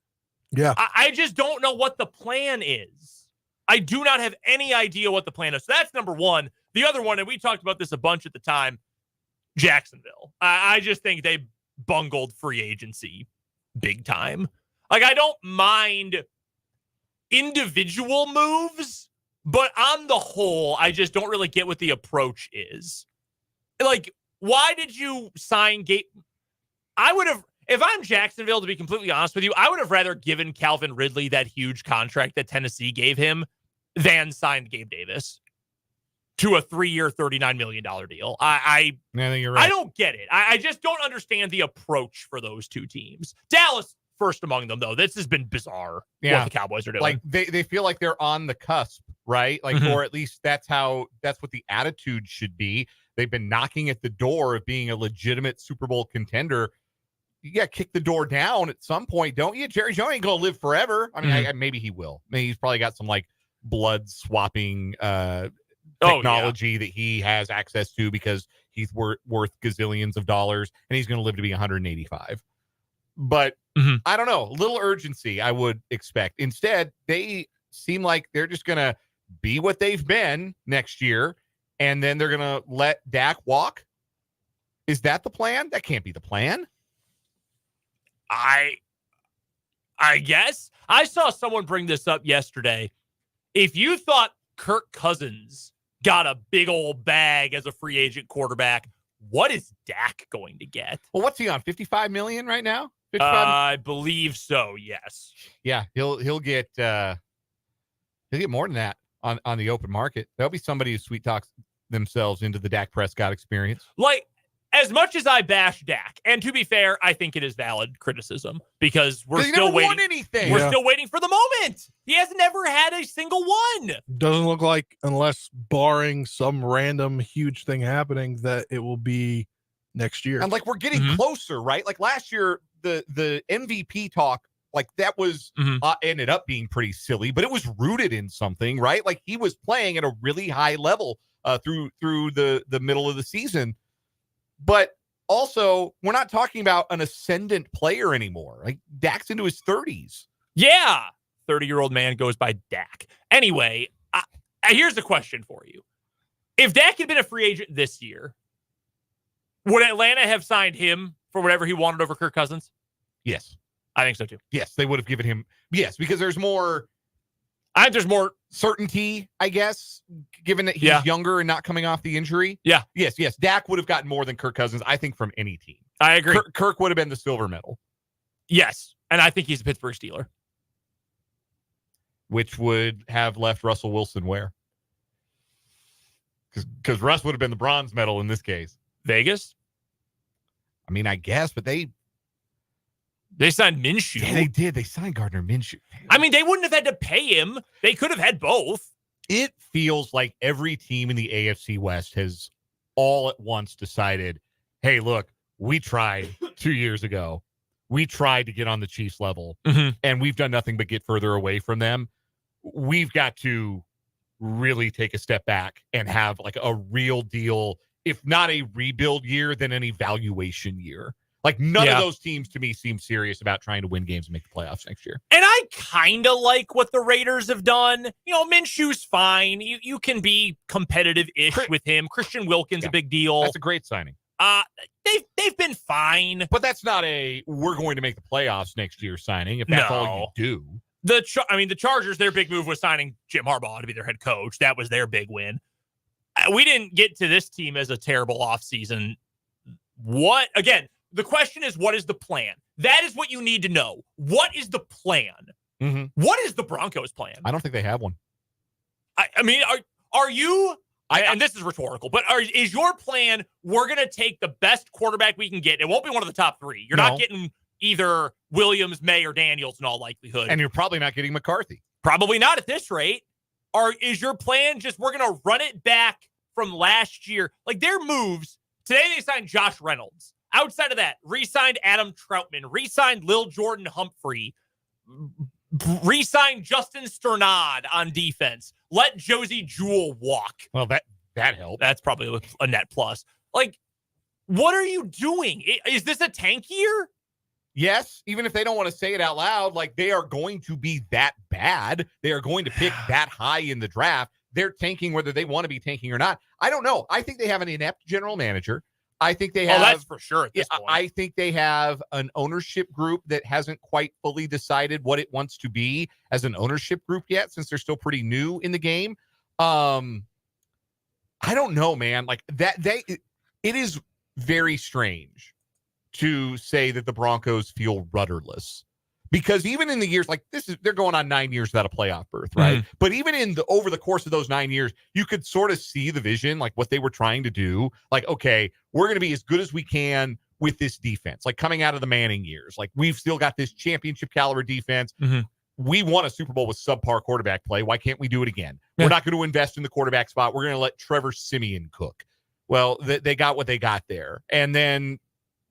Yeah. I just don't know what the plan is. I do not have any idea what the plan is. So that's number one. The other one, and we talked about this a bunch at the time, Jacksonville. I just think they bungled free agency big time. Like, I don't mind individual moves, but on the whole, I just don't really get what the approach is. Like, why did you sign I would have, if I'm Jacksonville, to be completely honest with you, I would have rather given Calvin Ridley that huge contract that Tennessee gave him than signed Gabe Davis to a 3-year, $39 million deal. I think you're right. I don't get it. I just don't understand the approach for those two teams. Dallas, first among them, though. This has been bizarre what the Cowboys are doing. Like, they feel like they're on the cusp, right? Like, or at least that's what the attitude should be. They've been knocking at the door of being a legitimate Super Bowl contender. You got to kick the door down at some point, don't you? Jerry Jones ain't going to live forever. I mean, maybe he will. Maybe he's probably got some, like, blood swapping technology that he has access to because he's worth gazillions of dollars, and he's going to live to be 185. But I don't know. A little urgency, I would expect. Instead, they seem like they're just going to be what they've been next year, and then they're going to let Dak walk. Is that the plan? That can't be the plan. I guess. I saw someone bring this up yesterday. If you thought Kirk Cousins got a big old bag as a free agent quarterback, what is Dak going to get? Well, what's he on? $55 million right now? I believe so. Yes. Yeah, he'll get more than that on the open market. There'll be somebody who sweet talks themselves into the Dak Prescott experience. Like, as much as I bash Dak, and to be fair, I think it is valid criticism because we're still waiting. Won anything. We're still waiting for the moment. He has never had a single one. Doesn't look like, unless barring some random huge thing happening, that it will be next year. And like, we're getting closer, right? Like last year, the MVP talk, like that was ended up being pretty silly, but it was rooted in something, right? Like he was playing at a really high level through the middle of the season. But also, we're not talking about an ascendant player anymore. Like Dak's into his 30s. Yeah. 30-year-old man goes by Dak. Anyway, here's the question for you. If Dak had been a free agent this year, would Atlanta have signed him for whatever he wanted over Kirk Cousins? Yes. I think so too. Yes, they would have given him. Yes, because there's more. I think there's more certainty, I guess, given that he's younger and not coming off the injury. Yeah. Yes. Dak would have gotten more than Kirk Cousins, I think, from any team. I agree. Kirk would have been the silver medal. Yes. And I think he's a Pittsburgh Steeler. Which would have left Russell Wilson where? Because Russ would have been the bronze medal in this case. Vegas? I mean, I guess, but they signed Minshew. Yeah, they did. They signed Gardner Minshew. I mean, they wouldn't have had to pay him. They could have had both. It feels like every team in the AFC West has all at once decided, hey, look, we tried 2 years ago. We tried to get on the Chiefs level, and we've done nothing but get further away from them. We've got to really take a step back and have like a real deal, if not a rebuild year, then an evaluation year. Like none of those teams to me seem serious about trying to win games and make the playoffs next year. And I kind of like what the Raiders have done. Minshew's fine. You can be competitive-ish with him. Christian Wilkins, a big deal. That's a great signing. They've been fine. But that's not we're going to make the playoffs next year signing, if that's all you do. The Chargers, their big move was signing Jim Harbaugh to be their head coach. That was their big win. We didn't get to this team as a terrible offseason. Again, the question is, what is the plan? That is what you need to know. What is the plan? Mm-hmm. What is the Broncos' plan? I don't think they have one. I mean, are you... and this is rhetorical, but is your plan, we're going to take the best quarterback we can get? It won't be one of the top three. You're not getting either Williams, May, or Daniels in all likelihood. And you're probably not getting McCarthy. Probably not at this rate. Is your plan just we're going to run it back from last year? Like their moves, today they signed Josh Reynolds. Outside of that, re-signed Adam Troutman, re-signed Lil Jordan Humphrey, re-signed Justin Sternad on defense. Let Josie Jewell walk. Well, that helped. That's probably a net plus. Like, what are you doing? Is this a tank year? Yes, even if they don't want to say it out loud, like they are going to be that bad. They are going to pick that high in the draft. They're tanking whether they want to be tanking or not. I don't know. I think they have an inept general manager. I think they have. Oh, that's for sure at this point. I think they have an ownership group that hasn't quite fully decided what it wants to be as an ownership group yet, since they're still pretty new in the game. I don't know, man. Like it is very strange to say that the Broncos feel rudderless, because even in the years like they're going on 9 years without a playoff berth, right? Mm-hmm. But even over the course of those 9 years, you could sort of see the vision, like what they were trying to do. Like, okay, we're going to be as good as we can with this defense. Like coming out of the Manning years, like we've still got this championship caliber defense. Mm-hmm. We won a Super Bowl with subpar quarterback play. Why can't we do it again? Yeah. We're not going to invest in the quarterback spot. We're going to let Trevor Siemian cook. Well, they got what they got there. And then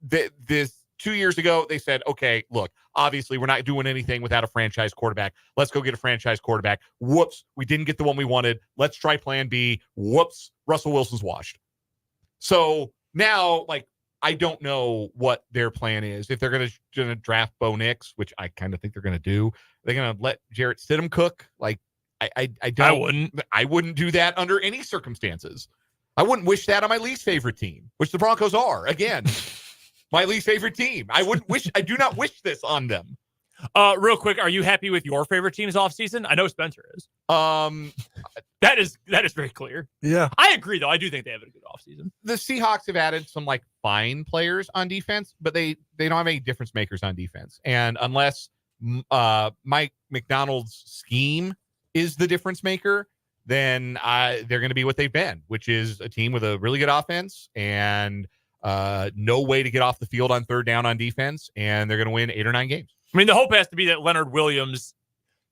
this 2 years ago, they said, okay, look, obviously we're not doing anything without a franchise quarterback. Let's go get a franchise quarterback. Whoops, we didn't get the one we wanted. Let's try plan B. Whoops, Russell Wilson's washed. So now, like, I don't know what their plan is. If they're going to draft Bo Nix, which I kind of think they're going to do, they're going to let Jarrett Stidham cook. Like, I wouldn't do that under any circumstances. I wouldn't wish that on my least favorite team, which the Broncos are. Again, my least favorite team. I do not wish this on them. Real quick, are you happy with your favorite team's offseason? I know Spencer is. That is very clear. Yeah. I agree, though. I do think they have a good offseason. The Seahawks have added some like fine players on defense, but they don't have any difference makers on defense. And unless Mike McDonald's scheme is the difference maker, then they're going to be what they've been, which is a team with a really good offense and no way to get off the field on third down on defense, and they're going to win 8 or 9 games. I mean, the hope has to be that Leonard Williams,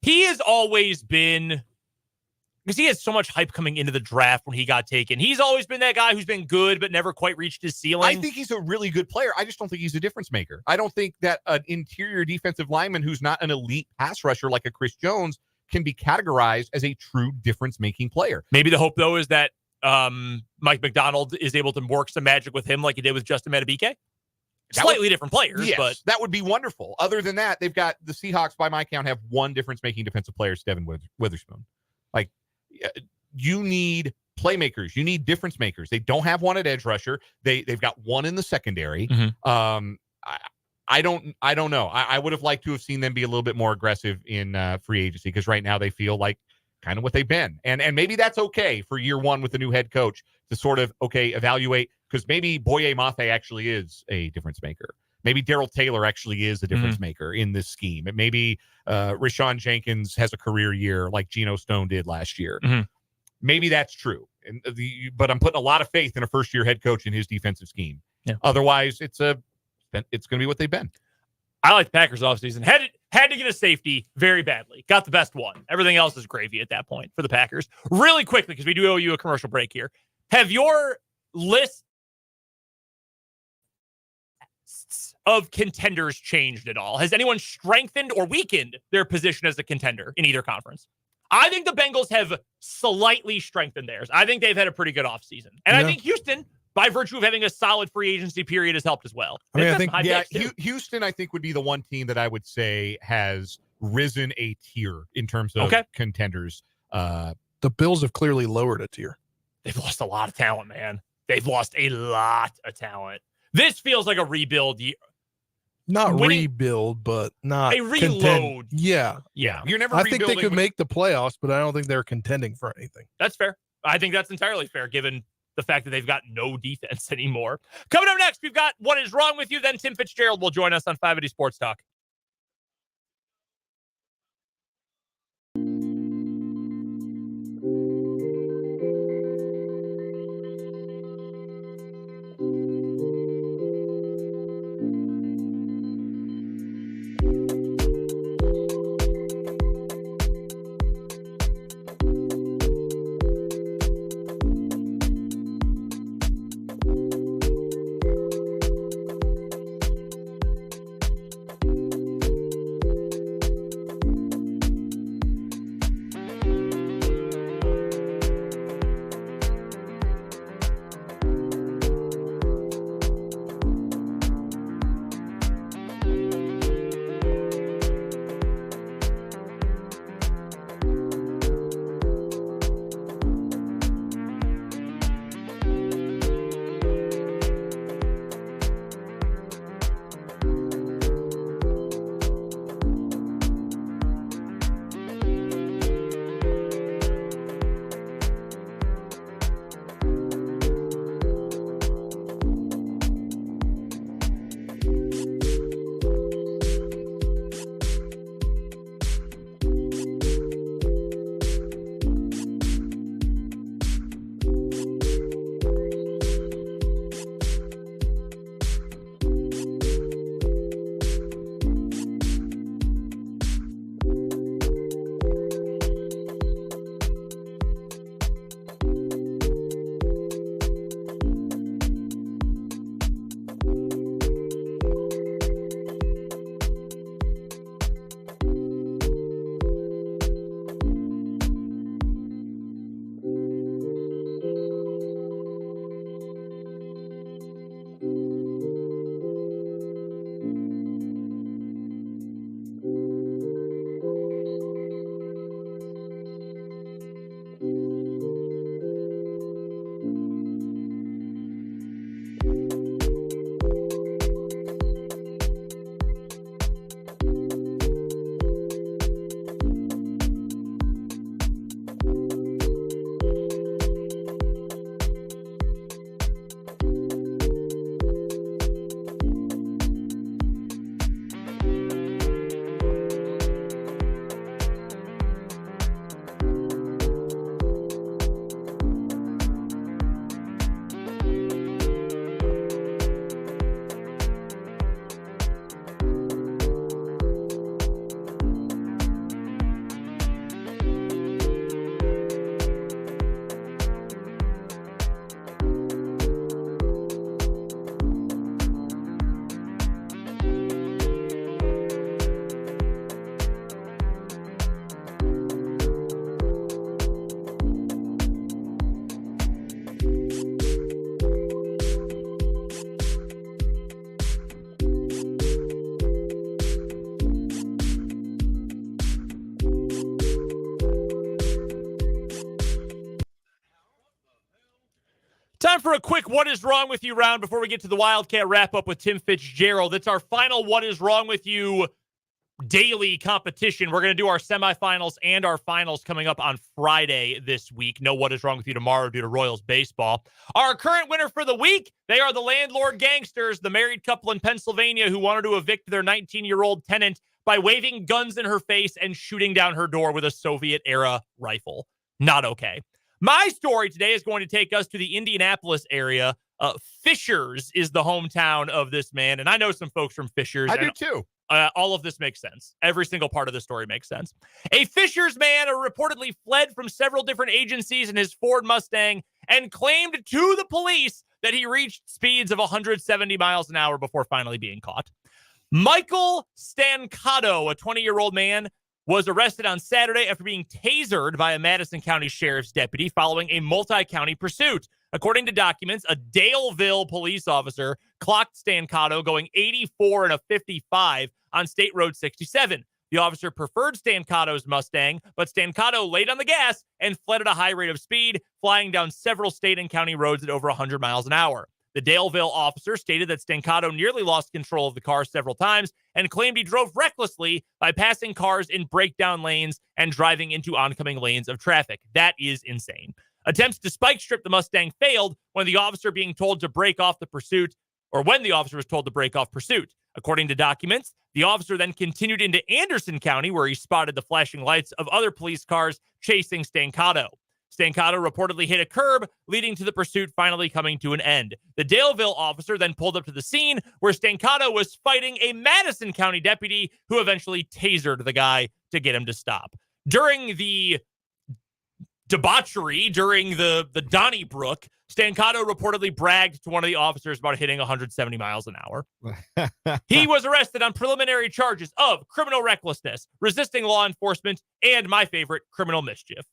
he has always been, because he had so much hype coming into the draft when he got taken. He's always been that guy who's been good but never quite reached his ceiling. I think he's a really good player. I just don't think he's a difference maker. I don't think that an interior defensive lineman who's not an elite pass rusher like a Chris Jones can be categorized as a true difference-making player. Maybe the hope, though, is that Mike McDonald is able to work some magic with him like he did with Justin Madubuike. Slightly different players, yes, but that would be wonderful. Other than that, they've got the Seahawks, by my count, have one difference-making defensive player, Devin Witherspoon. Like, you need playmakers. You need difference makers. They don't have one at edge rusher. They've got one in the secondary. Mm-hmm. I don't know. I would have liked to have seen them be a little bit more aggressive in free agency, because right now they feel like kind of what they've been. And maybe that's okay for year one with the new head coach to sort of, evaluate, because maybe Boye Mafe actually is a difference maker. Maybe Darrell Taylor actually is a difference maker in this scheme. And maybe Rashawn Jenkins has a career year like Geno Stone did last year. Mm-hmm. Maybe that's true. But I'm putting a lot of faith in a first-year head coach in his defensive scheme. Yeah. Otherwise, it's going to be what they've been. I like the Packers offseason. Had to get a safety very badly. Got the best one. Everything else is gravy at that point for the Packers. Really quickly, because we do owe you a commercial break here. Have your lists of contenders changed at all? Has anyone strengthened or weakened their position as a contender in either conference? I think the Bengals have slightly strengthened theirs. I think they've had a pretty good offseason. And I think Houston, by virtue of having a solid free agency period, has helped as well. I think Houston, I think, would be the one team that I would say has risen a tier in terms of contenders. The Bills have clearly lowered a tier. They've lost a lot of talent, man. They've lost a lot of talent. This feels like a rebuild year. Not rebuild, but not a reload. Yeah. You're never. I think they could make the playoffs, but I don't think they're contending for anything. That's fair. I think that's entirely fair, given the fact that they've got no defense anymore. Coming up next, we've got What Is Wrong With You. Then Tim Fitzgerald will join us on 580 Sports Talk. Time for a quick What Is Wrong With You round before we get to the Wildcat Wrap-up with Tim Fitzgerald. It's our final What Is Wrong With You daily competition. We're going to do our semifinals and our finals coming up on Friday this week. No What Is Wrong With You tomorrow due to Royals baseball. Our current winner for the week, they are the landlord gangsters, the married couple in Pennsylvania who wanted to evict their 19-year-old tenant by waving guns in her face and shooting down her door with a Soviet-era rifle. Not okay. My story today is going to take us to the Indianapolis area. Fishers is the hometown of this man, and I know some folks from Fishers. I do too. all of this makes sense. Every single part of the story makes sense. A Fishers man reportedly fled from several different agencies in his Ford Mustang and claimed to the police that he reached speeds of 170 miles an hour before finally being caught. Michael Stancato, a 20-year-old man, was arrested on Saturday after being tasered by a Madison County Sheriff's deputy following a multi-county pursuit. According to documents, a Daleville police officer clocked Stancato going 84 and a 55 on State Road 67. The officer preferred Stancato's Mustang, but Stancato laid on the gas and fled at a high rate of speed, flying down several state and county roads at over 100 miles an hour. The Daleville officer stated that Stancato nearly lost control of the car several times and claimed he drove recklessly by passing cars in breakdown lanes and driving into oncoming lanes of traffic. That is insane. Attempts to spike strip the Mustang failed when the officer being told to break off the pursuit, or when the officer was told to break off pursuit. According to documents, the officer then continued into Anderson County, where he spotted the flashing lights of other police cars chasing Stancato. Stancato reportedly hit a curb, leading to the pursuit finally coming to an end. The Daleville officer then pulled up to the scene, where Stancato was fighting a Madison County deputy who eventually tasered the guy to get him to stop. During the debauchery, during the Donnybrook, Stancato reportedly bragged to one of the officers about hitting 170 miles an hour. He was arrested on preliminary charges of criminal recklessness, resisting law enforcement, and my favorite, criminal mischief.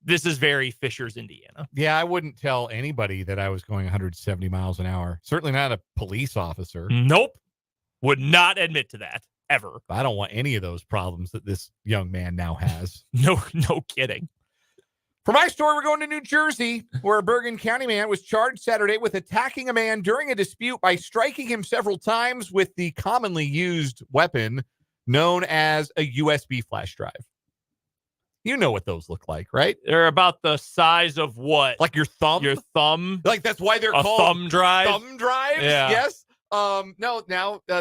This is very Fishers, Indiana. Yeah, I wouldn't tell anybody that I was going 170 miles an hour. Certainly not a police officer. Nope. Would not admit to that, ever. I don't want any of those problems that this young man now has. No kidding. For my story, we're going to New Jersey, where a Bergen County man was charged Saturday with attacking a man during a dispute by striking him several times with the commonly used weapon known as a USB flash drive. You know what those look like, right? They're about the size of what? Like your thumb? Your thumb? Like that's why they're a called thumb drive? Thumb drives? Yeah. Yes.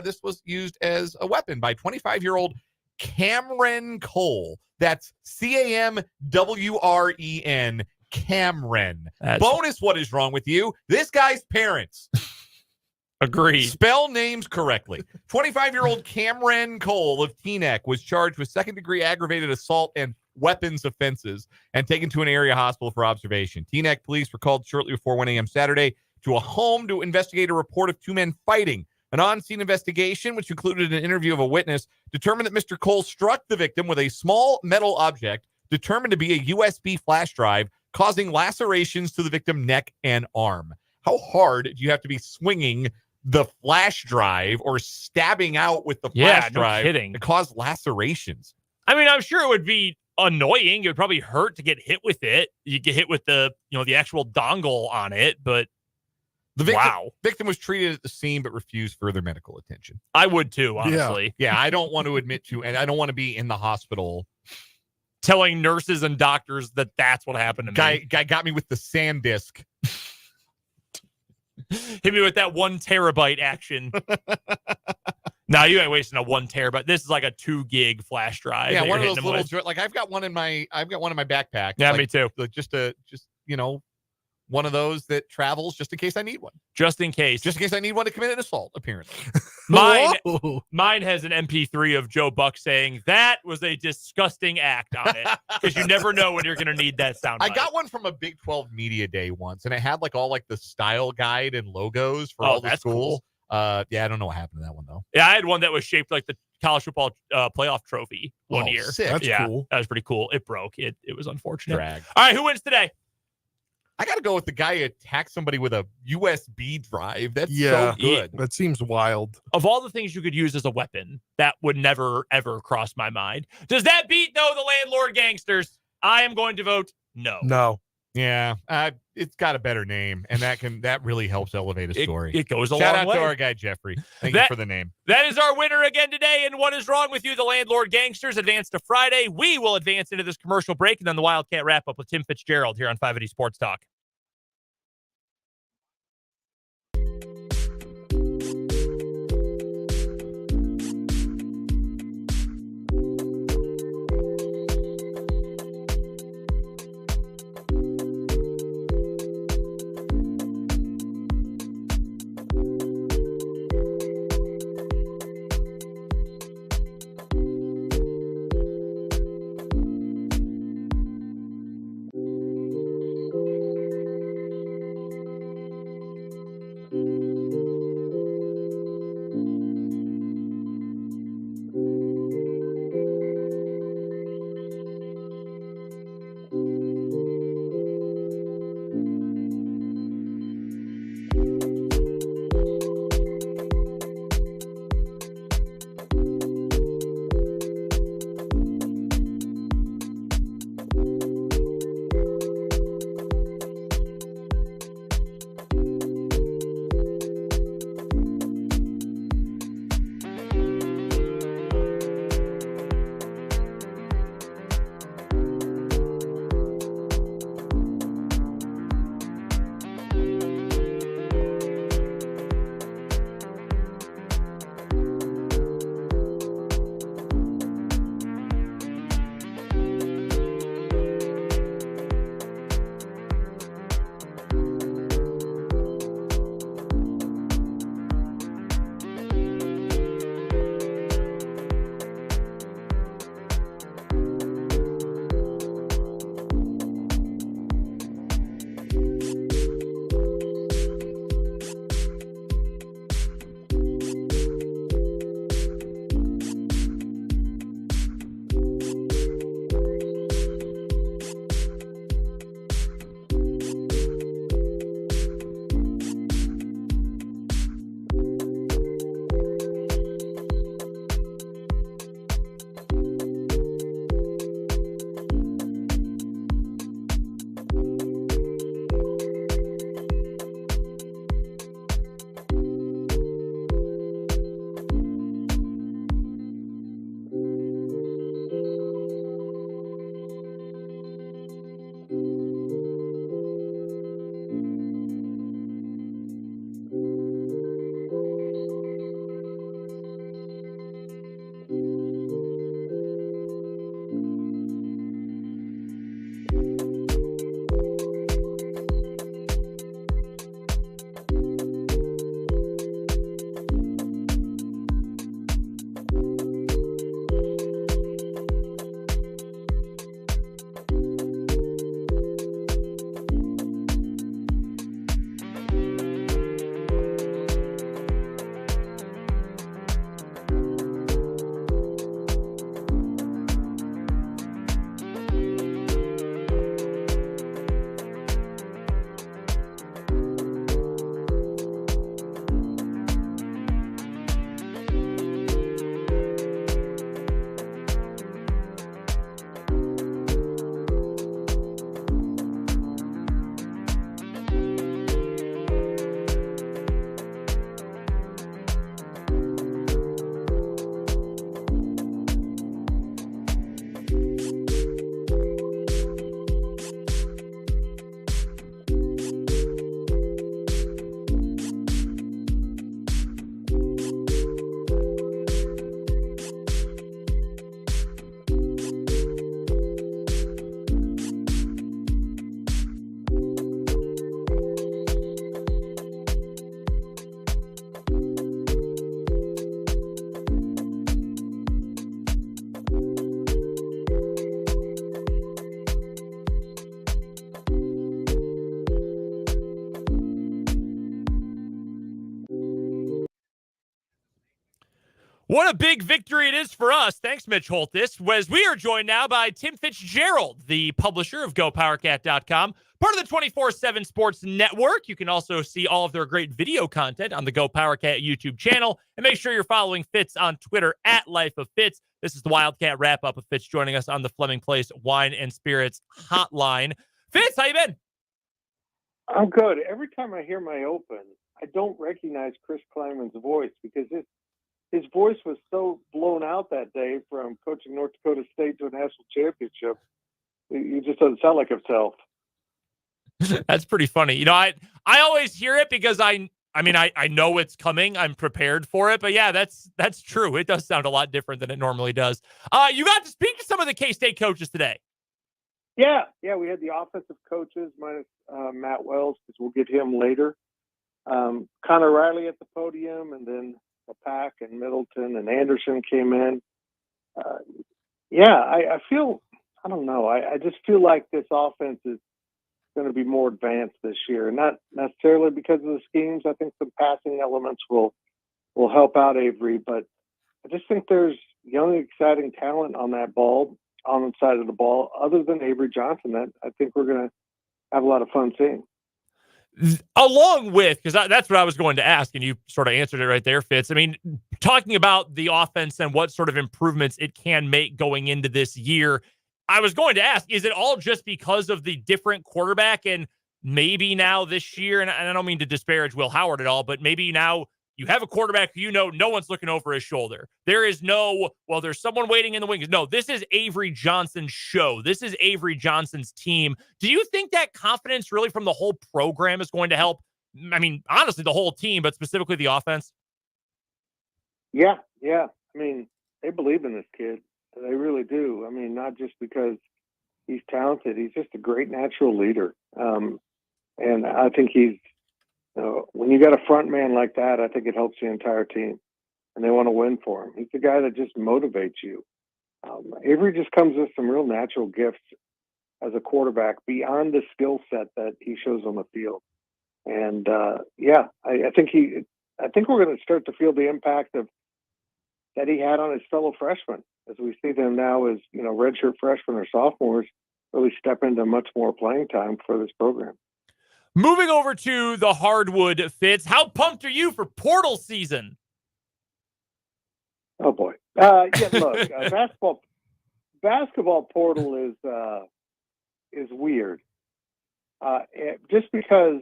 This was used as a weapon by 25-year-old Cameron Cole. That's Camwren, Cameron. Bonus, what is wrong with you? This guy's parents. Agreed. Spell names correctly. 25-year-old Cameron Cole of Teaneck was charged with second-degree aggravated assault and weapons offenses and taken to an area hospital for observation. Teaneck police were called shortly before 1 a.m. Saturday to a home to investigate a report of two men fighting. An on-scene investigation, which included an interview of a witness, determined that Mr. Cole struck the victim with a small metal object determined to be a USB flash drive, causing lacerations to the victim's neck and arm. How hard do you have to be swinging the flash drive or stabbing out with the flash drive to cause lacerations? I mean, I'm sure it would be annoying. It would probably hurt to get hit with it. You get hit with the actual dongle on it, but the victim was treated at the scene but refused further medical attention. I would too, honestly. Yeah, I don't want to admit to, and I don't want to be in the hospital telling nurses and doctors that that's what happened to me. Guy got me with the SanDisk. Hit me with that 1 terabyte action. No, you ain't wasting a 1 terabyte. This is like a 2 gig flash drive. Yeah, one of those little like I've got one in my backpack. Yeah, like, me too. Just one of those that travels just in case I need one. Just in case I need one to commit an assault, apparently. Mine has an MP3 of Joe Buck saying that was a disgusting act on it, because you never know when you're going to need that sound. I got one from a Big 12 media day once, and it had like all like the style guide and logos for all the schools. Cool. I don't know what happened to that one though. Yeah, I had one that was shaped like the college football playoff trophy one year. Sick. That's cool. That was pretty cool. It broke. It was unfortunate. Drag. All right, who wins today? I got to go with the guy who attacked somebody with a USB drive. That's so good. That seems wild. Of all the things you could use as a weapon, that would never, ever cross my mind. Does that beat, though, the landlord gangsters? I am going to vote no. No. Yeah, it's got a better name, and that really helps elevate a story. It goes a Shout long out way. to our guy, Jeffrey. Thank you for the name. That is our winner again today. And what is wrong with you? The landlord gangsters advance to Friday. We will advance into this commercial break and then the Wildcat Wrap-up with Tim Fitzgerald here on 580 Sports Talk. What a big victory it is for us. Thanks, Mitch Holtis. As we are joined now by Tim Fitzgerald, the publisher of GoPowerCat.com, part of the 24/7 Sports Network. You can also see all of their great video content on the GoPowerCat YouTube channel. And make sure you're following Fitz on Twitter at Life of Fitz. This is the Wildcat Wrap-up of Fitz joining us on the Fleming Place Wine and Spirits Hotline. Fitz, how you been? I'm good. Every time I hear my open, I don't recognize Chris Kleiman's voice because his voice was so blown out that day from coaching North Dakota State to a national championship. He just doesn't sound like himself. That's pretty funny. You know, I always hear it because I know it's coming. I'm prepared for it. But yeah, that's true. It does sound a lot different than it normally does. You got to speak to some of the K-State coaches today. Yeah, we had the offensive coaches minus Matt Wells, because we'll get him later. Connor Riley at the podium, and then Pack and Middleton and Anderson came in. I feel, I don't know. I just feel like this offense is going to be more advanced this year. Not necessarily because of the schemes. I think some passing elements will help out Avery, but I just think there's young, exciting talent on the side of the ball, other than Avery Johnson, that I think we're going to have a lot of fun seeing. Along with, because that's what I was going to ask, and you sort of answered it right there, Fitz. I mean, talking about the offense and what sort of improvements it can make going into this year, I was going to ask, is it all just because of the different quarterback? And maybe now this year, and I don't mean to disparage Will Howard at all, but maybe now you have a quarterback who no one's looking over his shoulder. There is there's someone waiting in the wings. No, this is Avery Johnson's show. This is Avery Johnson's team. Do you think that confidence really from the whole program is going to help? I mean, honestly, the whole team, but specifically the offense? Yeah. I mean, they believe in this kid. They really do. I mean, not just because he's talented. He's just a great natural leader. And I think when you got a front man like that, I think it helps the entire team, and they want to win for him. He's the guy that just motivates you. Avery just comes with some real natural gifts as a quarterback beyond the skill set that he shows on the field. And I think we're going to start to feel the impact that he had on his fellow freshmen, as we see them now as redshirt freshmen or sophomores really step into much more playing time for this program. Moving over to the hardwood, Fitz, how pumped are you for portal season? Oh boy. Look, basketball portal is weird. Just because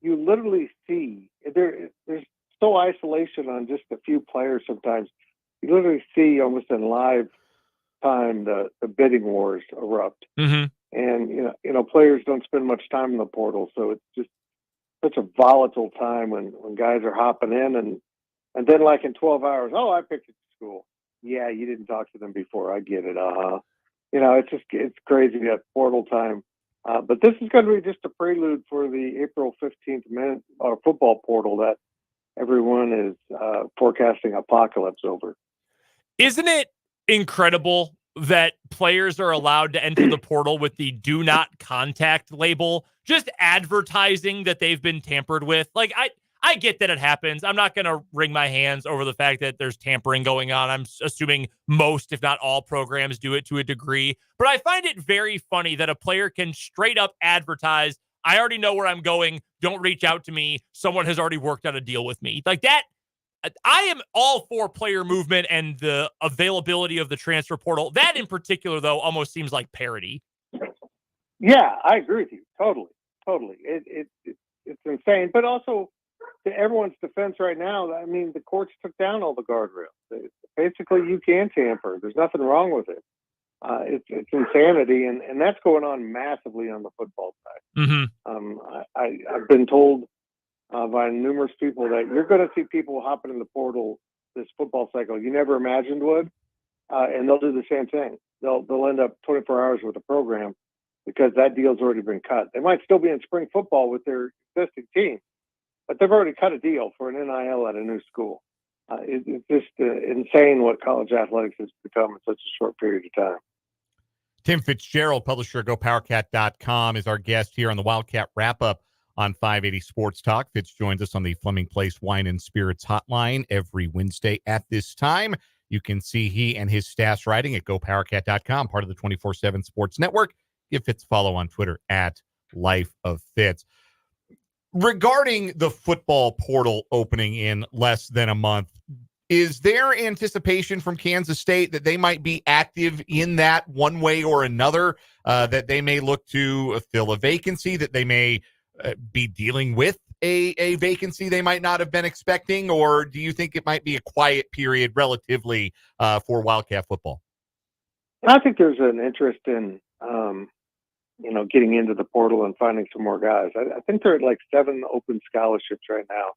you literally see there's so isolation on just a few players sometimes. You literally see almost in live time the bidding wars erupt. Mm-hmm. And players don't spend much time in the portal, so it's just such a volatile time when guys are hopping in and then like in 12 hours, I picked a school. Yeah, you didn't talk to them before. I get it. It's crazy that portal time. But this is going to be just a prelude for the April 15th football portal that everyone is forecasting apocalypse over. Isn't it incredible that players are allowed to enter the portal with the do not contact label, just advertising that they've been tampered with? Like, I get that it happens. I'm not going to wring my hands over the fact that there's tampering going on. I'm assuming most, if not all, programs do it to a degree. But I find it very funny that a player can straight up advertise, I already know where I'm going. Don't reach out to me. Someone has already worked out a deal with me. Like that. I am all for player movement and the availability of the transfer portal. That in particular, though, almost seems like parody. Yeah, I agree with you. Totally. It's insane. But also, to everyone's defense right now, I mean, the courts took down all the guardrails. Basically, you can tamper. There's nothing wrong with it. It's insanity, and that's going on massively on the football side. Mm-hmm. I've been told by numerous people that you're going to see people hopping in the portal this football cycle you never imagined would, and they'll do the same thing. They'll end up 24 hours with the program because that deal's already been cut. They might still be in spring football with their existing team, but they've already cut a deal for an NIL at a new school. It's just insane what college athletics has become in such a short period of time. Tim Fitzgerald, publisher of GoPowerCat.com, is our guest here on the Wildcat Wrap-Up on 580 Sports Talk. Fitz joins us on the Fleming Place Wine and Spirits hotline every Wednesday at this time. You can see he and his staff's writing at gopowercat.com, part of the 24/7 Sports Network. Give Fitz a follow on Twitter at Life of Fitz. Regarding the football portal opening in less than a month, is there anticipation from Kansas State that they might be active in that one way or another, that they may look to fill a vacancy, that they may be dealing with a vacancy they might not have been expecting, or do you think it might be a quiet period relatively for Wildcat football? I think there's an interest in, getting into the portal and finding some more guys. I think there are like 7 open scholarships right now.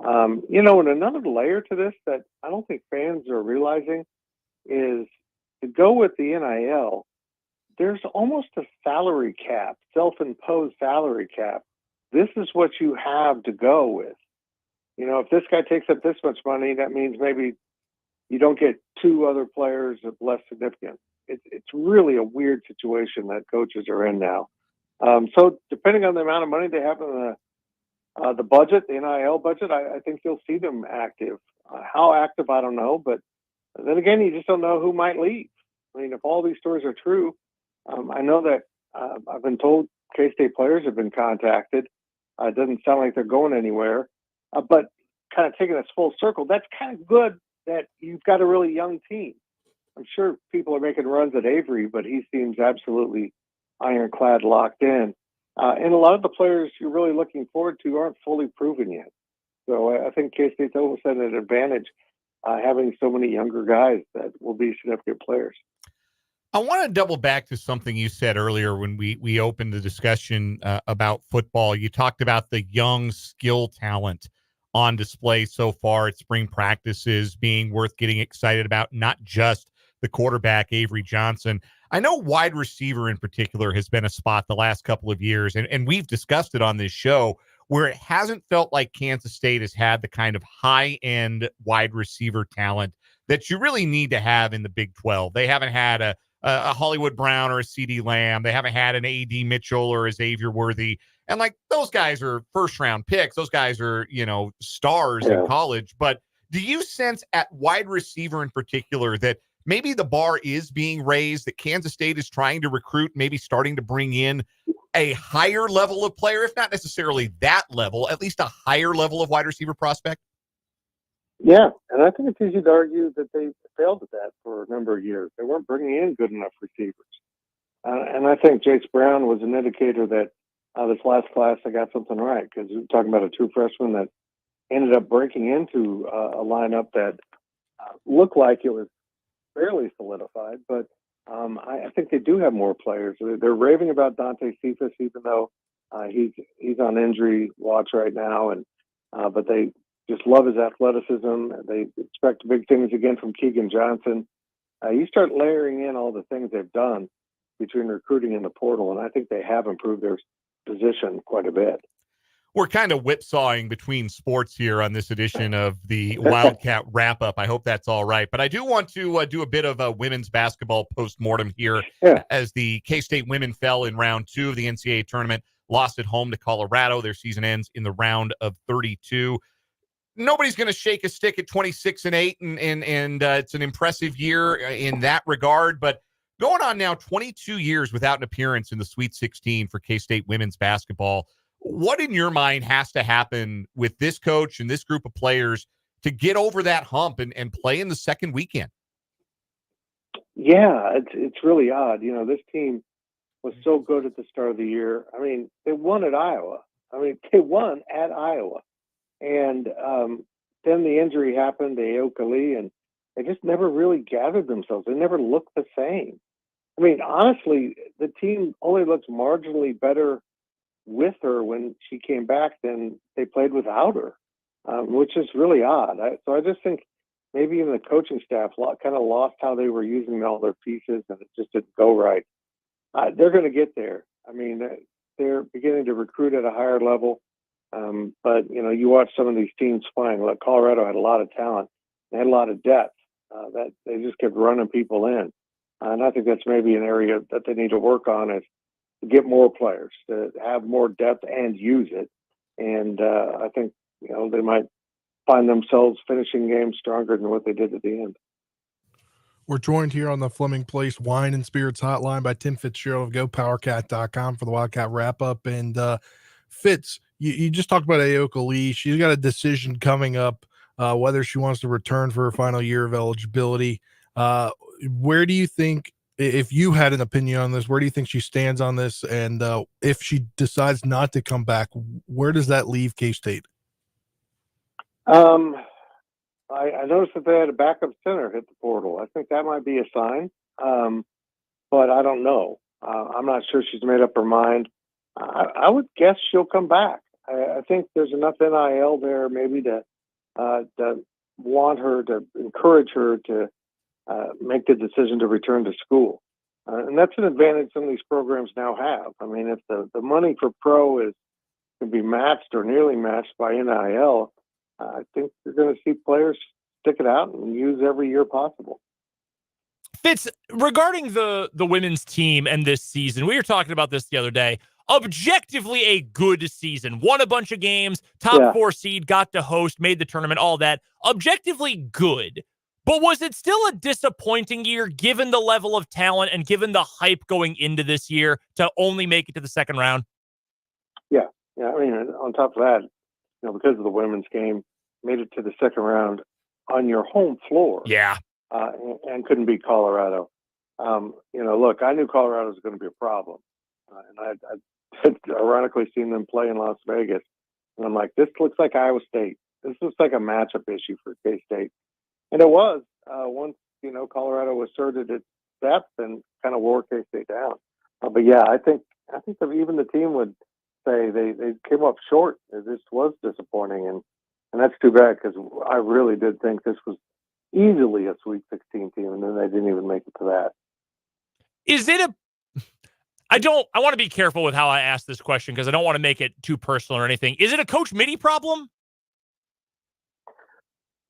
And another layer to this that I don't think fans are realizing is to go with the NIL, there's almost a salary cap, self-imposed salary cap. This is what you have to go with. If this guy takes up this much money, that means maybe you don't get 2 other players of less significance. It's really a weird situation that coaches are in now. So depending on the amount of money they have in the budget, the NIL budget, I think you'll see them active. How active, I don't know. But then again, you just don't know who might leave. I mean, if all these stories are true, I know that I've been told K-State players have been contacted. It doesn't sound like they're going anywhere. But kind of taking this full circle, that's kind of good that you've got a really young team. I'm sure people are making runs at Avery, but he seems absolutely ironclad, locked in. And a lot of the players you're really looking forward to aren't fully proven yet. So I think K-State's almost at an advantage having so many younger guys that will be significant players. I want to double back to something you said earlier when we opened the discussion about football. You talked about the young skill talent on display so far at spring practices being worth getting excited about, not just the quarterback, Avery Johnson. I know wide receiver in particular has been a spot the last couple of years, and we've discussed it on this show, where it hasn't felt like Kansas State has had the kind of high-end wide receiver talent that you really need to have in the Big 12. They haven't had a Hollywood Brown or a CeeDee Lamb. They haven't had an A.D. Mitchell or a Xavier Worthy. And, those guys are first-round picks. Those guys are, stars in college. But do you sense at wide receiver in particular that maybe the bar is being raised, that Kansas State is trying to recruit, maybe starting to bring in a higher level of player, if not necessarily that level, at least a higher level of wide receiver prospect? Yeah, and I think it's easy to argue that they failed at that for a number of years. They weren't bringing in good enough receivers. And I think Jace Brown was an indicator that this last class they got something right, because we're talking about a true freshman that ended up breaking into a lineup that looked like it was fairly solidified, but I think they do have more players. They're raving about Dante Cephas, even though he's on injury watch right now, and but they just love his athleticism. They expect big things again from Keegan Johnson. You start layering in all the things they've done between recruiting and the portal, and I think they have improved their position quite a bit. We're kind of whipsawing between sports here on this edition of the Wildcat Wrap-up. I hope that's all right. But I do want to do a bit of a women's basketball postmortem here, as the K-State women fell in round 2 of the NCAA tournament, lost at home to Colorado. Their season ends in the round of 32. Nobody's going to shake a stick at 26-8, and it's an impressive year in that regard. But going on now 22 years without an appearance in the Sweet 16 for K-State women's basketball. What in your mind has to happen with this coach and this group of players to get over that hump and play in the second weekend? Yeah, it's really odd. This team was so good at the start of the year. I mean, they won at Iowa. And then the injury happened to Aokali, and they just never really gathered themselves. They never looked the same. I mean, honestly, the team only looks marginally better with her when she came back than they played without her, which is really odd. So I just think maybe even the coaching staff kind of lost how they were using all their pieces, and it just didn't go right. They're going to get there. I mean, they're beginning to recruit at a higher level. But, you watch some of these teams playing. Like Colorado had a lot of talent. They had a lot of depth that they just kept running people in. And I think that's maybe an area that they need to work on, is get more players, to have more depth and use it. And I think, they might find themselves finishing games stronger than what they did at the end. We're joined here on the Fleming Place Wine and Spirits Hotline by Tim Fitzgerald of GoPowerCat.com for the Wildcat Wrap-up. And Fitz, you just talked about Aoka Lee. She's got a decision coming up, whether she wants to return for her final year of eligibility. Where do you think, if you had an opinion on this, where do you think she stands on this? And if she decides not to come back, where does that leave K-State? I noticed that they had a backup center hit the portal. I think that might be a sign, but I don't know. I'm not sure she's made up her mind. I would guess she'll come back. I think there's enough NIL there maybe to want her, to encourage her to make the decision to return to school. And that's an advantage some of these programs now have. I mean, if the money for pro can be matched or nearly matched by NIL, I think you're going to see players stick it out and use every year possible. Fitz, regarding the women's team and this season, we were talking about this the other day. Objectively a good season. Won a bunch of games, top 4 seed, got to host, made the tournament, all that. Objectively good. But was it still a disappointing year given the level of talent and given the hype going into this year to only make it to the second round? Yeah. I mean, on top of that, because of the women's game, made it to the second round on your home floor. Yeah. And couldn't beat Colorado. Look, I knew Colorado was going to be a problem. And I had ironically seen them play in Las Vegas. And I'm like, this looks like Iowa State. This looks like a matchup issue for K-State. And it was, once, Colorado asserted its depth and kind of wore K-State down. But yeah, I think that even the team would say they came up short. This was disappointing. And that's too bad, because I really did think this was easily a Sweet 16 team, and then they didn't even make it to that. Is it I want to be careful with how I ask this question because I don't want to make it too personal or anything. Is it a Coach Mitty problem?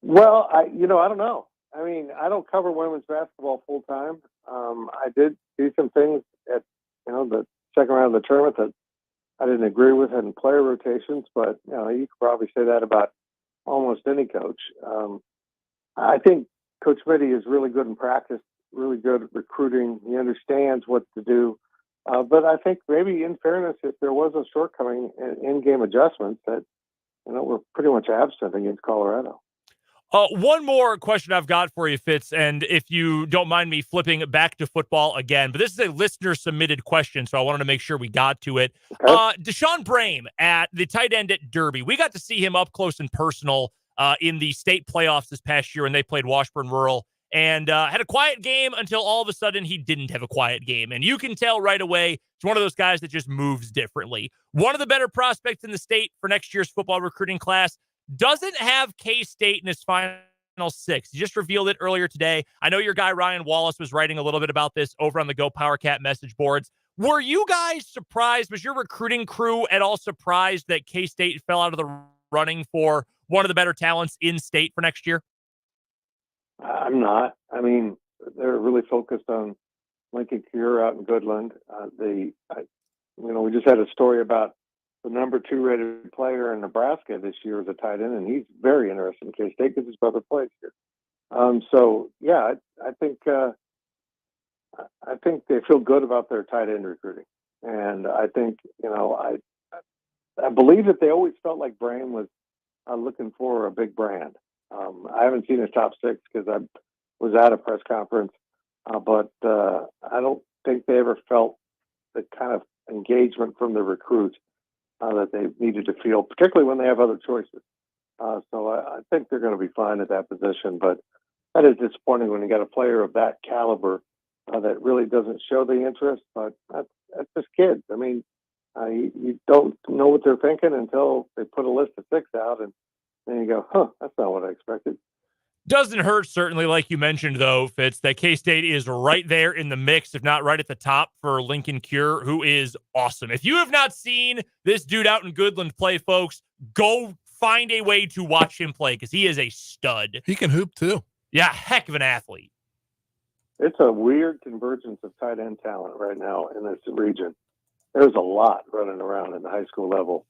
Well, I don't know. I mean, I don't cover women's basketball full time. I did see some things at, the second round of the tournament that I didn't agree with in player rotations, but, you could probably say that about almost any coach. I think Coach Mitty is really good in practice, really good at recruiting. He understands what to do. But I think maybe in fairness, if there was a shortcoming in game adjustments that, were pretty much absent against Colorado. One more question I've got for you, Fitz, and if you don't mind me flipping back to football again, but this is a listener-submitted question, so I wanted to make sure we got to it. Okay. Deshaun Brame at the tight end at Derby. We got to see him up close and personal in the state playoffs this past year when they played Washburn Rural, and had a quiet game until all of a sudden he didn't have a quiet game. And you can tell right away he's one of those guys that just moves differently. One of the better prospects in the state for next year's football recruiting class. Doesn't have K-State in his final 6. He just revealed it earlier today. I know your guy Ryan Wallace was writing a little bit about this over on the Go Power Cat message boards. Were you guys surprised? Was your recruiting crew at all surprised that K-State fell out of the running for one of the better talents in state for next year? I'm not. I mean, they're really focused on Lincoln Cure out in Goodland. We just had a story about the number 2 rated player in Nebraska this year is a tight end, and he's very interested in K-State because his brother plays here. I think they feel good about their tight end recruiting, and I think I believe that they always felt like Brame was looking for a big brand. I haven't seen his top 6 because I was at a press conference, but I don't think they ever felt the kind of engagement from the recruits that they needed to feel, particularly when they have other choices. So I think they're going to be fine at that position, but that is disappointing when you got a player of that caliber that really doesn't show the interest, but that's just kids. I mean, you don't know what they're thinking until they put a list of 6 out, and then you go, that's not what I expected. Doesn't hurt, certainly, like you mentioned, though, Fitz, that K-State is right there in the mix, if not right at the top, for Lincoln Cure, who is awesome. If you have not seen this dude out in Goodland play, folks, go find a way to watch him play because he is a stud. He can hoop, too. Yeah, heck of an athlete. It's a weird convergence of tight end talent right now in this region. there's a lot running around in the high school level.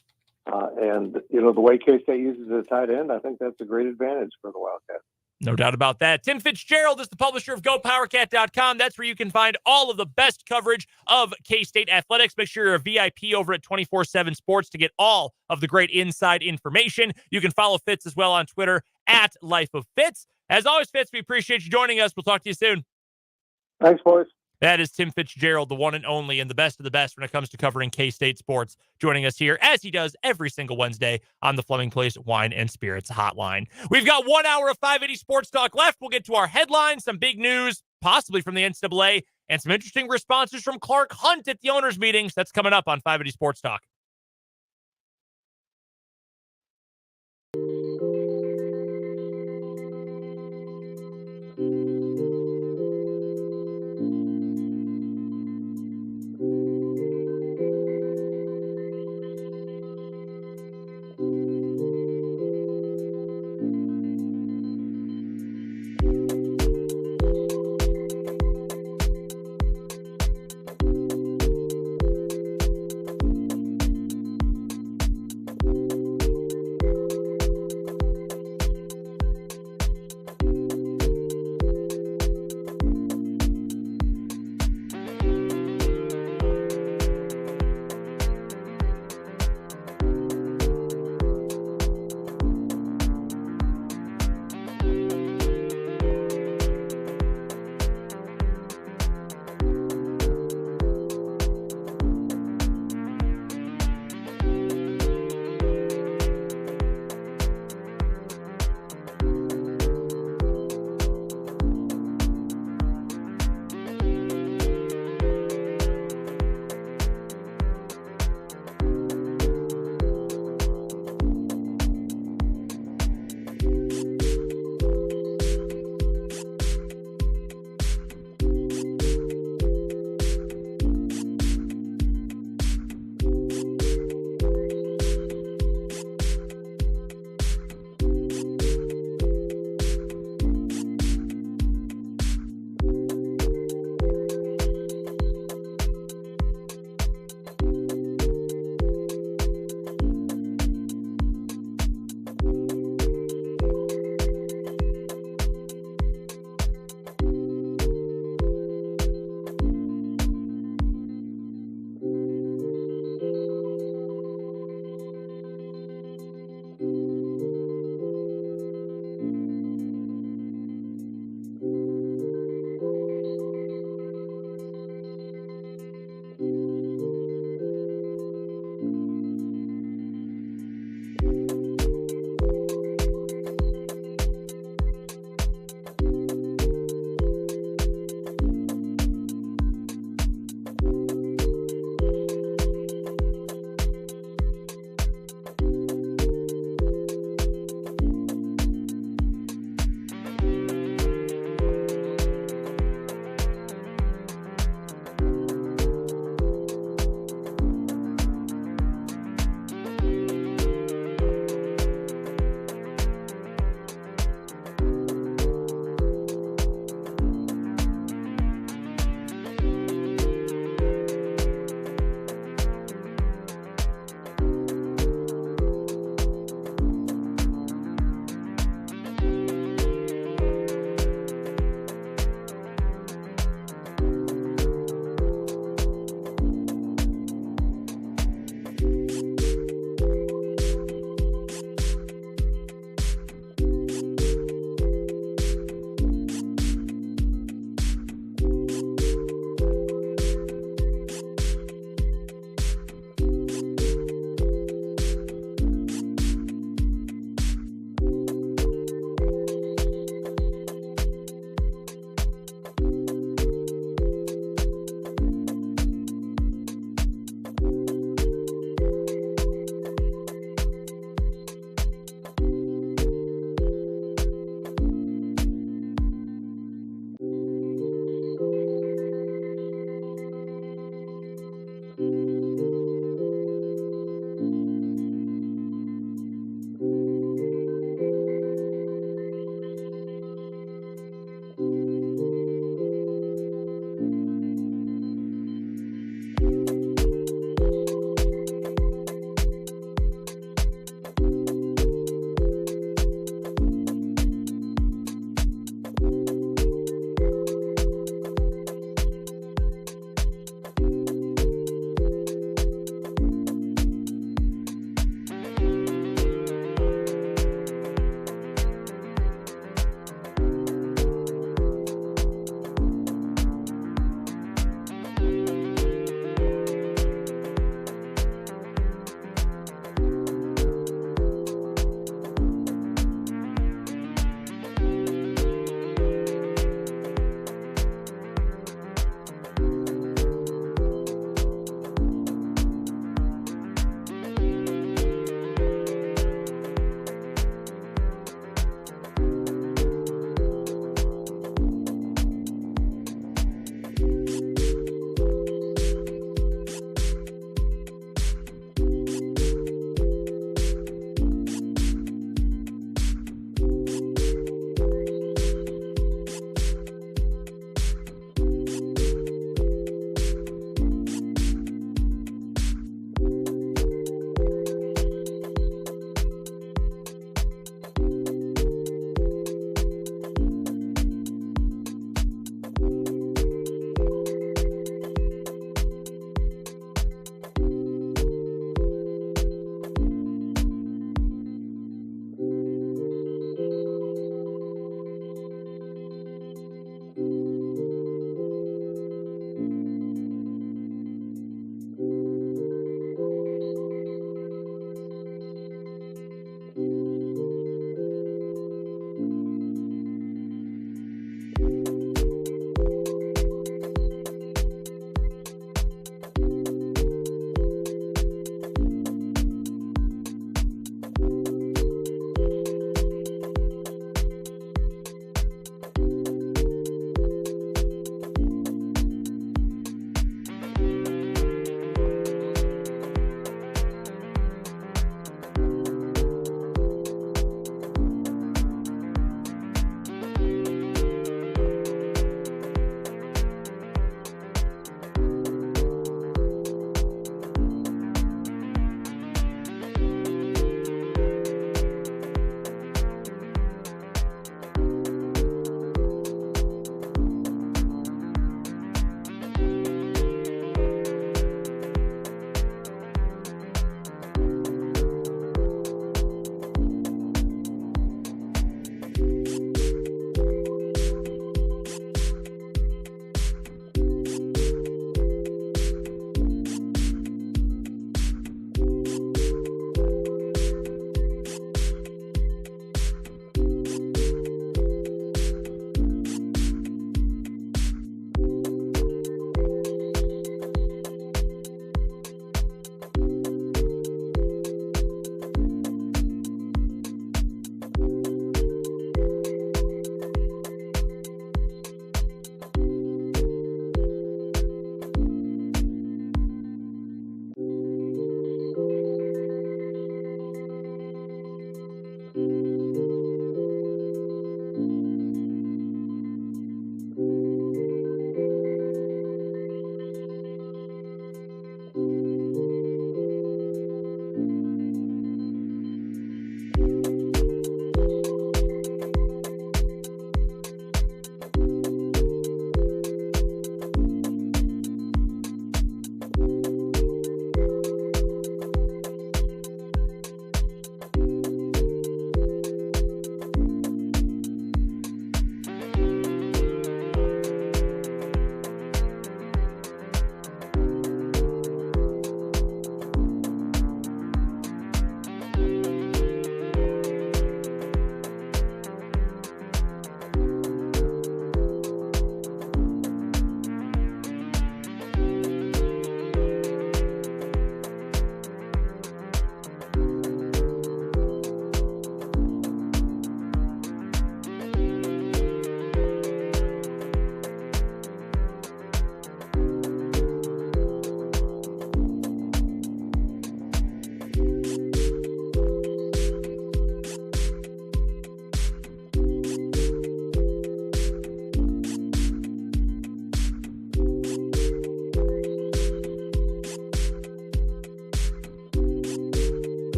And, the way K-State uses a tight end, I think that's a great advantage for the Wildcats. No doubt about that. Tim Fitzgerald is the publisher of GoPowerCat.com. That's where you can find all of the best coverage of K-State athletics. Make sure you're a VIP over at 24/7 Sports to get all of the great inside information. You can follow Fitz as well on Twitter at Life of Fitz. As always, Fitz, we appreciate you joining us. We'll talk to you soon. Thanks, boys. That is Tim Fitzgerald, the one and only and the best of the best when it comes to covering K-State sports, joining us here as he does every single Wednesday on the Fleming Place Wine and Spirits Hotline. We've got 1 hour of 580 Sports Talk left. We'll get to our headlines, some big news, possibly from the NCAA, and some interesting responses from Clark Hunt at the owners' meetings. That's coming up on 580 Sports Talk.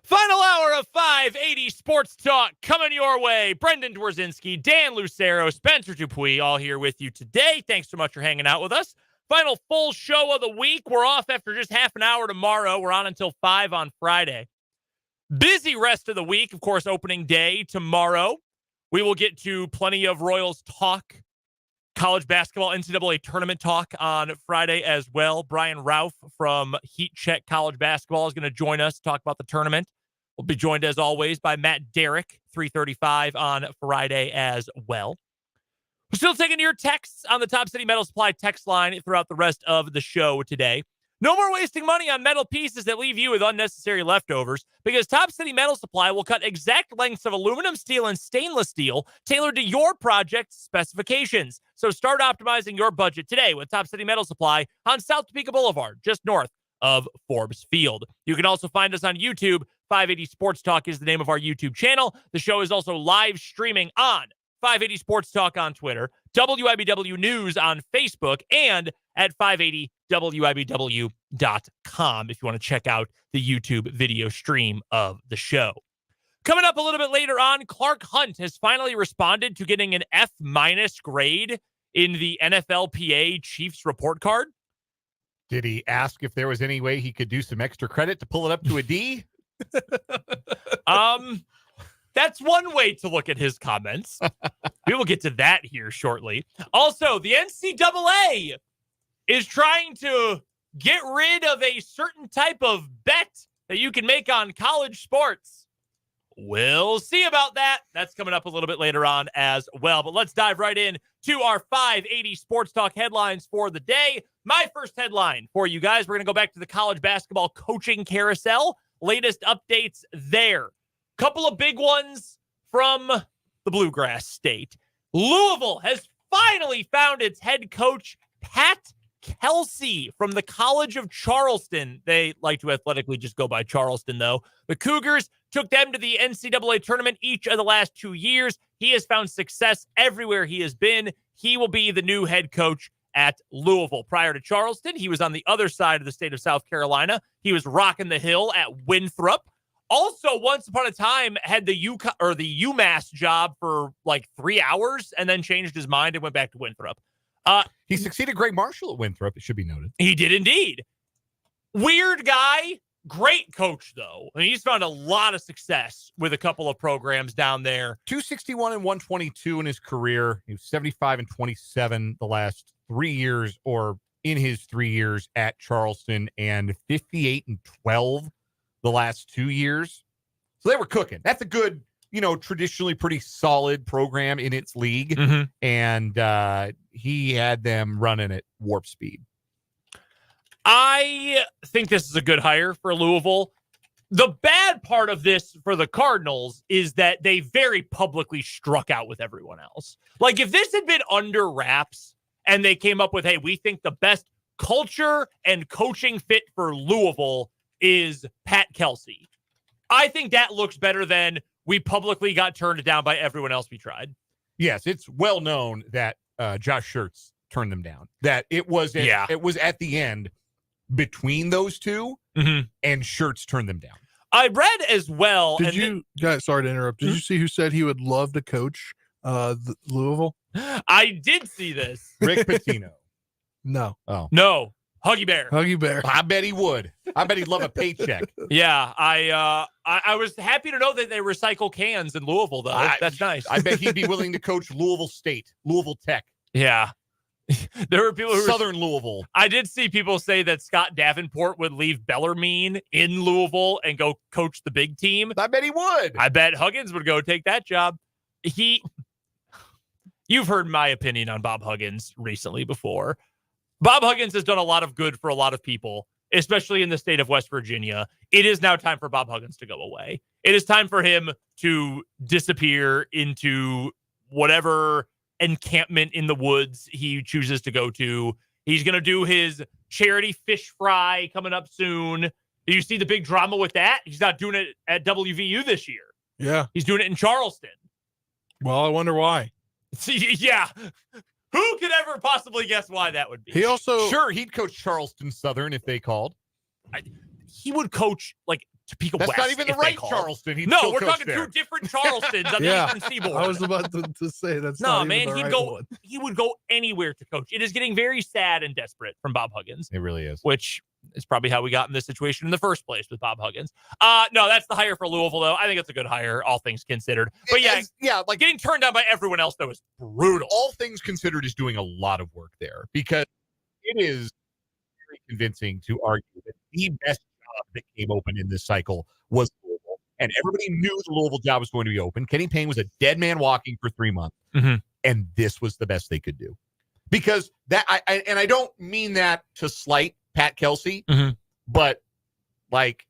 Final hour of 580 Sports Talk coming your way. Brendan Dworzinski, Dan Lucero, Spencer Dupuis, all here with you today. Thanks so much for hanging out with us. Final full show of the week. We're off after just half an hour tomorrow. We're on until 5 on Friday. Busy rest of the week. Of course, opening day tomorrow. We will get to plenty of Royals talk. College basketball NCAA tournament talk on Friday as well. Brian Ralph from Heat Check College Basketball is going to join us to talk about the tournament. We'll be joined, as always, by Matt Derrick, 3:35 on Friday as well. We're still taking your texts on the Top City Metal Supply text line throughout the rest of the show today. No more wasting money on metal pieces that leave you with unnecessary leftovers, because Top City Metal Supply will cut exact lengths of aluminum, steel, and stainless steel tailored to your project's specifications. So start optimizing your budget today with Top City Metal Supply on South Topeka Boulevard, just north of Forbes Field. You can also find us on YouTube. 580 Sports Talk is the name of our YouTube channel. The show is also live streaming on 580 Sports Talk on Twitter, WIBW News on Facebook, and at 580WIBW.com if you want to check out the YouTube video stream of the show. Coming up a little bit later on, Clark Hunt has finally responded to getting an F- grade in the NFLPA Chiefs report card. Did he ask if there was any way he could do some extra credit to pull it up to a D? That's one way to look at his comments. We will get to that here shortly. Also, the NCAA is trying to get rid of a certain type of bet that you can make on college sports. We'll see about that. That's coming up a little bit later on as well. But let's dive right in to our 580 Sports Talk headlines for the day. My first headline for you guys, we're going to go back to the college basketball coaching carousel. Latest updates there. Couple of big ones from the Bluegrass State. Louisville has finally found its head coach, Pat Kelsey, from the College of Charleston. They like to athletically just go by Charleston, though. The Cougars took them to the NCAA tournament each of the last 2 years. He has found success everywhere he has been. He will be the new head coach at Louisville. Prior to Charleston, he was on the other side of the state of South Carolina. He was rocking the hill at Winthrop. Also, once upon a time, had the UMass job for like 3 hours and then changed his mind and went back to Winthrop. He succeeded Greg Marshall at Winthrop, it should be noted. He did indeed. Weird guy, great coach, though. I mean, he's found a lot of success with a couple of programs down there. 261 and 122 in his career. He was 75 and 27 the last 3 years, or in his 3 years at Charleston, and 58 and 12 the last 2 years. So they were cooking. That's a good, traditionally pretty solid program in its league. Mm-hmm. And he had them running at warp speed. I think this is a good hire for Louisville. The bad part of this for the Cardinals is that they very publicly struck out with everyone else. Like, if this had been under wraps and they came up with, hey, we think the best culture and coaching fit for Louisville is Pat Kelsey, I think that looks better than we publicly got turned down by everyone else we tried. Yes, it's well known that Josh Schertz turned them down. That it was at the end between those two, and Schertz turned them down. I read as well. Did you guys? Sorry to interrupt. Did you see who said he would love to coach Louisville? I did see this. Rick Pitino. No. Oh no. Huggy Bear. Huggy Bear. I bet he would. I bet he'd love a paycheck. Yeah, I was happy to know that they recycle cans in Louisville, though. That's nice. I bet he'd be willing to coach Louisville State, Louisville Tech. Yeah. There were people who Southern Louisville. I did see people say that Scott Davenport would leave Bellarmine in Louisville and go coach the big team. I bet he would. I bet Huggins would go take that job. You've heard my opinion on Bob Huggins recently before. Bob Huggins has done a lot of good for a lot of people, especially in the state of West Virginia. It is now time for Bob Huggins to go away. It is time for him to disappear into whatever encampment in the woods he chooses to go to. He's going to do his charity fish fry coming up soon. Do you see the big drama with that? He's not doing it at WVU this year. Yeah. He's doing it in Charleston. Well, I wonder why. Yeah. Who could ever possibly guess why that would be? Sure, he'd coach Charleston Southern if they called. He would coach like Topeka That's West. not even the if they right call. Charleston. He'd No, still we're coach talking there. two different Charlestons on the Yeah, Eastern Seaboard. I was about to say that's No, not man, even the he'd right go. one. He would go anywhere to coach. It is getting very sad and desperate from Bob Huggins. It really is. Which is probably how we got in this situation in the first place with Bob Huggins. No, that's the hire for Louisville, though. I think it's a good hire, all things considered. But like getting turned down by everyone else, though, is brutal. all things considered is doing a lot of work there because it is very convincing to argue that the best job that came open in this cycle was Louisville. And everybody knew the Louisville job was going to be open. Kenny Payne was a dead man walking for 3 months. Mm-hmm. And this was the best they could do. Because I don't mean that to slight Pat Kelsey, but like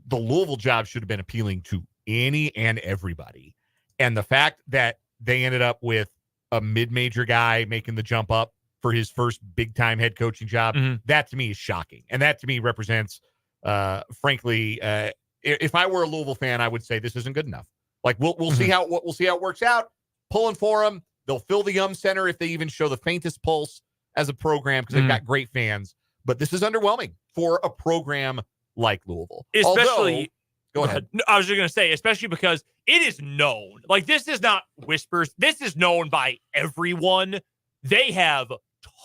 the Louisville job should have been appealing to any and everybody. And the fact that they ended up with a mid-major guy making the jump up for his first big-time head coaching job, that to me is shocking. And that to me represents, frankly, if I were a Louisville fan, I would say this isn't good enough. Like we'll see how it works out. Pulling for them. They'll fill the Center if they even show the faintest pulse as a program because they've got great fans. But this is underwhelming for a program like Louisville. Especially, go ahead. No, I was just going to say, especially because it is known. Like, this is not whispers. This is known by everyone. They have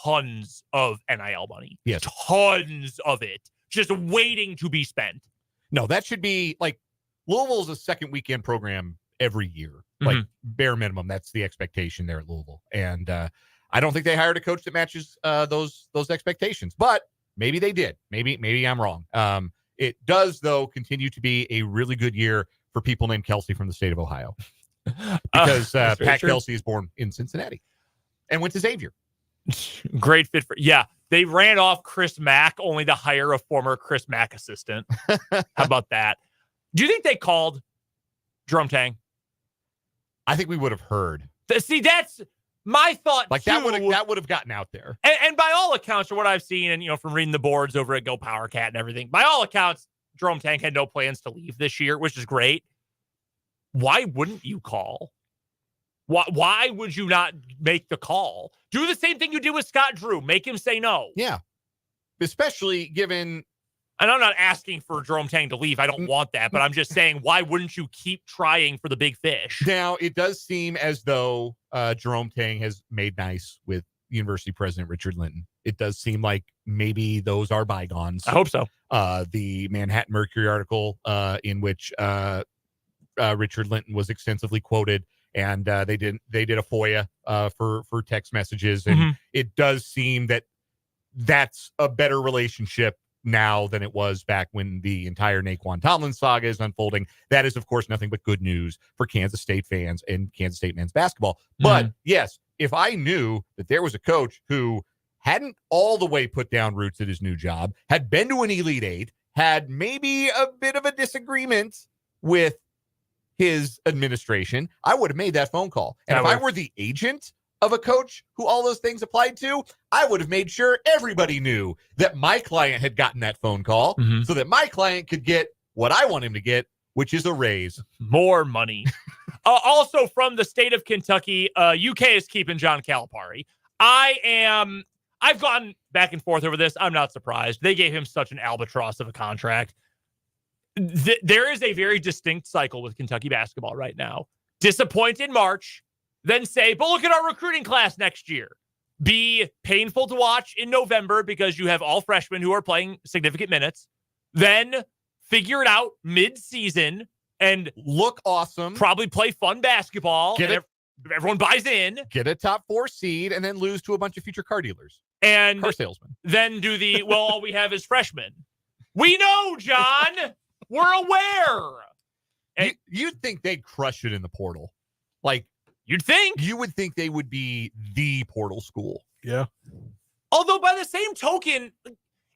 tons of NIL money. Yes. Tons of it. Just waiting to be spent. No, that should be like Louisville's a second weekend program every year. Like bare minimum, that's the expectation there at Louisville. And I don't think they hired a coach that matches those expectations, but maybe they did. Maybe I'm wrong. It does, though, continue to be a really good year for people named Kelsey from the state of Ohio because Pat Kelsey is born in Cincinnati and went to Xavier. Great fit for, they ran off Chris Mack only to hire a former Chris Mack assistant. How about that? Do you think they called Jerome Tang? I think we would have heard. See, that's my thought. Like too. that would have gotten out there. And by all accounts, from what I've seen, and from reading the boards over at Go Power Cat and everything, by all accounts, Jerome Tang had no plans to leave this year, which is great. Why wouldn't you call? Why would you not make the call? Do the same thing you did with Scott Drew. Make him say no. Yeah, especially given. And I'm not asking for Jerome Tang to leave. I don't want that. But I'm just saying, why wouldn't you keep trying for the big fish? Now, it does seem as though Jerome Tang has made nice with University President Richard Linton. It does seem like maybe those are bygones. I hope so. The Manhattan Mercury article in which Richard Linton was extensively quoted, and they did a FOIA for text messages. And it does seem that that's a better relationship now than it was back when the entire Naquan Tomlin saga is unfolding. That is, of course, nothing but good news for Kansas State fans and Kansas State men's basketball. But yes, if I knew that there was a coach who hadn't all the way put down roots at his new job, had been to an Elite Eight, had maybe a bit of a disagreement with his administration, I would have made that phone call. And if I were the agent of a coach who all those things applied to, I would have made sure everybody knew that my client had gotten that phone call so that my client could get what I want him to get, which is a raise. More money. Also from the state of Kentucky, UK is keeping John Calipari. I've gone back and forth over this. I'm not surprised. They gave him such an albatross of a contract. There is a very distinct cycle with Kentucky basketball right now. Disappoint in March, then say, but look at our recruiting class next year. Be painful to watch in November because you have all freshmen who are playing significant minutes. Then figure it out mid-season and look awesome. Probably play fun basketball. Everyone buys in. Get a top 4 seed and then lose to a bunch of future car dealers. And car salesmen. Then do all we have is freshmen. We know, John. We're aware. And you'd think they'd crush it in the portal. Like, you'd think. You would think they would be the portal school. Yeah. Although by the same token,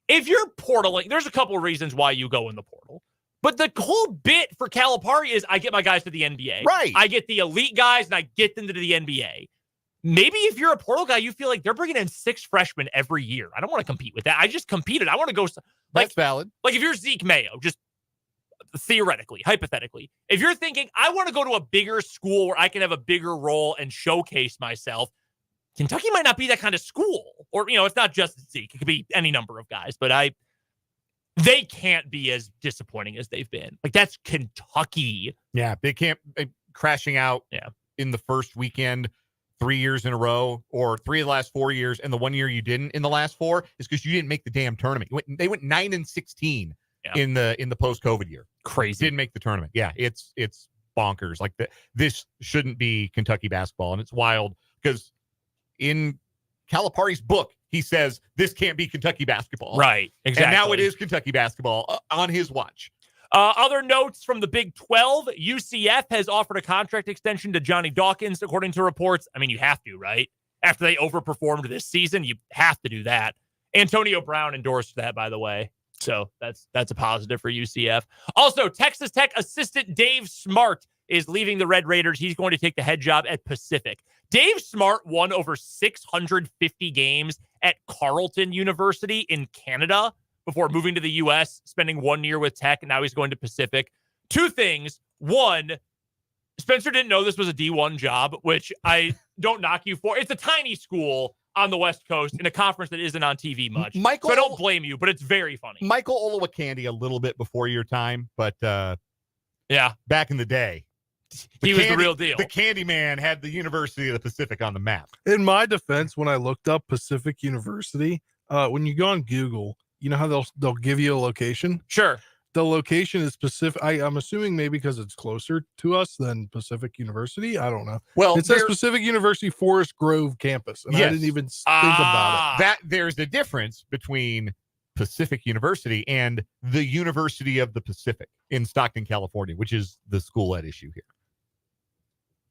if you're portaling, there's a couple of reasons why you go in the portal. But the whole bit for Calipari is I get my guys to the NBA. Right. I get the elite guys and I get them to the NBA. Maybe if you're a portal guy, you feel like they're bringing in 6 freshmen every year. I don't want to compete with that. I just competed. I want to go. That's valid. Like if you're Zeke Mayo, just theoretically, hypothetically, if you're thinking, I want to go to a bigger school where I can have a bigger role and showcase myself, Kentucky might not be that kind of school. Or, it's not just Zeke. It could be any number of guys. But they can't be as disappointing as they've been. Like, that's Kentucky. Yeah, they can't crashing out Yeah. in the first weekend 3 years in a row, or 3 of the last 4 years, and the 1 year you didn't in the last 4 is because you didn't make the damn tournament. They went 9-16 in the post-COVID year. Crazy. Didn't make the tournament. Yeah, it's bonkers. Like, this shouldn't be Kentucky basketball, and it's wild because in Calipari's book, he says this can't be Kentucky basketball. Right, exactly. And now it is Kentucky basketball on his watch. Other notes from the Big 12, UCF has offered a contract extension to Johnny Dawkins, according to reports. I mean, you have to, right? After they overperformed this season, you have to do that. Antonio Brown endorsed that, by the way. So that's a positive for UCF. Also, Texas Tech assistant Dave Smart is leaving the Red Raiders. He's going to take the head job at Pacific. Dave Smart won over 650 games at Carleton University in Canada before moving to the U.S., spending 1 year with Tech, and now he's going to Pacific. 2 things. 1, Spencer didn't know this was a D1 job, which I don't knock you for. It's a tiny school on the West Coast in a conference that isn't on TV much. Michael, so I don't blame you, but it's very funny. Michael Olowokandi a little bit before your time, but yeah, back in the day, he was the real deal. The Candyman had the University of the Pacific on the map. In my defense, when I looked up Pacific University, when you go on Google, you know how they'll give you a location? Sure. The location is Pacific. I'm assuming maybe because it's closer to us than Pacific University. I don't know. Well, it says Pacific University Forest Grove campus, and I didn't even think about it. There's a difference between Pacific University and the University of the Pacific in Stockton, California, which is the school at issue here.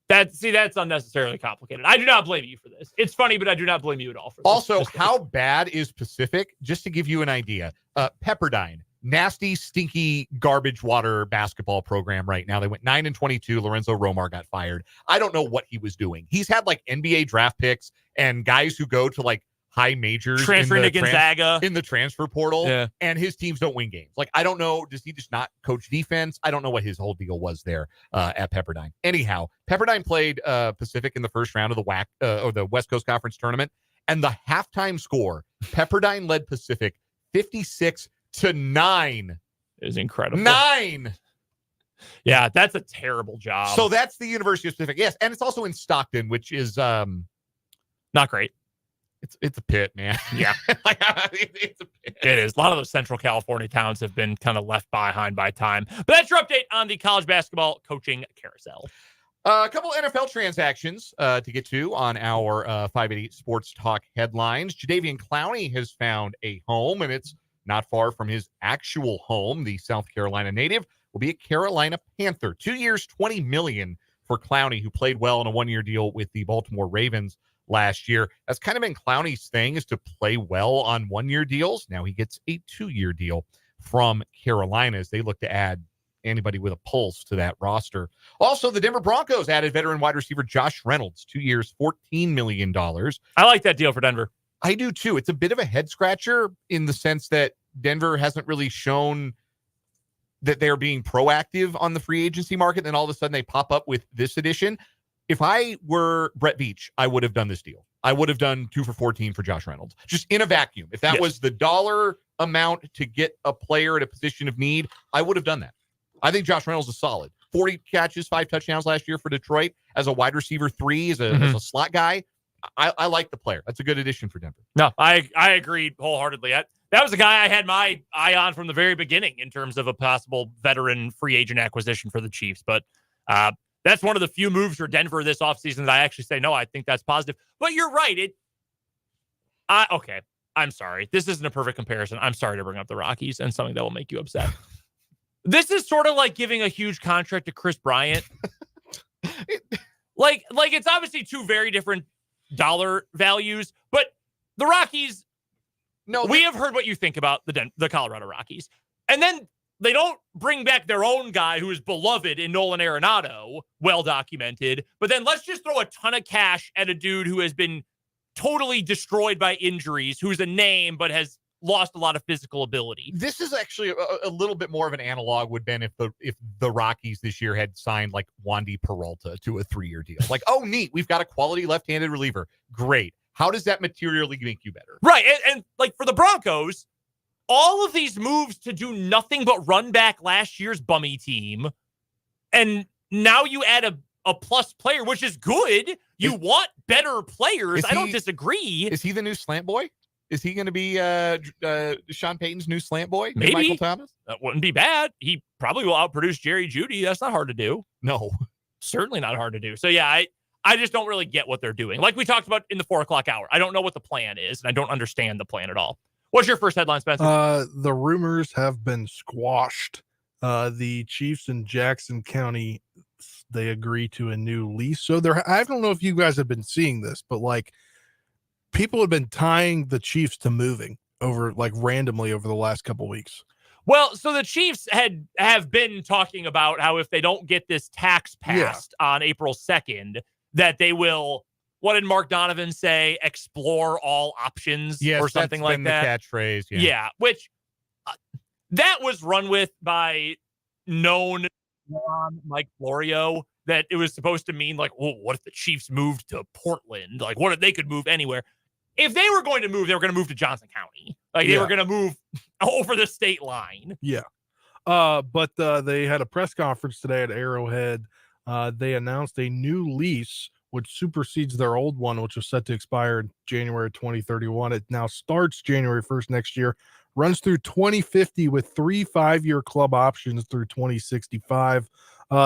That's unnecessarily complicated. I do not blame you for this. It's funny, but I do not blame you at all for this. Also, how bad is Pacific? Just to give you an idea, Pepperdine, nasty, stinky, garbage water basketball program right now. They went 9-22. Lorenzo Romar got fired. I don't know what he was doing. He's had like NBA draft picks and guys who go to like high majors transferring to Gonzaga in the transfer portal, yeah. And his teams don't win games. Like, I don't know, does he just not coach defense? I don't know what his whole deal was there at Pepperdine. Anyhow, Pepperdine played Pacific in the first round of the WAC or the West Coast Conference tournament, and the halftime score, Pepperdine led Pacific 56-9. It was incredible. 9. Yeah, that's a terrible job. So that's the University of Pacific. Yes, and it's also in Stockton, which is not great. It's a pit, man. Yeah. It's a pit. It is. A lot of those Central California towns have been kind of left behind by time. But that's your update on the college basketball coaching carousel. A couple NFL transactions to get to on our 580 Sports Talk headlines. Jadeveon Clowney has found a home, and it's not far from his actual home. The South Carolina native will be a Carolina Panther. 2 years, $20 million for Clowney, who played well in a 1-year deal with the Baltimore Ravens last year. That's kind of been Clowney's thing, is to play well on 1-year deals. Now he gets a 2-year deal from Carolina as they look to add anybody with a pulse to that roster. Also, the Denver Broncos added veteran wide receiver Josh Reynolds, 2 years, $14 million. I like that deal for Denver. I do too. It's a bit of a head scratcher in the sense that Denver hasn't really shown that they're being proactive on the free agency market. Then all of a sudden they pop up with this addition. If I were Brett Veach, I would have done this deal. I would have done 2 for $14 for Josh Reynolds, just in a vacuum. If that was the dollar amount to get a player at a position of need, I would have done that. I think Josh Reynolds is solid. 40 catches, 5 touchdowns last year for Detroit as a wide receiver 3, as a slot guy. I like the player. That's a good addition for Denver. No, I agreed wholeheartedly. That was a guy I had my eye on from the very beginning in terms of a possible veteran free agent acquisition for the Chiefs. But that's one of the few moves for Denver this offseason that I actually say, no, I think that's positive. But you're right. Okay, I'm sorry. This isn't a perfect comparison. I'm sorry to bring up the Rockies and something that will make you upset. This is sort of like giving a huge contract to Chris Bryant. like it's obviously 2 very different dollar values, but the Rockies, we have heard what you think about the Colorado Rockies. And then they don't bring back their own guy who is beloved in Nolan Arenado, well documented, but then let's just throw a ton of cash at a dude who has been totally destroyed by injuries, who's a name but has lost a lot of physical ability. This is actually a little bit more of an analog would been if the Rockies this year had signed like Wandy Peralta to a 3-year deal. Like, oh, neat, we've got a quality left-handed reliever. Great. How does that materially make you better? Right. And like for the Broncos, all of these moves to do nothing but run back last year's bummy team. And now you add a plus player, which is good. You want better players. I don't disagree. Is he the new slant boy? Is he going to be Sean Payton's new slant boy? Maybe. Michael Thomas? That wouldn't be bad. He probably will outproduce Jerry Jeudy. That's not hard to do. No. Certainly not hard to do. So, yeah, I just don't really get what they're doing. Like we talked about in the 4 o'clock hour. I don't know what the plan is, and I don't understand the plan at all. What's your first headline, Spencer? The rumors have been squashed. The Chiefs in Jackson County, they agree to a new lease. So I don't know if you guys have been seeing this, but like people have been tying the Chiefs to moving over like randomly over the last couple weeks. Well, so the Chiefs have been talking about how if they don't get this tax passed on April 2nd, that they will, what did Mark Donovan say? Explore all options or something like that. The catchphrase. Yeah. Which that was run with by known Mike Florio, that it was supposed to mean like, well, what if the Chiefs moved to Portland? Like, what if they could move anywhere? If they were going to move, they were going to move to Johnson County. Like they were going to move over the state line. Yeah. But they had a press conference today at Arrowhead. They announced a new lease, which supersedes their old one, which was set to expire in January 2031. It now starts January 1st next year, runs through 2050 with 3 5-year club options through 2065.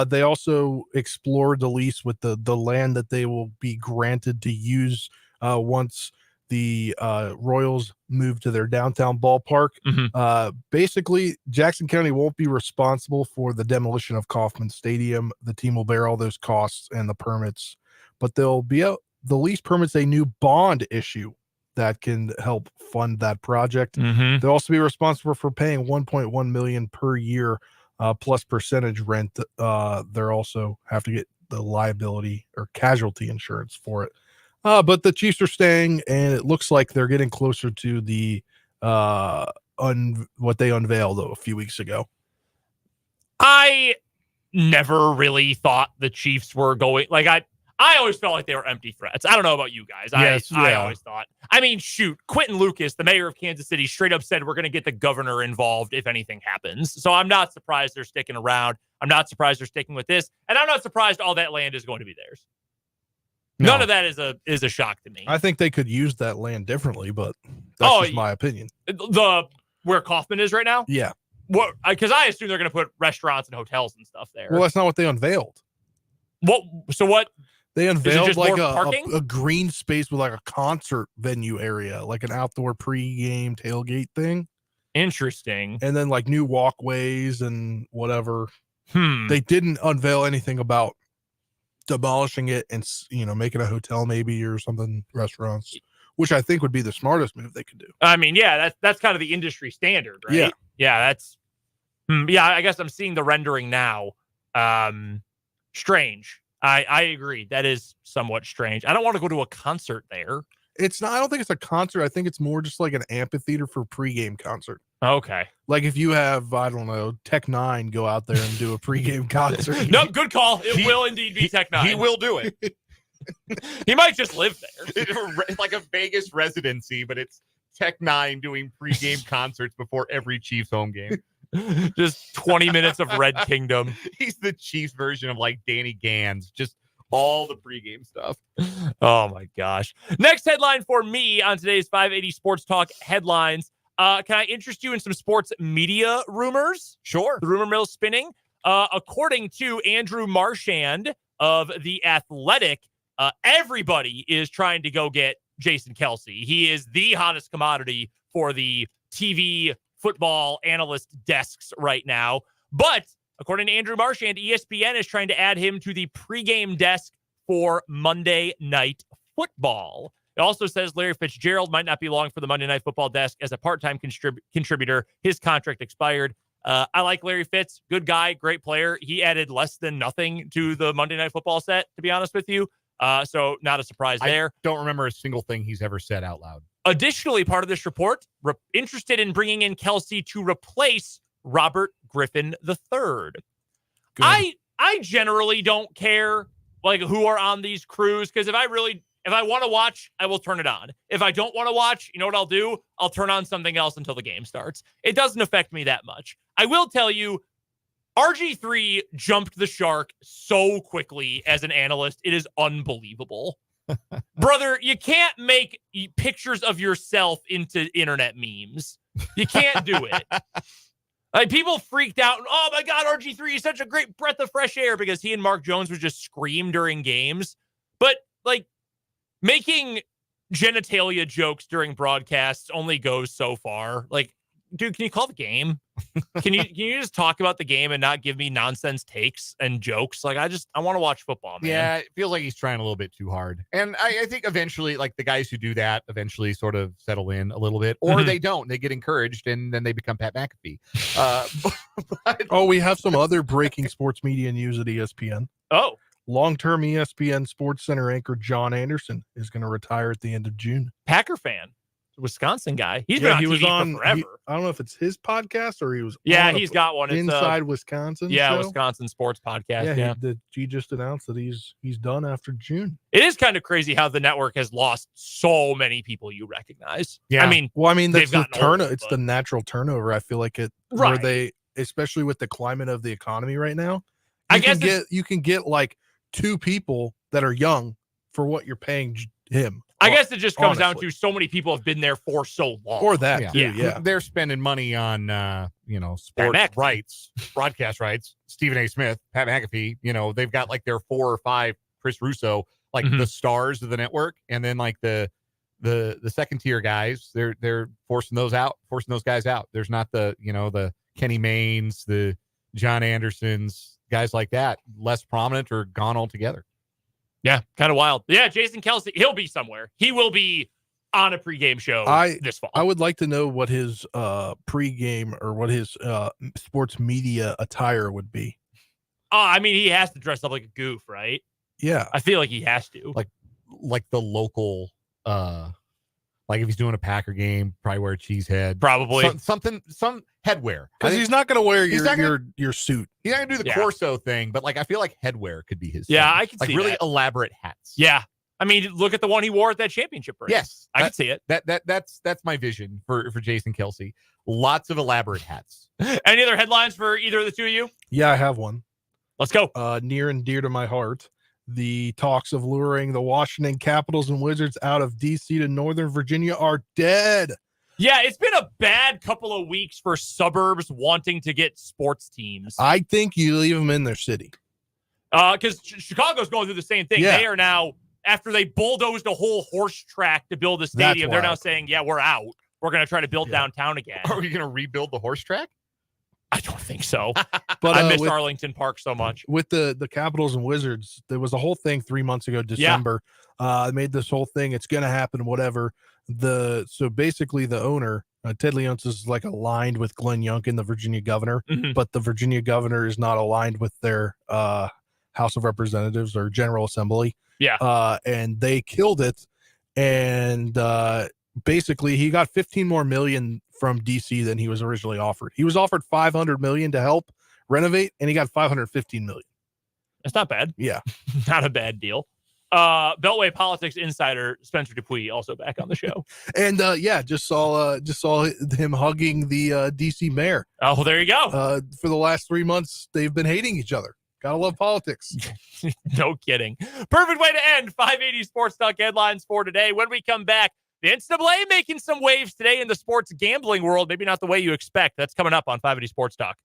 They also explored the lease with the land that they will be granted to use once the Royals move to their downtown ballpark. Basically, Jackson County won't be responsible for the demolition of Kauffman Stadium. The team will bear all those costs and the permits, but they'll be the lease permits a new bond issue that can help fund that project. They'll also be responsible for paying $1.1 million per year plus percentage rent. They'll also have to get the liability or casualty insurance for it. But the Chiefs are staying, and it looks like they're getting closer to the what they unveiled a few weeks ago. I never really thought the Chiefs were going, like I always felt like they were empty threats. I don't know about you guys. I always thought. I mean, shoot, Quentin Lucas, the mayor of Kansas City, straight up said we're going to get the governor involved if anything happens. So I'm not surprised they're sticking around. I'm not surprised they're sticking with this, and I'm not surprised all that land is going to be theirs. No. None of that is a shock to me. I think they could use that land differently, but that's just my opinion. Where Kauffman is right now? Yeah. What? Because I assume they're going to put restaurants and hotels and stuff there. Well, that's not what they unveiled. What? So what? They unveiled like a green space with like a concert venue area, like an outdoor pre-game tailgate thing. Interesting. And then like new walkways and whatever. They didn't unveil anything about demolishing it and making a hotel maybe or something, restaurants, which I think would be the smartest move they could do. I mean, yeah, that's kind of the industry standard, right? That's I guess I'm seeing the rendering now. Strange. I agree. That is somewhat strange. I don't want to go to a concert there. It's not. I don't think it's a concert. I think it's more just like an amphitheater for pregame concert. Okay. Like if you have, I don't know, Tech 9 go out there and do a pregame concert. No, good call. It will indeed be Tech 9. He will do it. He might just live there. It's like a Vegas residency, but it's Tech 9 doing pregame concerts before every Chiefs home game. Just 20 minutes of Red Kingdom. He's the Chiefs version of like Danny Gans. Just all the pregame stuff. Oh my gosh. Next headline for me on today's 580 Sports Talk headlines. Can I interest you in some sports media rumors? Sure. The rumor mill's spinning. According to Andrew Marchand of The Athletic, everybody is trying to go get Jason Kelce. He is the hottest commodity for the TV football analyst desks right now. But according to Andrew Marchand, ESPN is trying to add him to the pregame desk for Monday Night Football. It also says Larry Fitzgerald might not be long for the Monday Night Football desk as a part-time contributor. His contract expired. I like Larry Fitz. Good guy, great player. He added less than nothing to the Monday Night Football set, to be honest with you. So not a surprise there. I don't remember a single thing he's ever said out loud. Additionally, part of this report, interested in bringing in Kelce to replace Robert Griffin III. I generally don't care like who are on these crews, because if If I want to watch, I will turn it on. If I don't want to watch, you know what I'll do? I'll turn on something else until the game starts. It doesn't affect me that much. I will tell you, RG3 jumped the shark so quickly as an analyst. It is unbelievable. Brother, you can't make pictures of yourself into internet memes. You can't do it. Like, people freaked out. Oh my God, RG3 is such a great breath of fresh air because he and Mark Jones would just scream during games. But like, making genitalia jokes during broadcasts only goes so far. Like, dude, can you call the game? Can you just talk about the game and not give me nonsense takes and jokes? Like, I want to watch football, man. Yeah, it feels like he's trying a little bit too hard. And I think eventually, like, the guys who do that eventually sort of settle in a little bit, or they don't. They get encouraged, and then they become Pat McAfee. We have some other breaking sports media news at ESPN. Oh. Long-term ESPN Sports Center anchor John Anderson is going to retire at the end of June. Packer fan. Wisconsin guy. He's been on TV for forever. I don't know if it's his podcast or he was. He's got one. It's Inside Wisconsin. Yeah, show. Wisconsin sports podcast. He just announced that he's done after June. It is kind of crazy how the network has lost so many people you recognize. Yeah. I mean, that's the turnover. It's the natural turnover. I feel like it. Right. Where they, especially with the climate of the economy right now, you can get like two people that are young for what you're paying him. I guess it just comes down to so many people have been there for so long. Or that, yeah. They're spending money on, sports rights, broadcast rights. Stephen A. Smith, Pat McAfee, they've got like their 4 or 5, Chris Russo, like the stars of the network. And then like the second tier guys, they're forcing those guys out. There's not the Kenny Maynes, the John Andersons, guys like that, less prominent or gone altogether. Yeah, kind of wild. Yeah, Jason Kelce, he'll be somewhere. He will be on a pregame show this fall. I would like to know what his pregame or what his sports media attire would be. I mean, he has to dress up like a goof, right? Yeah. I feel like he has to. Like the local, like if he's doing a Packer game, probably wear a cheese head. Probably. Some headwear. Because he's not going to wear your suit. He's not going to do the Corso thing, but like I feel like headwear could be his thing. I can like see really that. Elaborate hats. Yeah. I mean, look at the one he wore at that championship race. Yes. I can see it. That's my vision for Jason Kelce. Lots of elaborate hats. Any other headlines for either of the two of you? Yeah, I have one. Let's go. Near and dear to my heart. The talks of luring the Washington Capitals and Wizards out of D.C. to Northern Virginia are dead. Yeah, it's been a bad couple of weeks for suburbs wanting to get sports teams. I think you leave them in their city. Because Chicago's going through the same thing. Yeah. They are now, after they bulldozed a whole horse track to build a stadium, they're now saying, yeah, we're out. We're going to try to build downtown again. Are we going to rebuild the horse track? I don't think so. But I miss Arlington Park so much. With the Capitals and Wizards, there was a whole thing 3 months ago, December. They made this whole thing. It's going to happen, whatever. So basically the owner, Ted Leonsis, is like aligned with Glenn Youngkin, the Virginia governor, but the Virginia governor is not aligned with their House of Representatives or General Assembly. Yeah. And they killed it. And basically he got $15 more million from DC than he was originally offered. He was offered $500 million to help renovate, and he got $515 million. That's not bad. Yeah. Not a bad deal. Beltway politics insider Spencer Dupuis also back on the show. And just saw him hugging the DC mayor. Oh, there you go. For the last 3 months, they've been hating each other. Gotta love politics. No kidding. Perfect way to end 580 Sports Talk headlines for today. When we come back, the NCAA making some waves today in the sports gambling world. Maybe not the way you expect. That's coming up on 580 Sports Talk.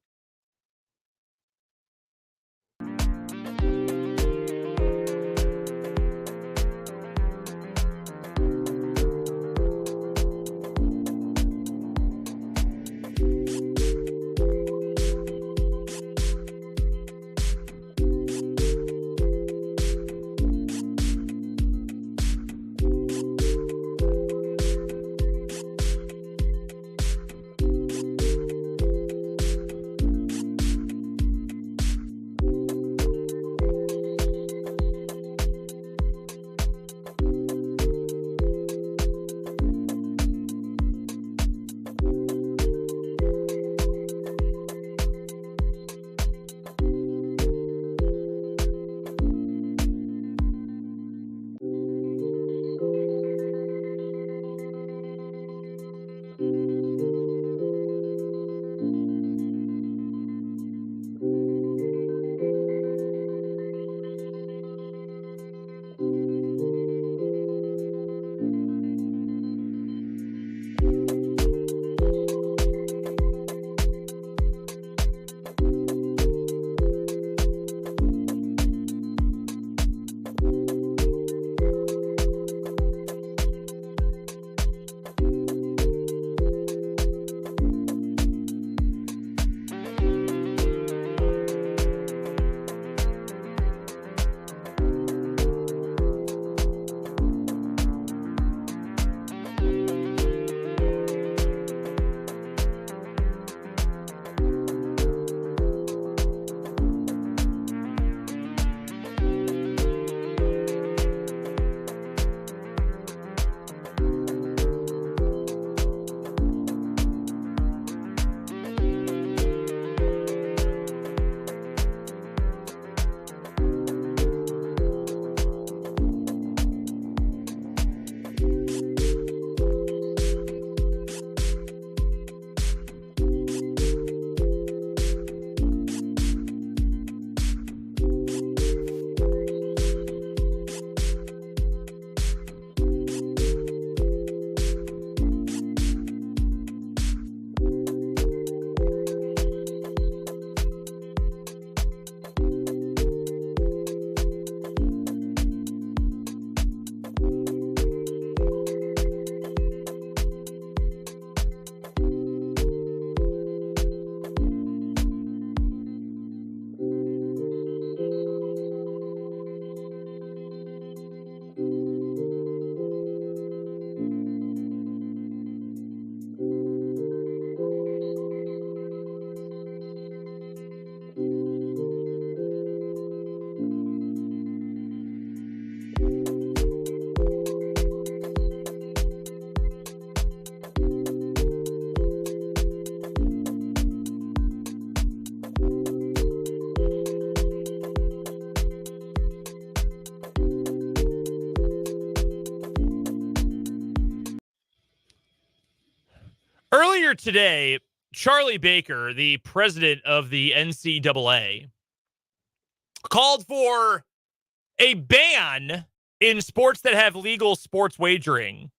earlier today, Charlie Baker, the president of the NCAA, called for a ban in sports that have legal sports wagering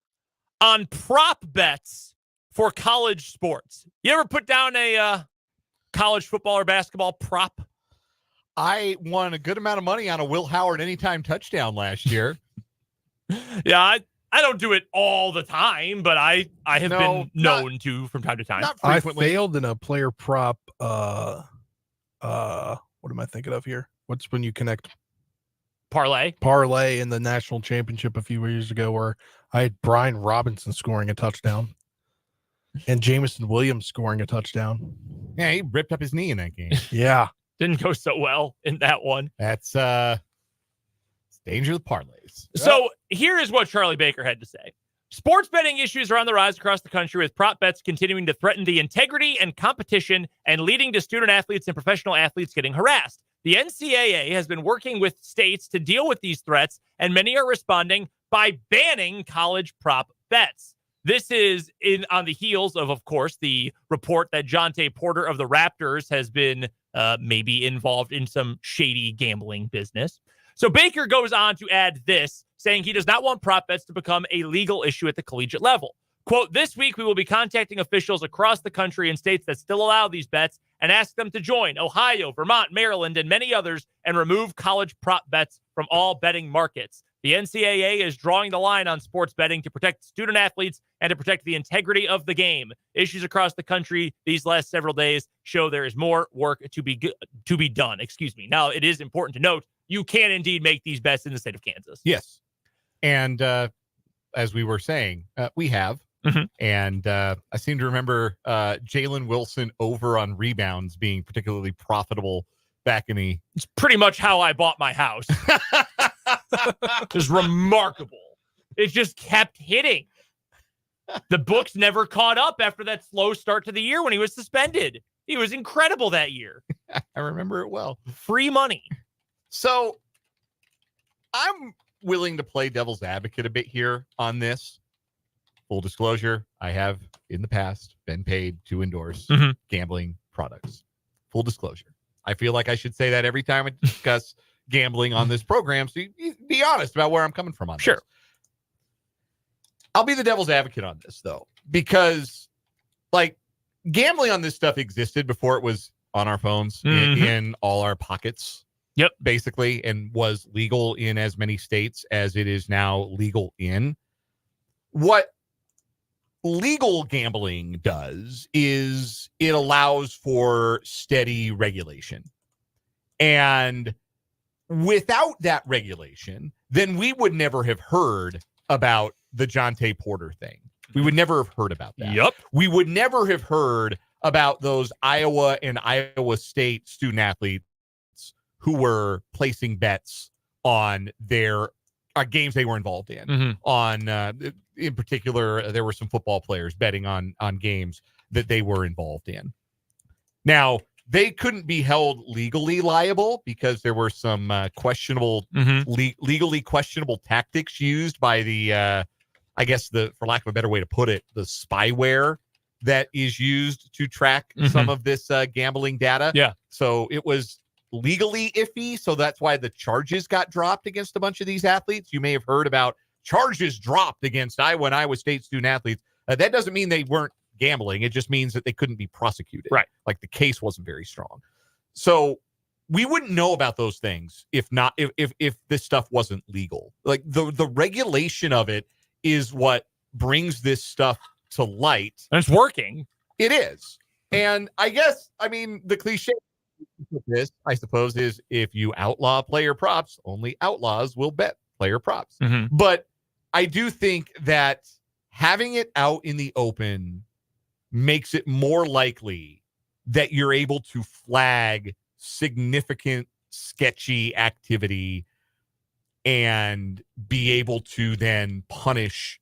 on prop bets for college sports. You ever put down a college football or basketball prop? I won a good amount of money on a Will Howard anytime touchdown last year. Yeah, I don't do it all the time, but I have been known to from time to time. Not I frequently. failed in a player prop. What am I thinking of here? What's when you connect parlay in the national championship a few years ago, where I had Brian Robinson scoring a touchdown and Jameson Williams scoring a touchdown. Yeah, he ripped up his knee in that game. Yeah. Didn't go so well in that one. That's danger of the parlays. So here is what Charlie Baker had to say. Sports betting issues are on the rise across the country, with prop bets continuing to threaten the integrity and competition and leading to student athletes and professional athletes getting harassed. The NCAA has been working with states to deal with these threats, and many are responding by banning college prop bets. This is on the heels of course, the report that Jonte Porter of the Raptors has been maybe involved in some shady gambling business. So Baker goes on to add this, saying he does not want prop bets to become a legal issue at the collegiate level. Quote, this week we will be contacting officials across the country in states that still allow these bets and ask them to join Ohio, Vermont, Maryland, and many others and remove college prop bets from all betting markets. The NCAA is drawing the line on sports betting to protect student athletes and to protect the integrity of the game. Issues across the country these last several days show there is more work to be done. Now, it is important to note you can indeed make these bets in the state of Kansas. Yes. And as we were saying, we have. Mm-hmm. And I seem to remember Jalen Wilson over on rebounds being particularly profitable back in the... It's pretty much how I bought my house. It was remarkable. It just kept hitting. The books never caught up after that slow start to the year when he was suspended. He was incredible that year. I remember it well. Free money. So I'm willing to play devil's advocate a bit here on this. Full disclosure, I have in the past been paid to endorse gambling products. Full disclosure. I feel like I should say that every time I discuss gambling on this program, so you be honest about where I'm coming from on Sure. this. I'll be the devil's advocate on this, though, because like gambling on this stuff existed before it was on our phones, in all our pockets. Yep. Basically, and was legal in as many states as it is now legal in. What legal gambling does is it allows for steady regulation. And without that regulation, then we would never have heard about the Jonte Porter thing. We would never have heard about that. Yep. We would never have heard about those Iowa and Iowa State student athletes who were placing bets on their games they were involved in. In particular, there were some football players betting on games that they were involved in. Now, they couldn't be held legally liable because there were some questionable, legally questionable tactics used by the, I guess, for lack of a better way to put it, the spyware that is used to track some of this gambling data. Yeah. So it was legally iffy. So that's why the charges got dropped against a bunch of these athletes. You may have heard about charges dropped against Iowa and Iowa State student athletes. That doesn't mean they weren't gambling. It just means that they couldn't be prosecuted. Right. Like the case wasn't very strong. So we wouldn't know about those things if this stuff wasn't legal. Like the regulation of it is what brings this stuff to light. And it's working. It is. And I guess, I mean, the cliche of this, I suppose, is if you outlaw player props, only outlaws will bet player props. But I do think that having it out in the open makes it more likely that you're able to flag significant sketchy activity and be able to then punish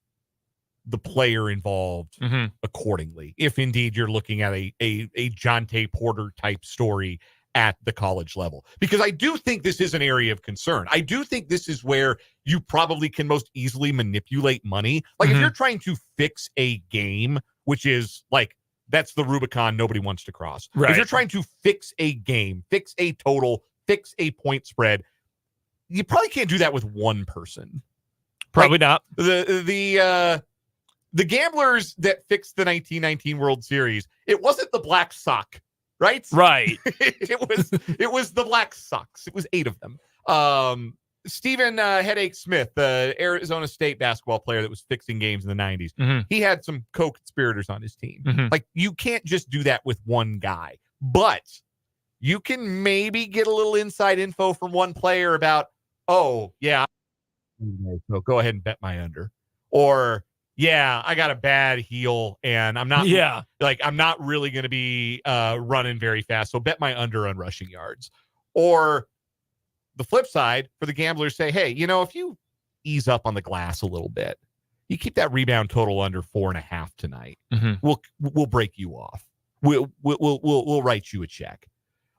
the player involved accordingly. If indeed you're looking at a Jonte Porter type story at the college level, because I do think this is an area of concern. I do think this is where you probably can most easily manipulate money. Like if you're trying to fix a game, which is like that's the Rubicon nobody wants to cross. Right. If you're trying to fix a game, fix a total, fix a point spread, you probably can't do that with one person. Probably not. The gamblers that fixed the 1919 World Series, it wasn't the Black Sock, right? Right. it was the Black Sox. It was 8 of them. Stephen Headache Smith, the Arizona State basketball player that was fixing games in the 90s, he had some co-conspirators on his team. Like, you can't just do that with one guy, but you can maybe get a little inside info from one player about, oh, yeah, so go ahead and bet my under. Or, yeah, I got a bad heel and I'm not I'm not really going to be running very fast, so bet my under on rushing yards. Or the flip side, for the gamblers, say, hey, if you ease up on the glass a little bit, you keep that rebound total under 4.5 tonight, we'll break you off. We'll write you a check.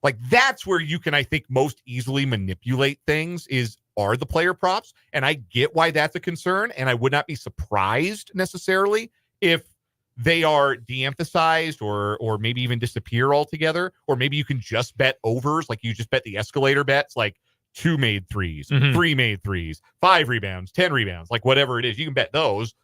Like, that's where you can, I think, most easily manipulate things are the player props. And I get why that's a concern. And I would not be surprised necessarily if they are de-emphasized or maybe even disappear altogether. Or maybe you can just bet overs, like you just bet the escalator bets, like 2 made threes, 3 made threes, 5 rebounds, 10 rebounds, like whatever it is, you can bet those.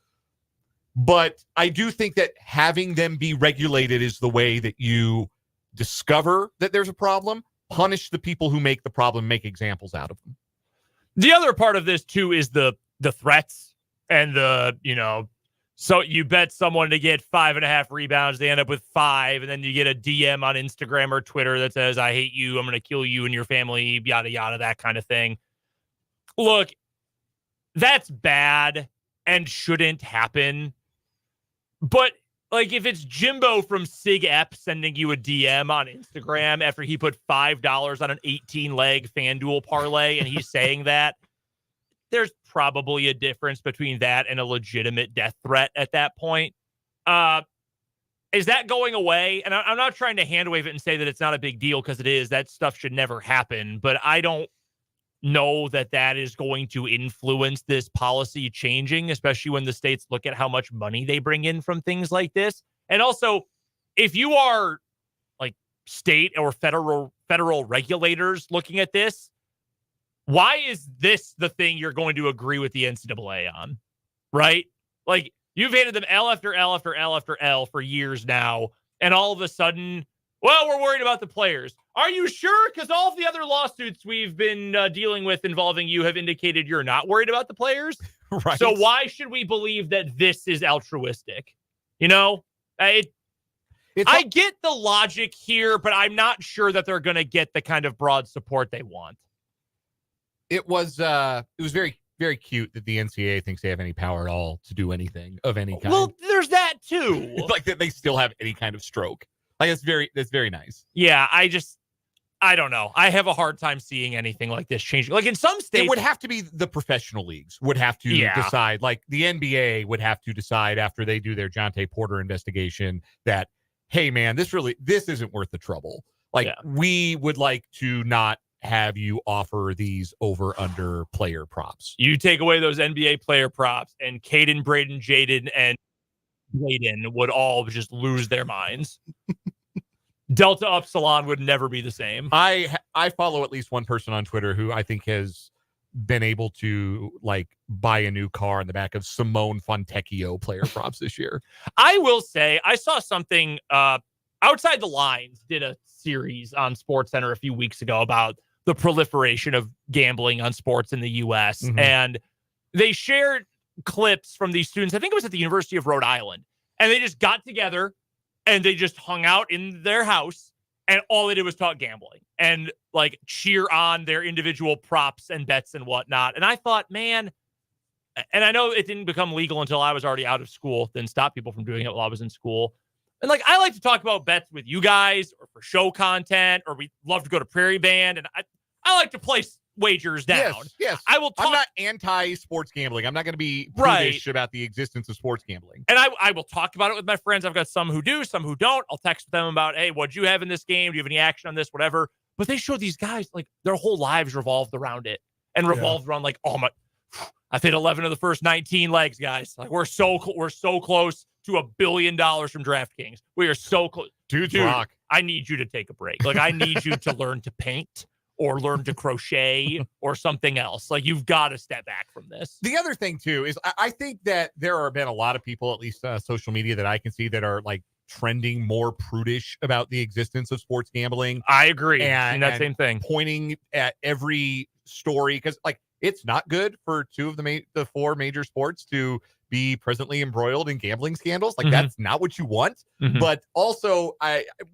But I do think that having them be regulated is the way that you discover that there's a problem, punish the people who make the problem, make examples out of them. The other part of this too is the threats and so you bet someone to get 5.5 rebounds, they end up with 5, and then you get a DM on Instagram or Twitter that says, I hate you, I'm going to kill you and your family, yada, yada, that kind of thing. Look, that's bad and shouldn't happen. But, like, if it's Jimbo from Sig Ep sending you a DM on Instagram after he put $5 on an 18-leg FanDuel parlay and he's saying that, there's probably a difference between that and a legitimate death threat at that point. Is that going away? And I'm not trying to hand wave it and say that it's not a big deal, because it is. That stuff should never happen. But I don't know that is going to influence this policy changing, especially when the states look at how much money they bring in from things like this. And also, if you are like state or federal regulators looking at this, why is this the thing you're going to agree with the NCAA on? Right? Like, you've handed them L after L after L after L for years now, and all of a sudden, well, we're worried about the players. Are you sure? Because all of the other lawsuits we've been dealing with involving you have indicated you're not worried about the players. Right. So why should we believe that this is altruistic? I get the logic here, but I'm not sure that they're going to get the kind of broad support they want. It was very, very cute that the NCAA thinks they have any power at all to do anything of any kind. Well, there's that too. Like that they still have any kind of stroke. Like, that's very nice. Yeah, I don't know. I have a hard time seeing anything like this changing. Like, in some states, it would have to be the professional leagues would have to decide. Like, the NBA would have to decide after they do their Jonte Porter investigation that, hey man, this isn't worth the trouble. Like, we would like to not have you offer these over under player props. You take away those NBA player props, and Caden, Braden, Jaden, and Bladen would all just lose their minds. Delta Upsilon would never be the same. I follow at least one person on Twitter who I think has been able to like buy a new car in the back of Simone Fontecchio player props this year. I will say I saw something Outside the Lines did a series on SportsCenter a few weeks ago about the proliferation of gambling on sports in the U.S. And they shared clips from these students. I think it was at the University of Rhode Island. And they just got together and they just hung out in their house, and all they did was talk gambling and like cheer on their individual props and bets and whatnot. And I thought, man, and I know it didn't become legal until I was already out of school, then stop people from doing it while I was in school. And like, I like to talk about bets with you guys or for show content, or we love to go to Prairie Band. And I like to place wagers down. Yes. I will talk. I'm not anti-sports gambling. I'm not going to be prudish about the existence of sports gambling. And I will talk about it with my friends. I've got some who do, some who don't. I'll text them about, hey, what'd you have in this game? Do you have any action on this? Whatever. But they show these guys, like, their whole lives revolved around it and revolved around like, oh my, I've hit 11 of the first 19 legs, guys. Like we're so close to $1 billion from DraftKings. We are so close. Dude, rock. I need you to take a break. Like I need you to learn to paint or learn to crochet or something else. Like you've got to step back from this. The other thing too is I think that there have been a lot of people, at least social media that I can see, that are like trending more prudish about the existence of sports gambling. I agree. And that same thing. Pointing at every story because like it's not good for two of the four major sports to be presently embroiled in gambling scandals. Like that's not what you want. But also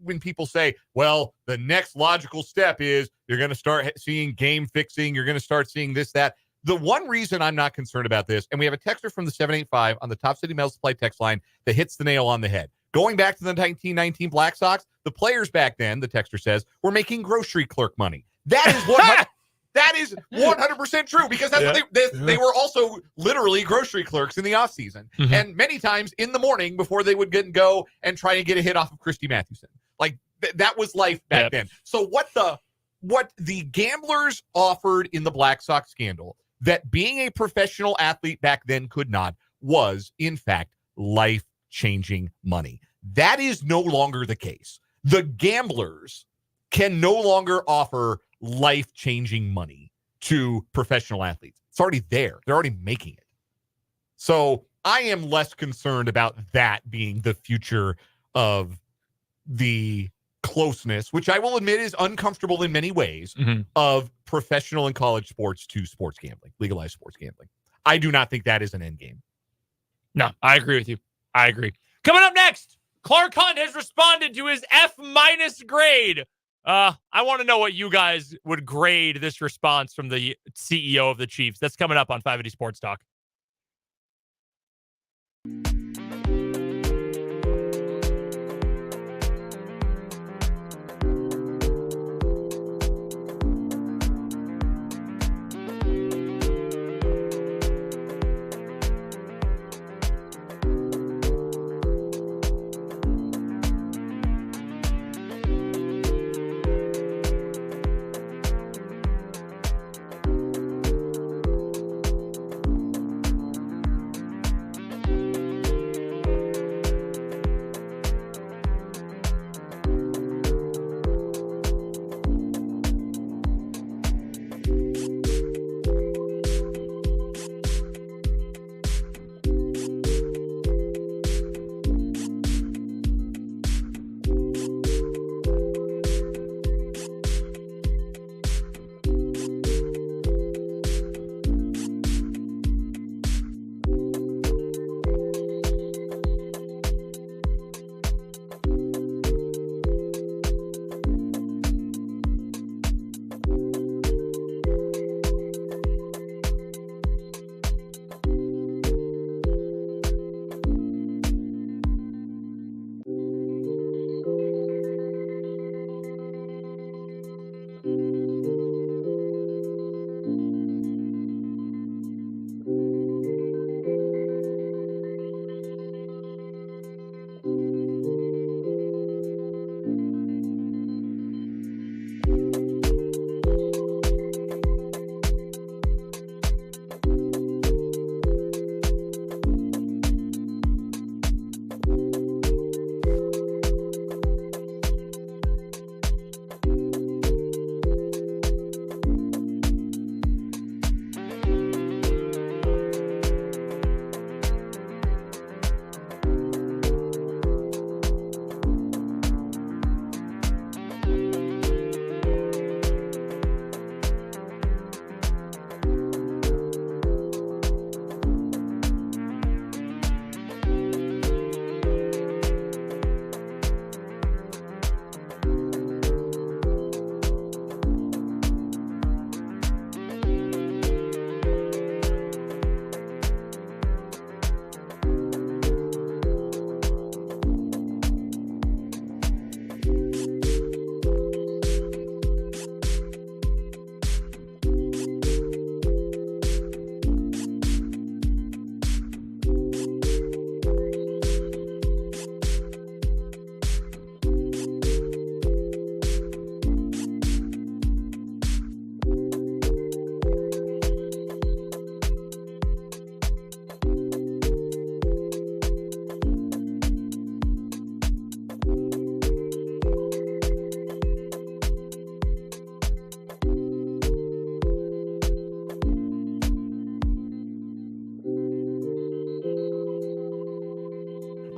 when people say, well, the next logical step is you're going to start seeing game fixing. You're going to start seeing this, that. The one reason I'm not concerned about this, and we have a texter from the 785 on the Top City Metal Supply text line that hits the nail on the head. Going back to the 1919 Black Sox, the players back then, the texter says, were making grocery clerk money. That is what that is 100% true because that's what they were also literally grocery clerks in the offseason. And many times in the morning before they would go and try to get a hit off of Christy Mathewson. Like that was life back then. So what the gamblers offered in the Black Sox scandal that being a professional athlete back then could not was in fact life-changing money. That is no longer the case. The gamblers can no longer offer life-changing money to professional athletes. It's already there. They're already making it. So I am less concerned about that being the future of the closeness, which I will admit is uncomfortable in many ways, of professional and college sports to sports gambling, legalized sports gambling. I do not think that is an end game. No, I agree with you. I agree. Coming up next, Clark Hunt has responded to his F- grade. I want to know what you guys would grade this response from the CEO of the Chiefs. That's coming up on 580 Sports Talk.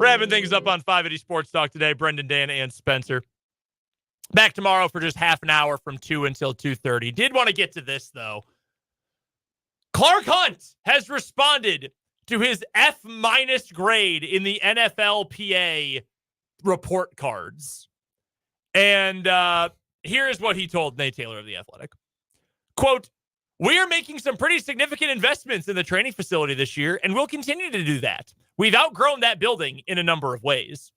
Wrapping things up on 580 Sports Talk today. Brendan, Dan, and Spencer. Back tomorrow for just half an hour from 2 until 2:30. Did want to get to this, though. Clark Hunt has responded to his F- grade in the NFLPA report cards. And here is what he told Nate Taylor of The Athletic. Quote, "We are making some pretty significant investments in the training facility this year, and we'll continue to do that. We've outgrown that building in a number of ways."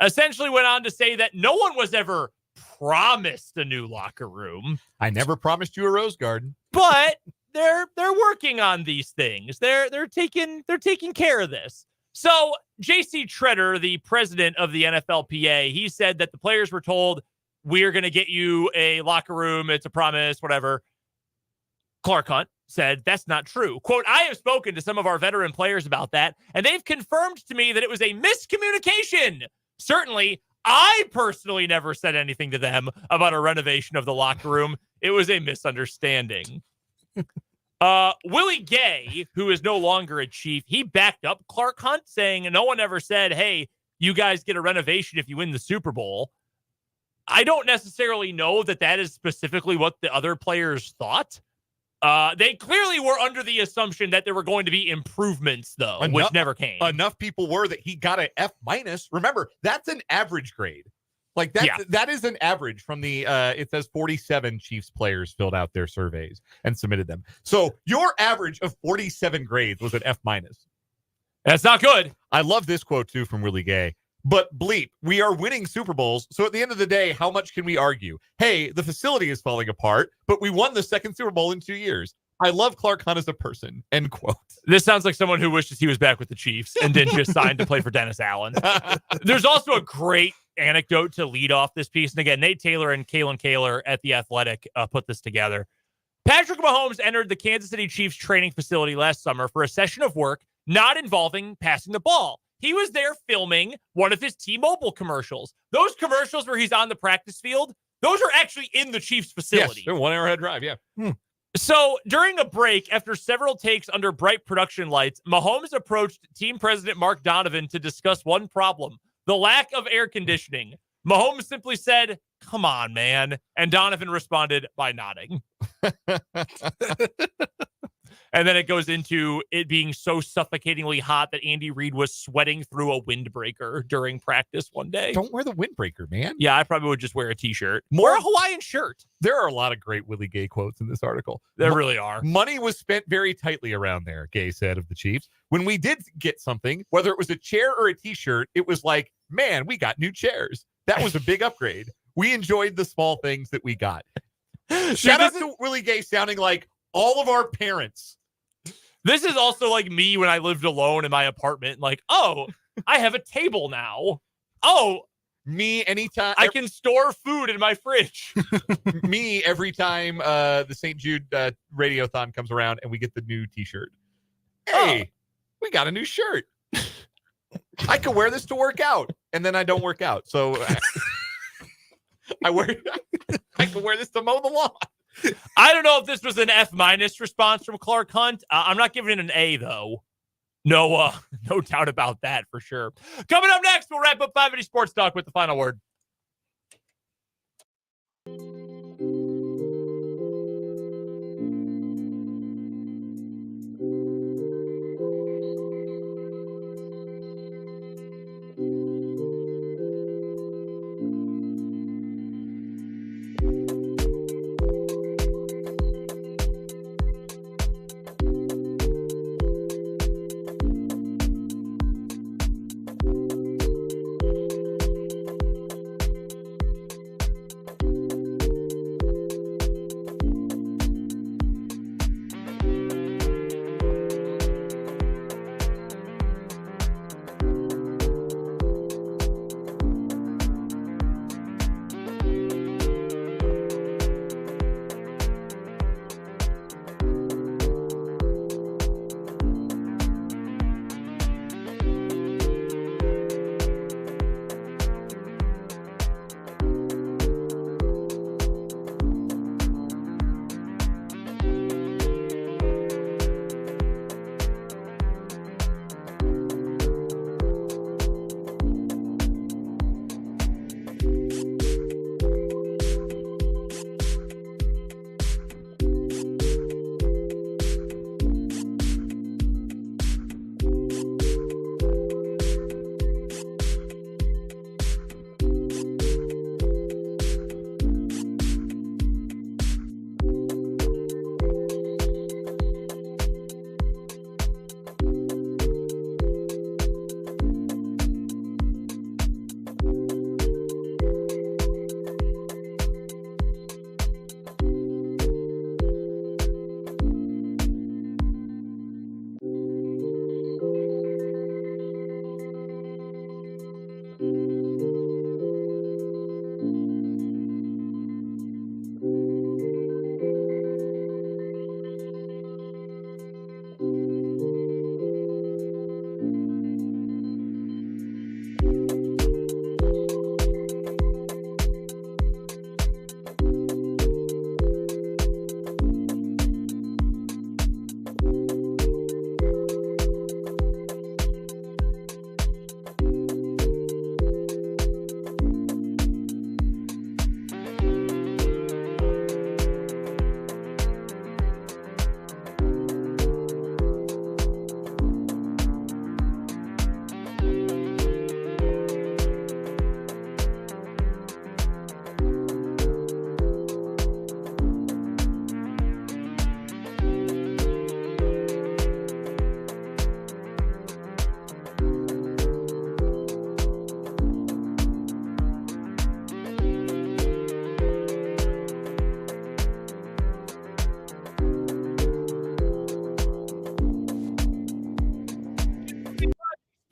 Essentially went on to say that no one was ever promised a new locker room. I never promised you a rose garden. But they're working on these things. They're taking care of this. So JC Treader, the president of the NFLPA, he said that the players were told, we're going to get you a locker room. It's a promise, whatever. Clark Hunt said that's not true. Quote, "I have spoken to some of our veteran players about that, and they've confirmed to me that it was a miscommunication. Certainly, I personally never said anything to them about a renovation of the locker room. It was a misunderstanding." Willie Gay, who is no longer a Chief, he backed up Clark Hunt, saying no one ever said, hey, you guys get a renovation if you win the Super Bowl. I don't necessarily know that that is specifically what the other players thought. They clearly were under the assumption that there were going to be improvements, though, which never came. Enough people were that he got an F-. Remember, that's an average grade. Like that is an average from the it says 47 Chiefs players filled out their surveys and submitted them. So your average of 47 grades was an F-. That's not good. I love this quote too from Willie Gay. But bleep, we are winning Super Bowls. So at the end of the day, how much can we argue? Hey, the facility is falling apart, but we won the second Super Bowl in 2 years. I love Clark Hunt as a person. End quote. This sounds like someone who wishes he was back with the Chiefs and didn't just sign to play for Dennis Allen. There's also a great anecdote to lead off this piece. And again, Nate Taylor and Kalen Kaler at The Athletic put this together. Patrick Mahomes entered the Kansas City Chiefs training facility last summer for a session of work not involving passing the ball. He was there filming one of his T-Mobile commercials. Those commercials where he's on the practice field, those are actually in the Chiefs facility. Yes, they're 1 Arrowhead Drive, yeah. So during a break, after several takes under bright production lights, Mahomes approached team president Mark Donovan to discuss one problem, the lack of air conditioning. Mahomes simply said, "Come on, man." And Donovan responded by nodding. And then it goes into it being so suffocatingly hot that Andy Reid was sweating through a windbreaker during practice one day. Don't wear the windbreaker, man. Yeah, I probably would just wear a T-shirt. Or a Hawaiian shirt. There are a lot of great Willie Gay quotes in this article. There really are. Money was spent very tightly around there, Gay said of the Chiefs. When we did get something, whether it was a chair or a T-shirt, it was like, man, we got new chairs. That was a big upgrade. We enjoyed the small things that we got. Shout out to Willie Gay sounding like all of our parents. This is also like me when I lived alone in my apartment. Like, oh, I have a table now. Oh, me anytime. I can store food in my fridge. Me every time the St. Jude Radiothon comes around and we get the new T-shirt. Hey, we got a new shirt. I could wear this to work out, and then I don't work out. So I could wear this to mow the lawn. I don't know if this was an F- response from Clark Hunt. I'm not giving it an A, though. No doubt about that for sure. Coming up next, we'll wrap up 580 Sports Talk with the final word.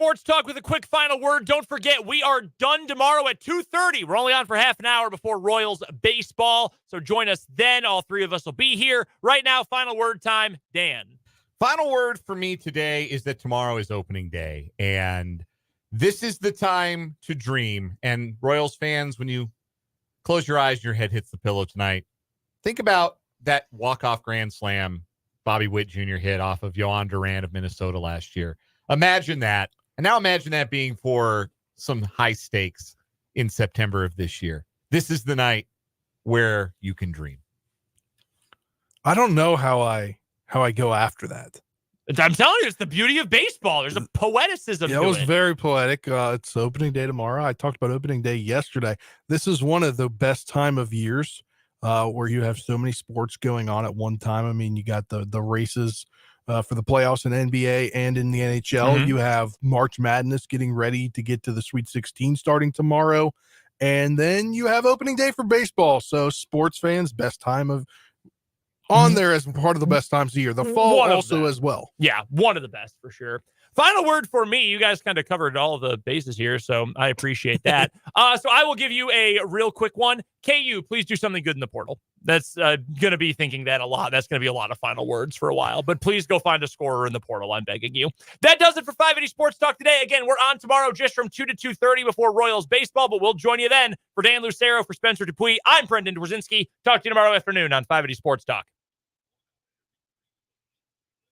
Sports Talk with a quick final word. Don't forget, we are done tomorrow at 2:30. We're only on for half an hour before Royals baseball, so join us then. All three of us will be here. Right now, final word time, Dan. Final word for me today is that tomorrow is opening day, and this is the time to dream. And Royals fans, when you close your eyes and your head hits the pillow tonight, think about that walk-off grand slam Bobby Witt Jr. hit off of Yohan Duran of Minnesota last year. Imagine that. And now imagine that being for some high stakes in September of this year. This is the night where you can dream. I don't know how I go after that. I'm telling you, it's the beauty of baseball. There's a poeticism to it was it. very poetic. It's opening day tomorrow. I talked about opening day yesterday. This is one of the best time of years where you have so many sports going on at one time. I mean, you got the races for the playoffs in NBA and in the NHL. Mhm. You have March Madness getting ready to get to the Sweet 16 starting tomorrow. And then you have opening day for baseball. So sports fans, best time of on there as part of the best times of the year. The fall One of also them. as well. Yeah, one of the best for sure. Final word for me. You guys kind of covered all of the bases here, so I appreciate that. So I will give you a real quick one. KU, please do something good in the portal. That's going to be thinking that a lot. That's going to be a lot of final words for a while, but please go find a scorer in the portal. I'm begging you. That does it for 580 Sports Talk today. Again, we're on tomorrow just from 2 to 2:30 before Royals baseball, but we'll join you then. For Dan Lucero, for Spencer Dupuis, I'm Brendan Dworzinski. Talk to you tomorrow afternoon on 580 Sports Talk.